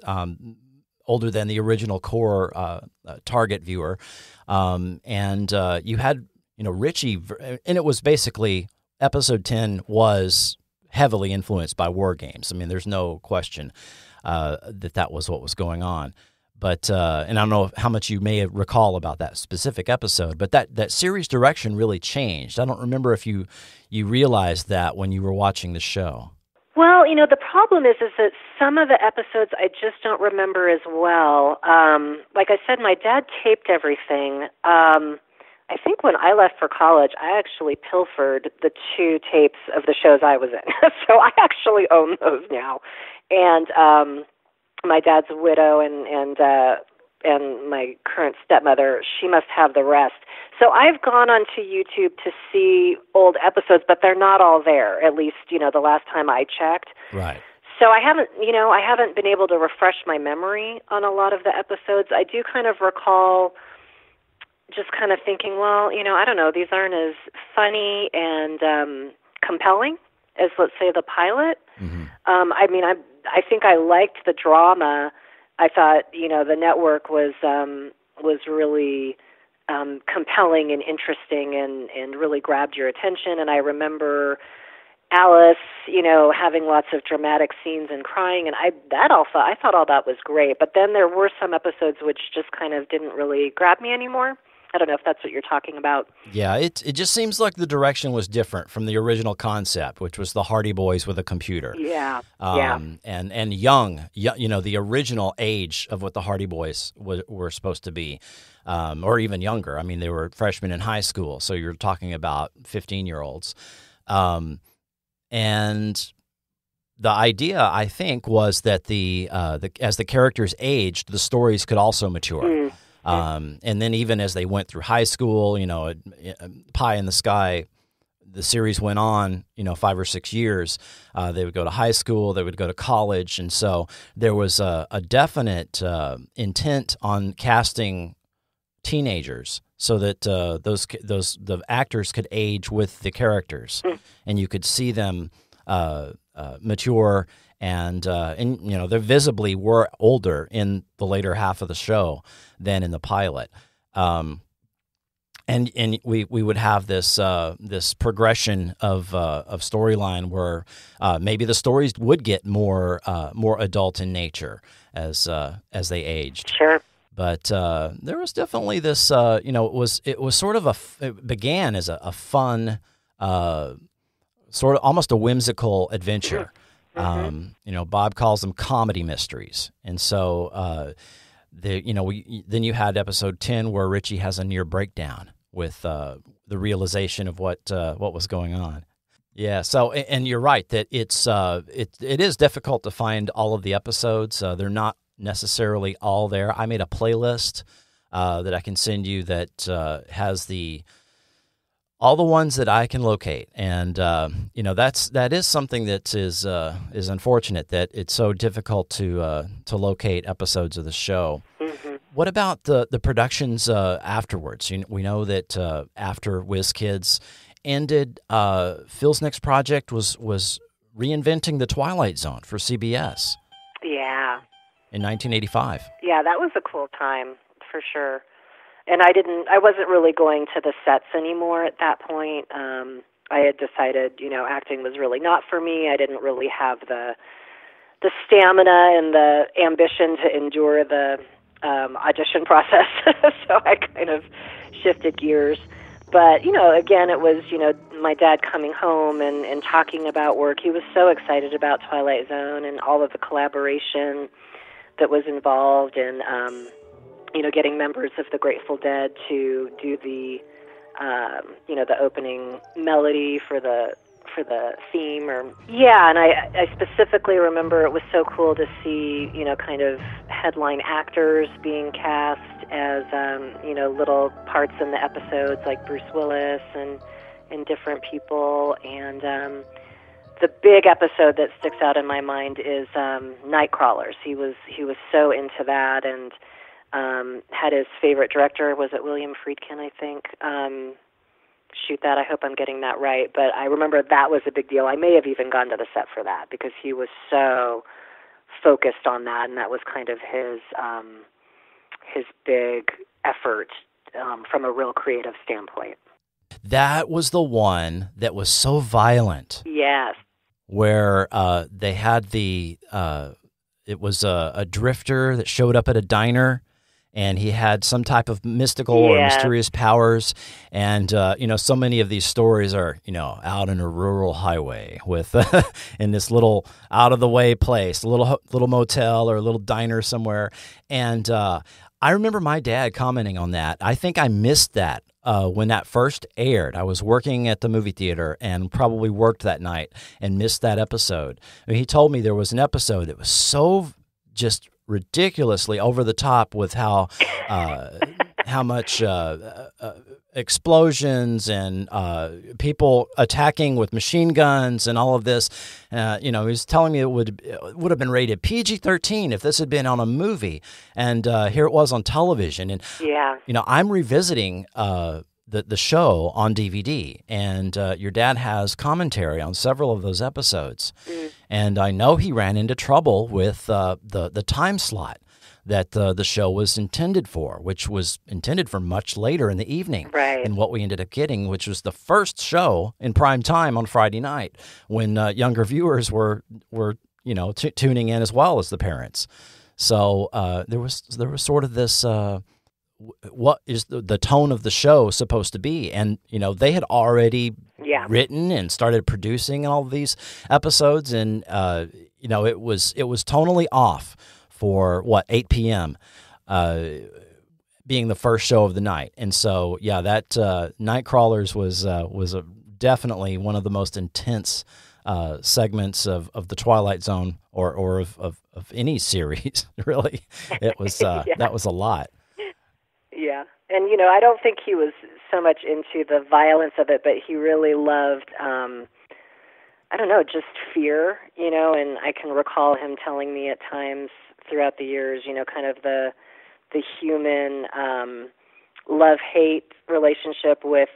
older than the original core target viewer, and you had Richie, and it was basically episode 10 was heavily influenced by war games. I mean, there's no question that was what was going on. But and I don't know how much you may recall about that specific episode, but that series direction really changed. I don't remember if you realized that when you were watching the show. Well, the problem is that some of the episodes I just don't remember as well. Like I said, my dad taped everything. I think when I left for college, I actually pilfered the 2 tapes of the shows I was in. So I actually own those now. And my dad's widow and my current stepmother, she must have the rest. So I've gone onto YouTube to see old episodes, but they're not all there, at least, the last time I checked. Right. So I haven't been able to refresh my memory on a lot of the episodes. I do kind of recall just kind of thinking, well, I don't know, these aren't as funny and compelling as, let's say, the pilot. Mm-hmm. I think I liked the drama. I thought, the network was really compelling and interesting and really grabbed your attention. And I remember Alice, having lots of dramatic scenes and crying, and I thought all that was great. But then there were some episodes which just kind of didn't really grab me anymore. I don't know if that's what you're talking about. Yeah, it just seems like the direction was different from the original concept, which was the Hardy Boys with a computer. Yeah, And young, the original age of what the Hardy Boys were supposed to be, or even younger. I mean, they were freshmen in high school, so you're talking about 15-year-olds. And the idea, I think, was that as the characters aged, the stories could also mature. And then even as they went through high school, Pie in the Sky, the series went on, 5 or 6 years. They would go to high school, they would go to college. And so there was a definite intent on casting teenagers so that the actors could age with the characters, and you could see them mature. And they visibly were older in the later half of the show than in the pilot. And we would have this progression of storyline where maybe the stories would get more adult in nature as they aged. Sure. But there was definitely this it was sort of it began as a fun sort of almost a whimsical adventure. Bob calls them comedy mysteries. And so, then you had episode 10 where Richie has a near breakdown with the realization of what was going on. Yeah. So, and you're right that it is difficult to find all of the episodes. They're not necessarily all there. I made a playlist that I can send you that has All the ones that I can locate, and that is something that is unfortunate, that it's so difficult to locate episodes of the show. Mm-hmm. What about the productions afterwards? We know that after Whiz Kids ended, Phil's next project was reinventing the Twilight Zone for CBS. Yeah. In 1985. Yeah, that was a cool time for sure. And I wasn't really going to the sets anymore at that point. I had decided, acting was really not for me. I didn't really have the stamina and the ambition to endure the audition process. So I kind of shifted gears. But, again, it was, my dad coming home and talking about work. He was so excited about Twilight Zone and all of the collaboration that was involved, and getting members of the Grateful Dead to do the the opening melody for the theme, and I specifically remember it was so cool to see kind of headline actors being cast as little parts in the episodes, like Bruce Willis and different people. And the big episode that sticks out in my mind is Nightcrawlers. He was so into that, and had his favorite director, was it William Friedkin, I think, shoot that. I hope I'm getting that right. But I remember that was a big deal. I may have even gone to the set for that because he was so focused on that, and that was kind of his big effort from a real creative standpoint. That was the one that was so violent. Yes. Where they had it was a drifter that showed up at a diner, and he had some type of mystical or mysterious powers. And, so many of these stories are, out in a rural highway with in this little out-of-the-way place, a little motel or a little diner somewhere. And I remember my dad commenting on that. I think I missed that when that first aired. I was working at the movie theater and probably worked that night and missed that episode. I mean, he told me there was an episode that was so just ridiculously over the top with how much explosions and people attacking with machine guns and all of this. He was telling me it would have been rated PG-13 if this had been on a movie, and here it was on television. And I'm revisiting the show on DVD, and your dad has commentary on several of those episodes. And I know he ran into trouble with the time slot that the show was intended for, which was intended for much later in the evening. Right. And what we ended up getting, which was the first show in prime time on Friday night, when younger viewers were tuning in as well as the parents. So there was sort of this. What is the tone of the show supposed to be? And, they had already written and started producing all of these episodes. And, it was tonally off for 8 p.m. Being the first show of the night. And so, that Nightcrawlers was definitely one of the most intense segments of the Twilight Zone or of any series, really. It was, that was a lot. Yeah. And, I don't think he was so much into the violence of it, but he really loved, just fear, and I can recall him telling me at times throughout the years, kind of the human love-hate relationship with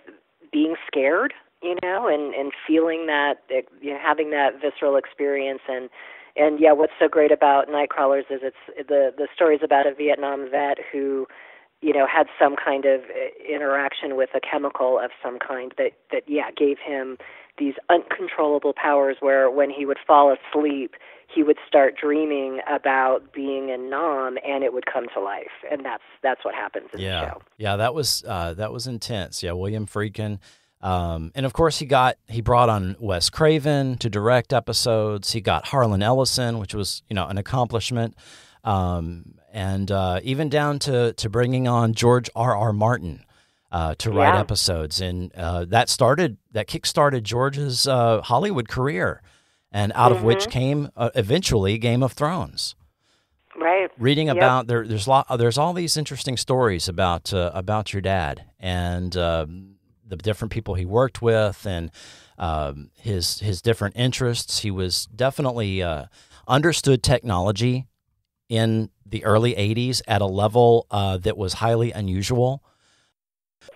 being scared, and feeling that, having that visceral experience. And what's so great about Nightcrawlers is it's the story's about a Vietnam vet who had some kind of interaction with a chemical of some kind that gave him these uncontrollable powers where when he would fall asleep, he would start dreaming about being in Nam, and it would come to life. And that's what happens in the show. Yeah, that was intense. Yeah, William Friedkin. And of course he brought on Wes Craven to direct episodes. He got Harlan Ellison, which was, an accomplishment. And even down to bringing on George R.R. Martin to write episodes, and that kick-started George's Hollywood career, and out of which came eventually Game of Thrones. Right. Reading about there's all these interesting stories about your dad, and the different people he worked with and his different interests. He was definitely understood technology in the early 80s at a level that was highly unusual.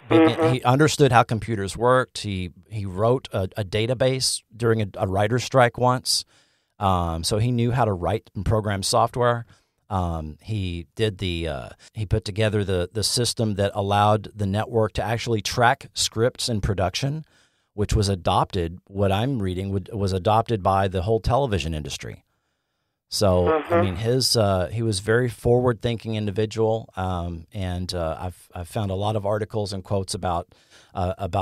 He understood how computers worked. He wrote a database during a writer's strike once, so he knew how to write and program software. He put together the system that allowed the network to actually track scripts in production, which was adopted. What I'm reading was adopted by the whole television industry. So I mean, he was a very forward-thinking individual, and I've found a lot of articles and quotes about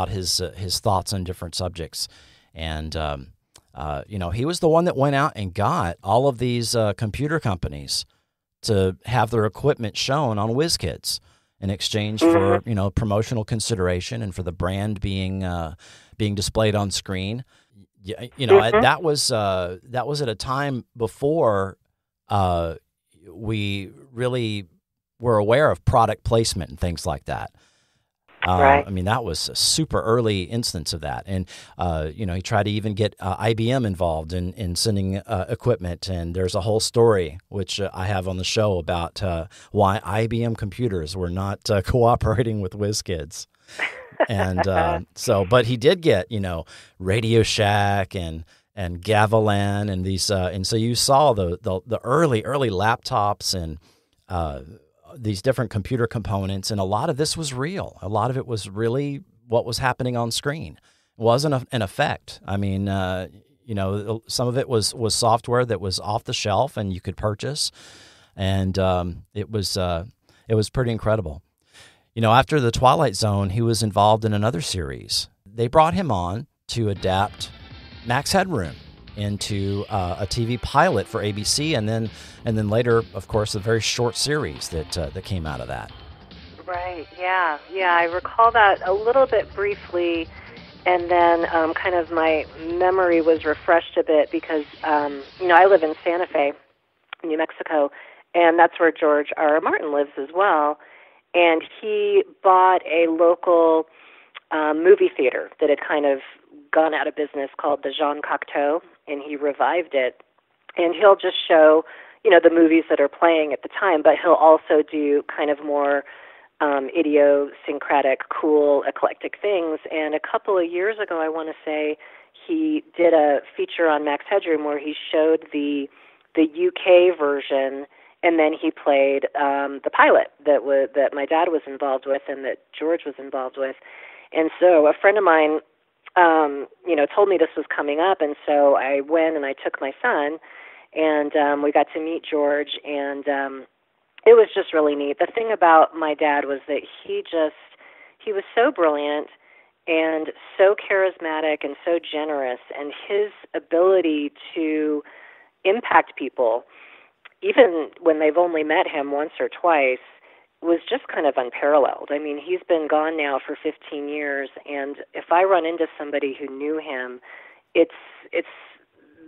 his thoughts on different subjects, and he was the one that went out and got all of these computer companies to have their equipment shown on Whiz Kids in exchange for promotional consideration and for the brand being displayed on screen. That was at a time before we really were aware of product placement and things like that. Right. I mean, that was a super early instance of that. And, he tried to even get IBM involved in sending equipment. And there's a whole story, which I have on the show, about why IBM computers were not cooperating with Whiz Kids. And but he did get, Radio Shack and Gavilan and these, and so you saw the early laptops and these different computer components, and a lot of this was real. A lot of it was really what was happening on screen. It wasn't an effect. I mean, some of it was software that was off the shelf and you could purchase, and it was pretty incredible. After The Twilight Zone, he was involved in another series. They brought him on to adapt Max Headroom into a TV pilot for ABC, and then later, of course, a very short series that came out of that. Right. Yeah. I recall that a little bit briefly, and then kind of my memory was refreshed a bit because I live in Santa Fe, New Mexico, and that's where George R. R. Martin lives as well. And he bought a local movie theater that had kind of gone out of business called the Jean Cocteau, and he revived it. And he'll just show, the movies that are playing at the time, but he'll also do kind of more idiosyncratic, cool, eclectic things. And a couple of years ago, I want to say, he did a feature on Max Headroom where he showed the UK version, and then he played the pilot that my dad was involved with and that George was involved with. And so a friend of mine, told me this was coming up, and so I went and I took my son, and we got to meet George, and it was just really neat. The thing about my dad was that he was so brilliant and so charismatic and so generous, and his ability to impact people, even when they've only met him once or twice, was just kind of unparalleled. I mean, he's been gone now for 15 years, and if I run into somebody who knew him, it's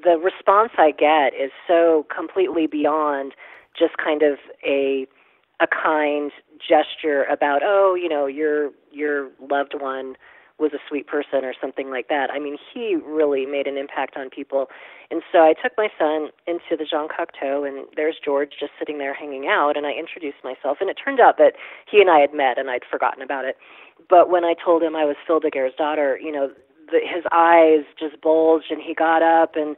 the response I get is so completely beyond just kind of a kind gesture about, your loved one was a sweet person or something like that. I mean, he really made an impact on people. And so I took my son into the Jean Cocteau, and there's George just sitting there hanging out, and I introduced myself. And it turned out that he and I had met, and I'd forgotten about it. But when I told him I was Phil DeGuere's daughter, his eyes just bulged, and he got up and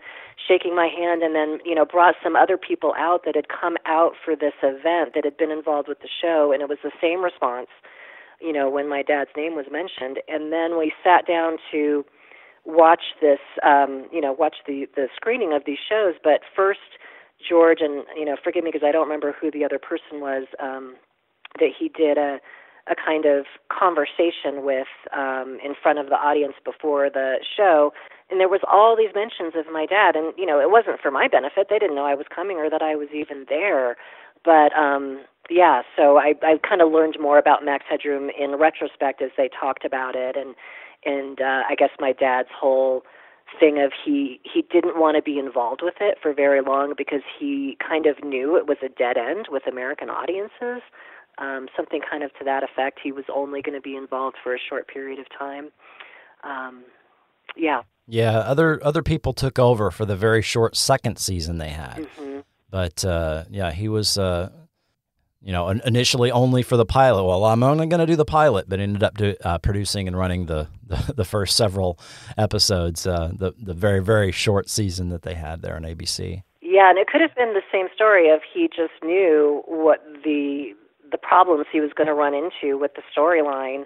shaking my hand, and then, brought some other people out that had come out for this event that had been involved with the show, and it was the same response, when my dad's name was mentioned. And then we sat down to watch this, watch the screening of these shows. But first, George, and, forgive me because I don't remember who the other person was, that he did a kind of conversation with in front of the audience before the show. And there was all these mentions of my dad. And, it wasn't for my benefit. They didn't know I was coming or that I was even there. But, so I kind of learned more about Max Headroom in retrospect as they talked about it. And I guess my dad's whole thing of he didn't want to be involved with it for very long because he kind of knew it was a dead end with American audiences. Something kind of to that effect. He was only going to be involved for a short period of time. Yeah. Yeah, other people took over for the very short second season they had. Mm-hmm. But, he was, initially only for the pilot. Well, I'm only going to do the pilot, but ended up producing and running the first several episodes, the very, very short season that they had there on ABC. Yeah, and it could have been the same story if he just knew what the problems he was going to run into with the storyline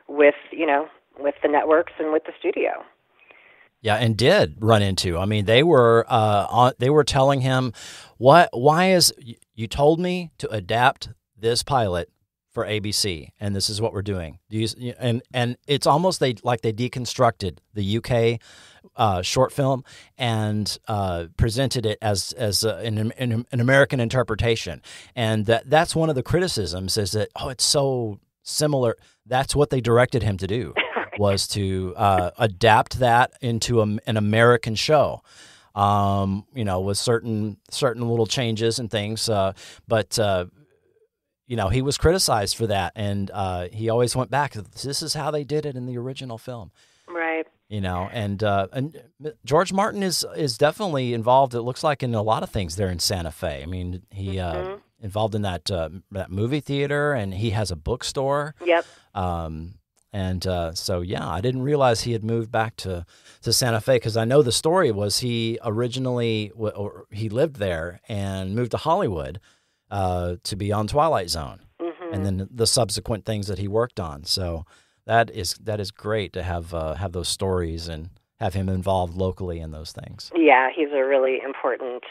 with the networks and with the studio. Yeah, and did run into. I mean, they were telling him, why is you told me to adapt this pilot for ABC, and this is what we're doing. And it's almost they deconstructed the UK short film and presented it as an American interpretation. And that's one of the criticisms is that, it's so similar. That's what they directed him to do, was to adapt that into an American show, with certain little changes and things. But he was criticized for that, and he always went back. This is how they did it in the original film, right? And George Martin is definitely involved. It looks like in a lot of things there in Santa Fe. I mean, he involved in that movie theater, and he has a bookstore. Yep. I didn't realize he had moved back to Santa Fe, because I know the story was he originally he lived there and moved to Hollywood to be on Twilight Zone, and then the subsequent things that he worked on. So that is great to have those stories and have him involved locally in those things. Yeah, he's a really important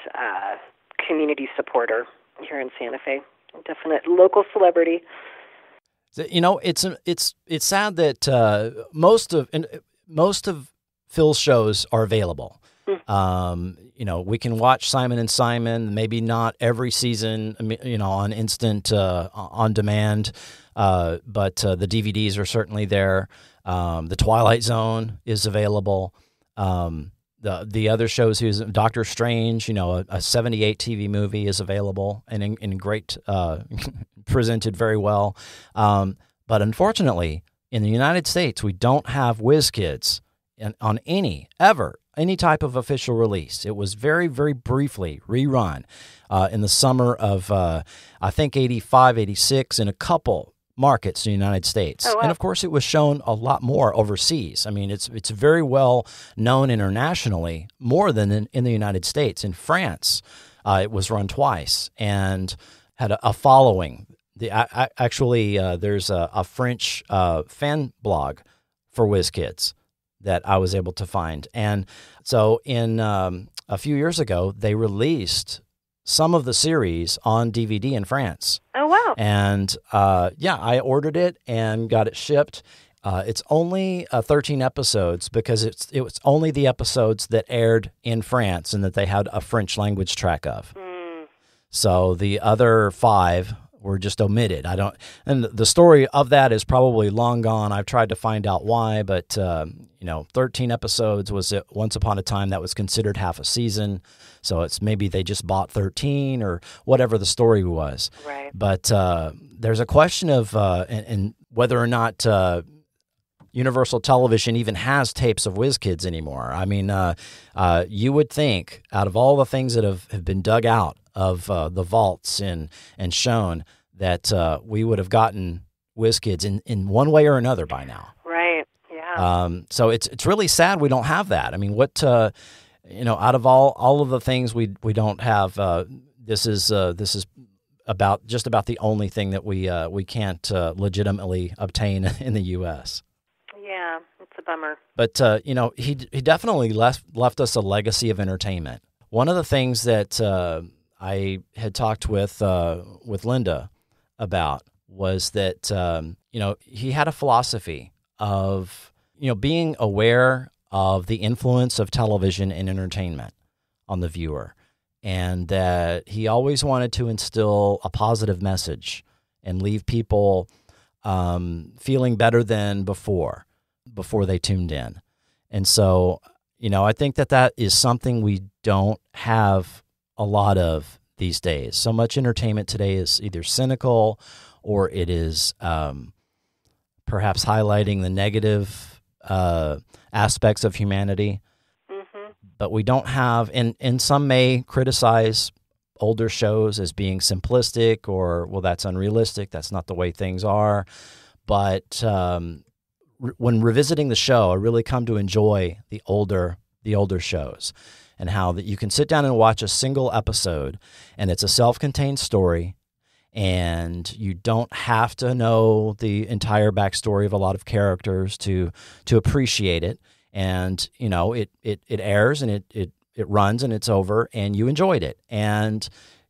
community supporter here in Santa Fe. Definite local celebrity. It's sad that most of Phil's shows are available. We can watch Simon and Simon, maybe not every season, on instant on demand, but the DVDs are certainly there. The Twilight Zone is available. The other shows, Doctor Strange, a 78 TV movie is available and in great, presented very well. But unfortunately, in the United States, we don't have Whiz Kids on any type of official release. It was very, very briefly rerun in the summer of, I think, 85, 86 in a couple markets in the United States. Oh, wow. And of course it was shown a lot more overseas. I mean, it's very well known internationally, more than in the United States. In France, it was run twice and had a following. There's a French fan blog for Whiz Kids that I was able to find. And so a few years ago, they released some of the series on DVD in France. Oh, wow. And, I ordered it and got it shipped. It's only 13 episodes because it was only the episodes that aired in France and that they had a French language track of. So the other 5 were just omitted. And the story of that is probably long gone. I've tried to find out why, but 13 episodes was it once upon a time that was considered half a season. So it's maybe they just bought 13 or whatever the story was. Right. But there's a question of and whether or not Universal Television even has tapes of Whiz Kids anymore. I mean, you would think out of all the things that have been dug out of the vaults and shown that we would have gotten Whiz Kids in one way or another by now. Right. Yeah. So it's really sad we don't have that. I mean, what out of all of the things we don't have, this is about the only thing that we can't legitimately obtain in the U.S. Yeah, it's a bummer. But he definitely left us a legacy of entertainment. One of the things that I had talked with Linda about was that he had a philosophy of being aware of the influence of television and entertainment on the viewer, and that he always wanted to instill a positive message and leave people feeling better than before they tuned in. And so, I think that is something we don't have a lot of these days. So much entertainment today is either cynical or it is perhaps highlighting the negative aspects of humanity. Mm-hmm. But we don't have, and some may criticize older shows as being simplistic or, well, that's unrealistic. That's not the way things are. But when revisiting the show, I really come to enjoy the older shows, and how that you can sit down and watch a single episode, and it's a self-contained story, and you don't have to know the entire backstory of a lot of characters to appreciate it. And it airs and it runs and it's over, and you enjoyed it. And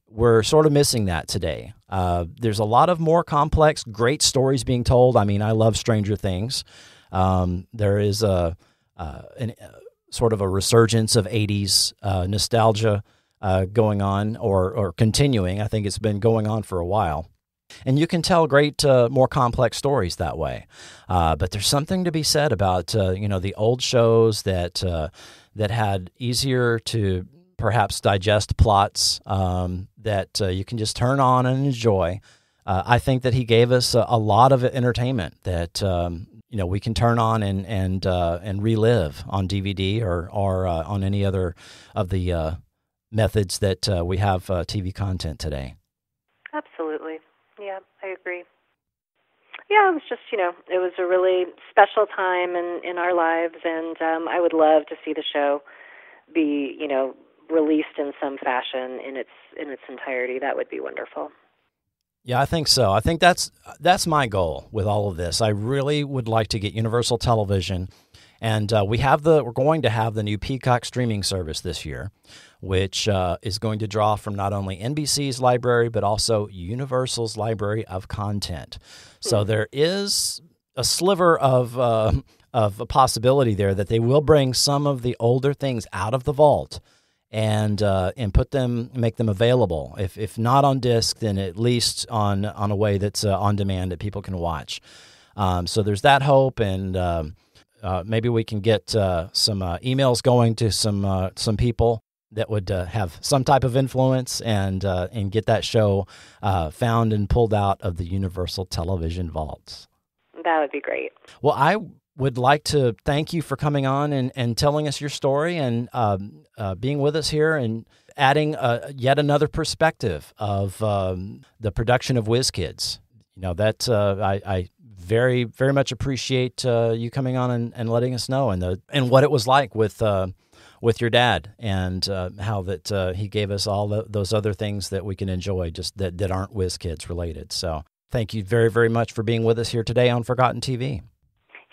we're sort of missing that today. There's a lot of more complex, great stories being told. I mean, I love Stranger Things. There is a sort of a resurgence of 80s nostalgia going on or continuing. I think it's been going on for a while. And you can tell great, more complex stories that way. But there's something to be said about, the old shows that had easier to perhaps digest plots that you can just turn on and enjoy. I think that he gave us a lot of entertainment that we can turn on and relive on DVD or on any other of the methods that we have TV content today. Absolutely. Yeah, I agree. Yeah, it was just, it was a really special time in our lives, and I would love to see the show be, released in some fashion in its entirety. That would be wonderful. Yeah, I think so. I think that's my goal with all of this. I really would like to get Universal Television, and we're going to have the new Peacock streaming service this year, which is going to draw from not only NBC's library but also Universal's library of content. So there is a sliver of a possibility there that they will bring some of the older things out of the vault and make them available. If not on disc, then at least on a way that's on demand that people can watch. So there's that hope, and maybe we can get some emails going to some people that would have some type of influence and get that show found and pulled out of the Universal Television vaults. That would be great. Well, I would like to thank you for coming on and telling us your story and being with us here and adding yet another perspective of the production of Whiz Kids. I very, very much appreciate you coming on and letting us know and what it was like with your dad and how that he gave us all those other things that we can enjoy just that aren't Whiz Kids related. So thank you very, very much for being with us here today on Forgotten TV.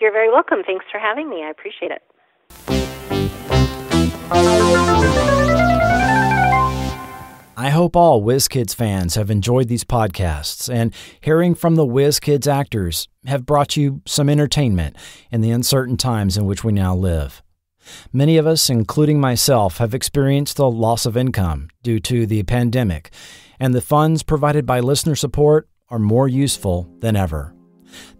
You're very welcome. Thanks for having me. I appreciate it. I hope all Whiz Kids fans have enjoyed these podcasts, and hearing from the Whiz Kids actors have brought you some entertainment in the uncertain times in which we now live. Many of us, including myself, have experienced a loss of income due to the pandemic, and the funds provided by listener support are more useful than ever.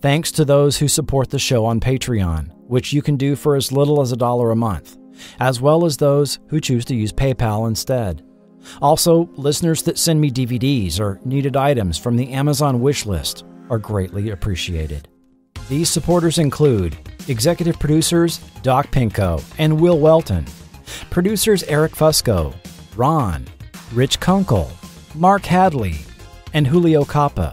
Thanks to those who support the show on Patreon, which you can do for as little as $1 a month, as well as those who choose to use PayPal instead. Also, listeners that send me DVDs or needed items from the Amazon wish list are greatly appreciated. These supporters include executive producers Doc Pinko and Will Welton, producers Eric Fusco, Ron, Rich Kunkel, Mark Hadley, and Julio Capa,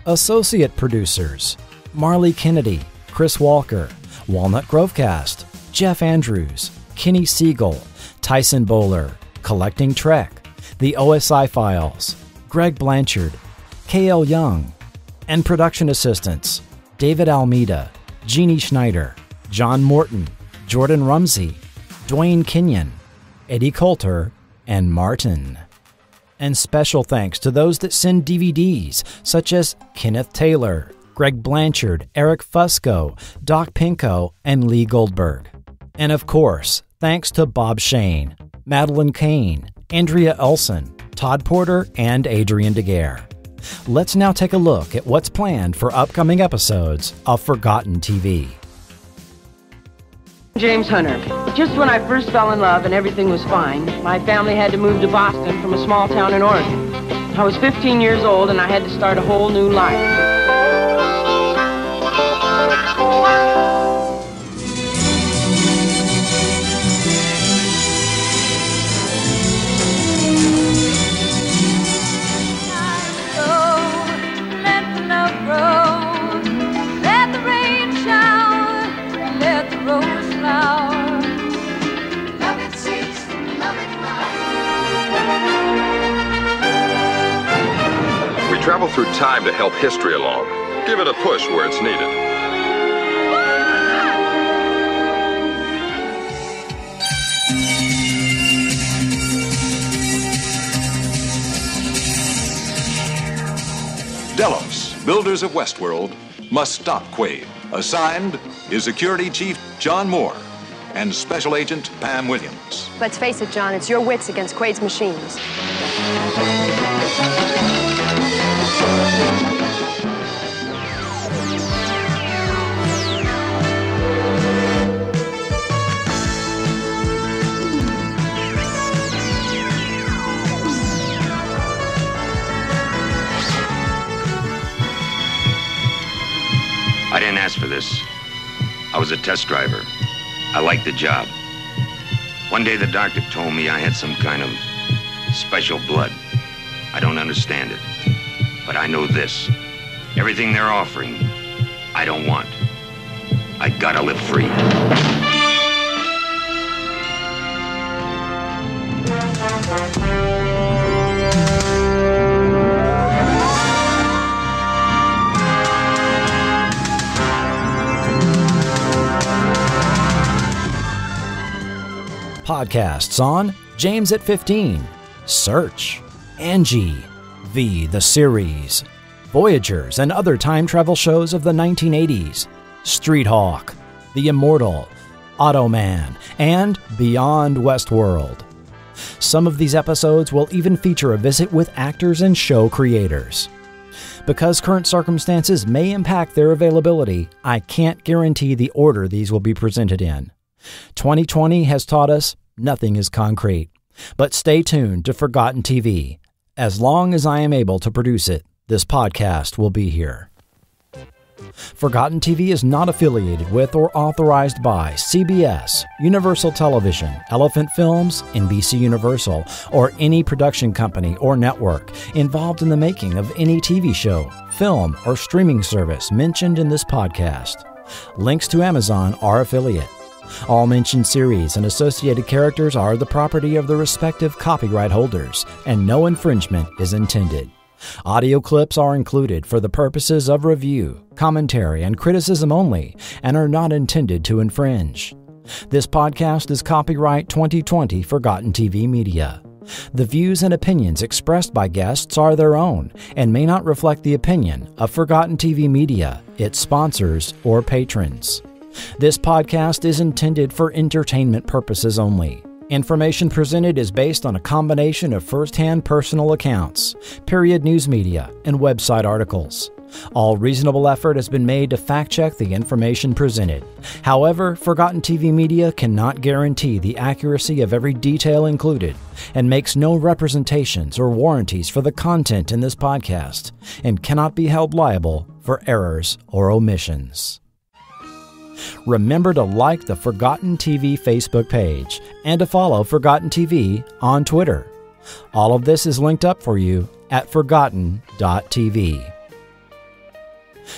associate producers Marley Kennedy, Chris Walker, Walnut Grovecast, Jeff Andrews, Kenny Siegel, Tyson Bowler, Collecting Trek, The OSI Files, Greg Blanchard, K.L. Young, and production assistants David Almeida, Jeannie Schneider, John Morton, Jordan Rumsey, Dwayne Kenyon, Eddie Coulter, and Martin. And special thanks to those that send DVDs, such as Kenneth Taylor, Greg Blanchard, Eric Fusco, Doc Pinko, and Lee Goldberg. And of course, thanks to Bob Shane, Madelyn Cain, Andrea Elson, Todd Porter, and Adrienne DeGuere. Let's now take a look at what's planned for upcoming episodes of Forgotten TV. James Hunter. Just when I first fell in love and everything was fine, my family had to move to Boston from a small town in Oregon. I was 15 years old and I had to start a whole new life. Travel through time to help history along. Give it a push where it's needed. Delos, builders of Westworld, must stop Quaid. Assigned is Security Chief John Moore and Special Agent Pam Williams. Let's face it, John, it's your wits against Quaid's machines. I didn't ask for this. I was a test driver. I liked the job. One day the doctor told me I had some kind of special blood. I don't understand it. But I know this. Everything they're offering, I don't want. I gotta live free. Podcasts on James at 15, Search, Angie, The Series, Voyagers and other time travel shows of the 1980s, Street Hawk, The Immortal, Automan, and Beyond Westworld. Some of these episodes will even feature a visit with actors and show creators. Because current circumstances may impact their availability, I can't guarantee the order these will be presented in. 2020 has taught us nothing is concrete, but stay tuned to Forgotten TV. As long as I am able to produce it, this podcast will be here. Forgotten TV is not affiliated with or authorized by CBS, Universal Television, Elephant Films, NBC Universal, or any production company or network involved in the making of any TV show, film, or streaming service mentioned in this podcast. Links to Amazon are affiliate. All mentioned series and associated characters are the property of the respective copyright holders, and no infringement is intended. Audio clips are included for the purposes of review, commentary, and criticism only, and are not intended to infringe. This podcast is copyright 2020 Forgotten TV Media. The views and opinions expressed by guests are their own and may not reflect the opinion of Forgotten TV Media, its sponsors, or patrons. This podcast is intended for entertainment purposes only. Information presented is based on a combination of first-hand personal accounts, period news media, and website articles. All reasonable effort has been made to fact-check the information presented. However, Forgotten TV Media cannot guarantee the accuracy of every detail included and makes no representations or warranties for the content in this podcast and cannot be held liable for errors or omissions. Remember to like the Forgotten TV Facebook page and to follow Forgotten TV on Twitter. All of this is linked up for you at forgotten.tv.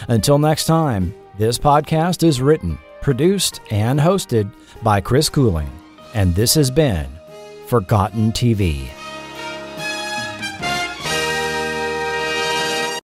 Until next time, this podcast is written, produced, and hosted by Chris Cooling, and this has been Forgotten TV.